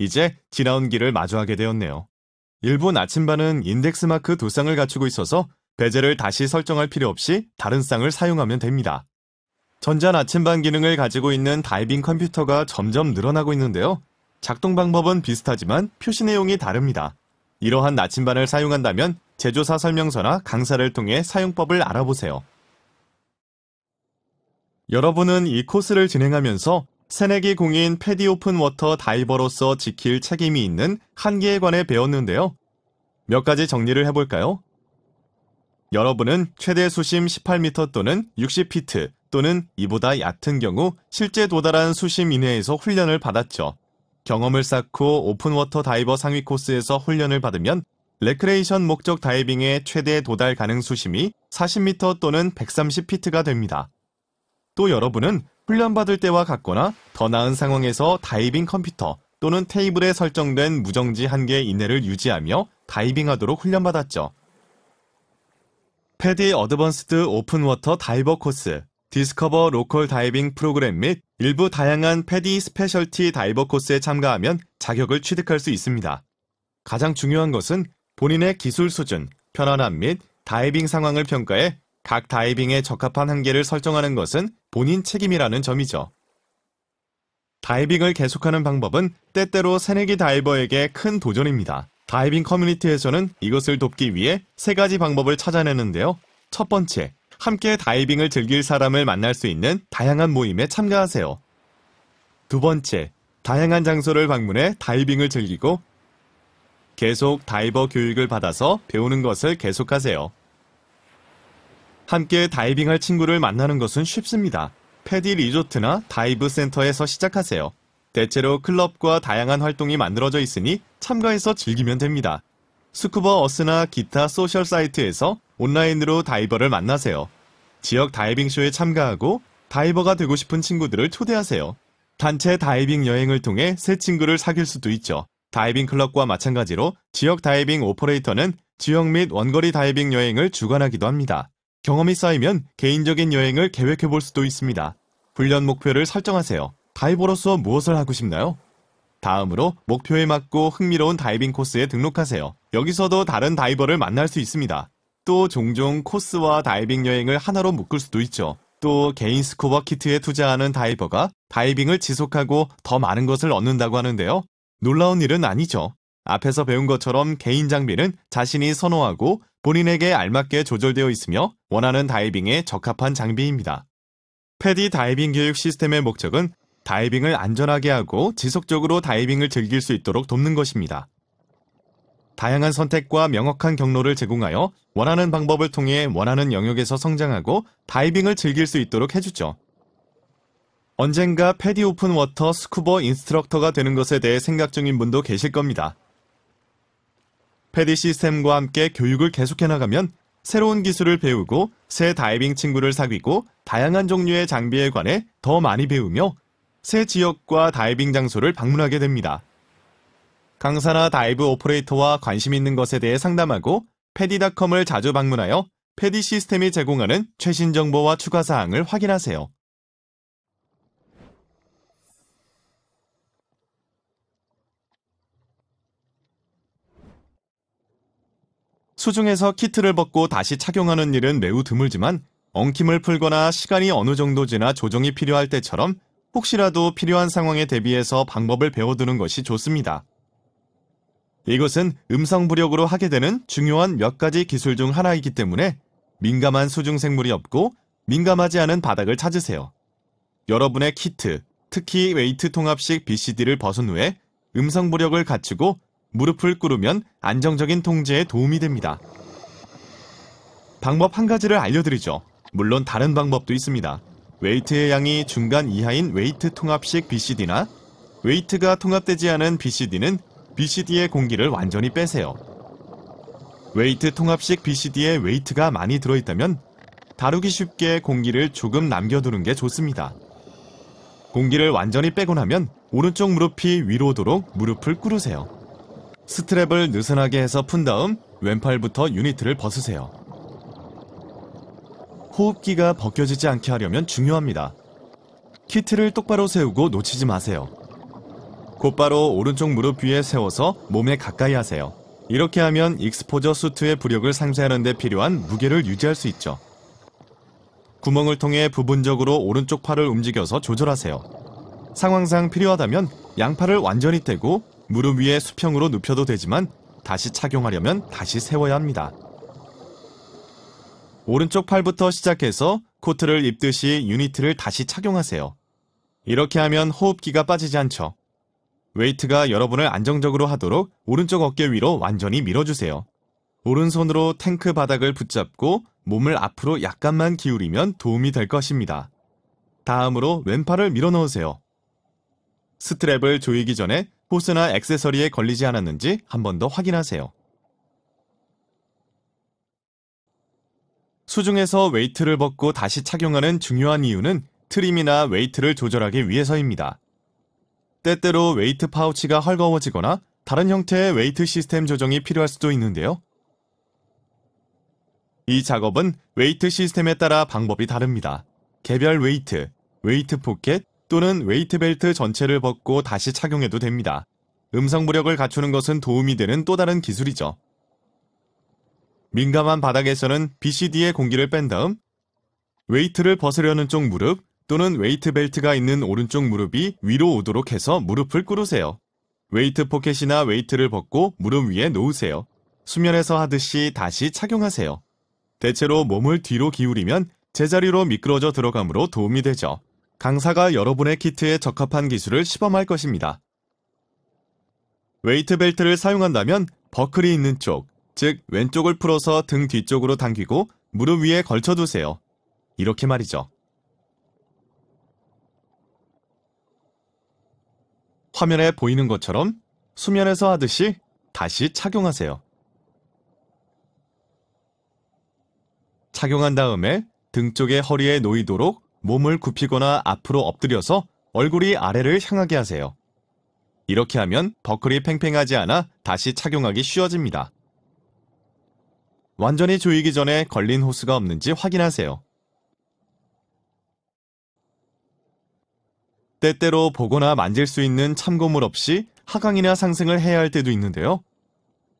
C: 이제 지나온 길을 마주하게 되었네요. 일부 나침반은 인덱스 마크 두 쌍을 갖추고 있어서 베젤을 다시 설정할 필요 없이 다른 쌍을 사용하면 됩니다. 전자 나침반 기능을 가지고 있는 다이빙 컴퓨터가 점점 늘어나고 있는데요. 작동 방법은 비슷하지만 표시 내용이 다릅니다. 이러한 나침반을 사용한다면 제조사 설명서나 강사를 통해 사용법을 알아보세요. 여러분은 이 코스를 진행하면서 새내기 공인 패디 오픈 워터 다이버로서 지킬 책임이 있는 한계에 관해 배웠는데요. 몇 가지 정리를 해볼까요? 여러분은 최대 수심 18m 또는 60피트 또는 이보다 얕은 경우 실제 도달한 수심 이내에서 훈련을 받았죠. 경험을 쌓고 오픈워터 다이버 상위 코스에서 훈련을 받으면 레크레이션 목적 다이빙의 최대 도달 가능 수심이 40m 또는 130피트가 됩니다. 또 여러분은 훈련받을 때와 같거나 더 나은 상황에서 다이빙 컴퓨터 또는 테이블에 설정된 무정지 한계 이내를 유지하며 다이빙하도록 훈련받았죠. 패디 어드밴스드 오픈워터 다이버 코스, 디스커버 로컬 다이빙 프로그램 및 일부 다양한 패디 스페셜티 다이버 코스에 참가하면 자격을 취득할 수 있습니다. 가장 중요한 것은 본인의 기술 수준, 편안함 및 다이빙 상황을 평가해 각 다이빙에 적합한 한계를 설정하는 것은 본인 책임이라는 점이죠. 다이빙을 계속하는 방법은 때때로 새내기 다이버에게 큰 도전입니다. 다이빙 커뮤니티에서는 이것을 돕기 위해 세 가지 방법을 찾아내는데요. 첫 번째, 함께 다이빙을 즐길 사람을 만날 수 있는 다양한 모임에 참가하세요. 두 번째, 다양한 장소를 방문해 다이빙을 즐기고 계속 다이버 교육을 받아서 배우는 것을 계속하세요. 함께 다이빙할 친구를 만나는 것은 쉽습니다. 패디 리조트나 다이브 센터에서 시작하세요. 대체로 클럽과 다양한 활동이 만들어져 있으니 참가해서 즐기면 됩니다. 스쿠버 어스나 기타 소셜 사이트에서 온라인으로 다이버를 만나세요. 지역 다이빙 쇼에 참가하고 다이버가 되고 싶은 친구들을 초대하세요. 단체 다이빙 여행을 통해 새 친구를 사귈 수도 있죠. 다이빙 클럽과 마찬가지로 지역 다이빙 오퍼레이터는 지역 및 원거리 다이빙 여행을 주관하기도 합니다. 경험이 쌓이면 개인적인 여행을 계획해 볼 수도 있습니다. 훈련 목표를 설정하세요. 다이버로서 무엇을 하고 싶나요? 다음으로 목표에 맞고 흥미로운 다이빙 코스에 등록하세요. 여기서도 다른 다이버를 만날 수 있습니다. 또 종종 코스와 다이빙 여행을 하나로 묶을 수도 있죠. 또 개인 스쿠버 키트에 투자하는 다이버가 다이빙을 지속하고 더 많은 것을 얻는다고 하는데요. 놀라운 일은 아니죠. 앞에서 배운 것처럼 개인 장비는 자신이 선호하고 본인에게 알맞게 조절되어 있으며 원하는 다이빙에 적합한 장비입니다. 패디 다이빙 교육 시스템의 목적은 다이빙을 안전하게 하고 지속적으로 다이빙을 즐길 수 있도록 돕는 것입니다. 다양한 선택과 명확한 경로를 제공하여 원하는 방법을 통해 원하는 영역에서 성장하고 다이빙을 즐길 수 있도록 해주죠. 언젠가 패디 오픈 워터 스쿠버 인스트럭터가 되는 것에 대해 생각 중인 분도 계실 겁니다. 패디 시스템과 함께 교육을 계속해 나가면 새로운 기술을 배우고 새 다이빙 친구를 사귀고 다양한 종류의 장비에 관해 더 많이 배우며 새 지역과 다이빙 장소를 방문하게 됩니다. 강사나 다이브 오퍼레이터와 관심 있는 것에 대해 상담하고 패디닷컴을 자주 방문하여 패디 시스템이 제공하는 최신 정보와 추가 사항을 확인하세요. 수중에서 키트를 벗고 다시 착용하는 일은 매우 드물지만 엉킴을 풀거나 시간이 어느 정도 지나 조정이 필요할 때처럼 혹시라도 필요한 상황에 대비해서 방법을 배워두는 것이 좋습니다. 이것은 음성 부력으로 하게 되는 중요한 몇 가지 기술 중 하나이기 때문에 민감한 수중 생물이 없고 민감하지 않은 바닥을 찾으세요. 여러분의 키트, 특히 웨이트 통합식 BCD를 벗은 후에 음성 부력을 갖추고 무릎을 꿇으면 안정적인 통제에 도움이 됩니다. 방법 한 가지를 알려드리죠. 물론 다른 방법도 있습니다. 웨이트의 양이 중간 이하인 웨이트 통합식 BCD나 웨이트가 통합되지 않은 BCD는 BCD의 공기를 완전히 빼세요. 웨이트 통합식 BCD에 웨이트가 많이 들어있다면 다루기 쉽게 공기를 조금 남겨두는 게 좋습니다. 공기를 완전히 빼고 나면 오른쪽 무릎이 위로 오도록 무릎을 꿇으세요. 스트랩을 느슨하게 해서 푼 다음 왼팔부터 유니트를 벗으세요. 호흡기가 벗겨지지 않게 하려면 중요합니다. 키트를 똑바로 세우고 놓치지 마세요. 곧바로 오른쪽 무릎 위에 세워서 몸에 가까이 하세요. 이렇게 하면 익스포저 수트의 부력을 상쇄하는 데 필요한 무게를 유지할 수 있죠. 구멍을 통해 부분적으로 오른쪽 팔을 움직여서 조절하세요. 상황상 필요하다면 양팔을 완전히 떼고 무릎 위에 수평으로 눕혀도 되지만 다시 착용하려면 다시 세워야 합니다. 오른쪽 팔부터 시작해서 코트를 입듯이 유니트를 다시 착용하세요. 이렇게 하면 호흡기가 빠지지 않죠. 웨이트가 여러분을 안정적으로 하도록 오른쪽 어깨 위로 완전히 밀어주세요. 오른손으로 탱크 바닥을 붙잡고 몸을 앞으로 약간만 기울이면 도움이 될 것입니다. 다음으로 왼팔을 밀어넣으세요. 스트랩을 조이기 전에 호스나 액세서리에 걸리지 않았는지 한 번 더 확인하세요. 수중에서 웨이트를 벗고 다시 착용하는 중요한 이유는 트림이나 웨이트를 조절하기 위해서입니다. 때때로 웨이트 파우치가 헐거워지거나 다른 형태의 웨이트 시스템 조정이 필요할 수도 있는데요. 이 작업은 웨이트 시스템에 따라 방법이 다릅니다. 개별 웨이트, 웨이트 포켓 또는 웨이트 벨트 전체를 벗고 다시 착용해도 됩니다. 음성 무력을 갖추는 것은 도움이 되는 또 다른 기술이죠. 민감한 바닥에서는 BCD의 공기를 뺀 다음 웨이트를 벗으려는 쪽 무릎 또는 웨이트 벨트가 있는 오른쪽 무릎이 위로 오도록 해서 무릎을 꿇으세요. 웨이트 포켓이나 웨이트를 벗고 무릎 위에 놓으세요. 수면에서 하듯이 다시 착용하세요. 대체로 몸을 뒤로 기울이면 제자리로 미끄러져 들어가므로 도움이 되죠. 강사가 여러분의 키트에 적합한 기술을 시범할 것입니다. 웨이트 벨트를 사용한다면 버클이 있는 쪽, 즉 왼쪽을 풀어서 등 뒤쪽으로 당기고 무릎 위에 걸쳐두세요. 이렇게 말이죠. 화면에 보이는 것처럼 수면에서 하듯이 다시 착용하세요. 착용한 다음에 등 쪽에 허리에 놓이도록 몸을 굽히거나 앞으로 엎드려서 얼굴이 아래를 향하게 하세요. 이렇게 하면 버클이 팽팽하지 않아 다시 착용하기 쉬워집니다. 완전히 조이기 전에 걸린 호스가 없는지 확인하세요. 때때로 보거나 만질 수 있는 참고물 없이 하강이나 상승을 해야 할 때도 있는데요.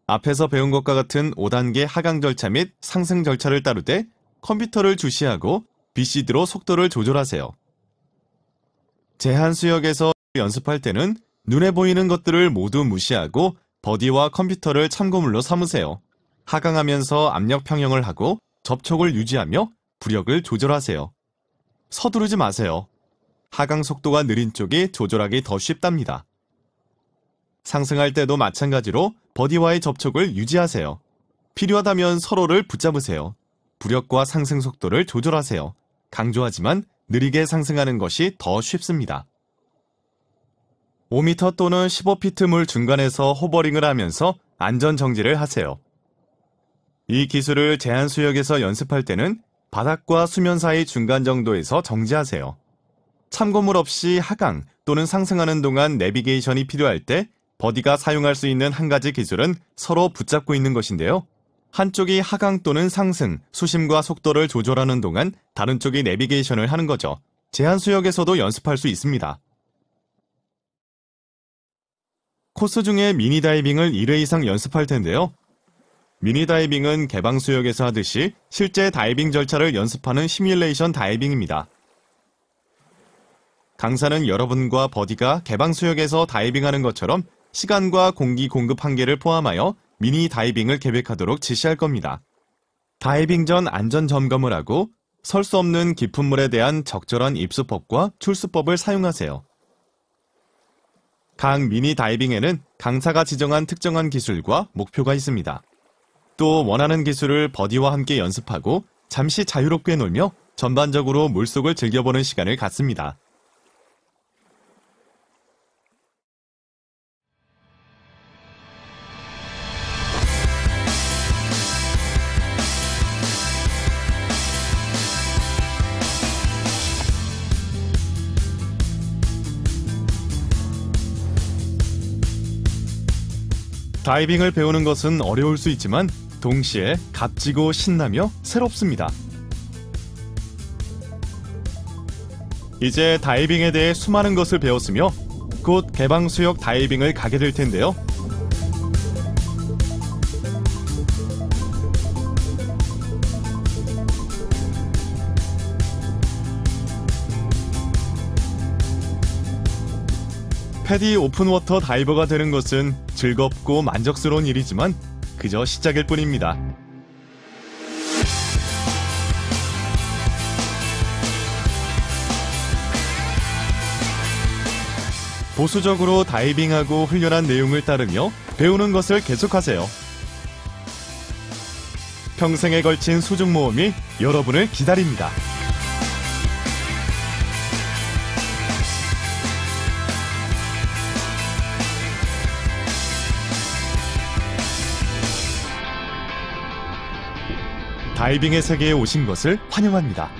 C: 앞에서 배운 것과 같은 5단계 하강 절차 및 상승 절차를 따르되 컴퓨터를 주시하고 BCD로 속도를 조절하세요. 제한 수역에서 연습할 때는 눈에 보이는 것들을 모두 무시하고 버디와 컴퓨터를 참고물로 삼으세요. 하강하면서 압력 평형을 하고 접촉을 유지하며 부력을 조절하세요. 서두르지 마세요. 하강 속도가 느린 쪽이 조절하기 더 쉽답니다. 상승할 때도 마찬가지로 버디와의 접촉을 유지하세요. 필요하다면 서로를 붙잡으세요. 부력과 상승 속도를 조절하세요. 강조하지만 느리게 상승하는 것이 더 쉽습니다. 5m 또는 15피트 물 중간에서 호버링을 하면서 안전 정지를 하세요. 이 기술을 제한 수역에서 연습할 때는 바닥과 수면 사이 중간 정도에서 정지하세요. 참고물 없이 하강 또는 상승하는 동안 내비게이션이 필요할 때 버디가 사용할 수 있는 한 가지 기술은 서로 붙잡고 있는 것인데요. 한쪽이 하강 또는 상승, 수심과 속도를 조절하는 동안 다른 쪽이 내비게이션을 하는 거죠. 제한 수역에서도 연습할 수 있습니다. 코스 중에 미니 다이빙을 1회 이상 연습할 텐데요. 미니 다이빙은 개방 수역에서 하듯이 실제 다이빙 절차를 연습하는 시뮬레이션 다이빙입니다. 강사는 여러분과 버디가 개방 수역에서 다이빙하는 것처럼 시간과 공기 공급 한계를 포함하여 미니 다이빙을 계획하도록 지시할 겁니다. 다이빙 전 안전 점검을 하고 설 수 없는 깊은 물에 대한 적절한 입수법과 출수법을 사용하세요. 각 미니 다이빙에는 강사가 지정한 특정한 기술과 목표가 있습니다. 또 원하는 기술을 버디와 함께 연습하고 잠시 자유롭게 놀며 전반적으로 물속을 즐겨보는 시간을 갖습니다. 다이빙을 배우는 것은 어려울 수 있지만 동시에 값지고 신나며 새롭습니다. 이제 다이빙에 대해 수많은 것을 배웠으며 곧 개방수역 다이빙을 가게 될 텐데요. 패디 오픈워터 다이버가 되는 것은 즐겁고 만족스러운 일이지만 그저 시작일 뿐입니다. 보수적으로 다이빙하고 훈련한 내용을 따르며 배우는 것을 계속하세요. 평생에 걸친 수중 모험이 여러분을 기다립니다. 다이빙의 세계에 오신 것을 환영합니다.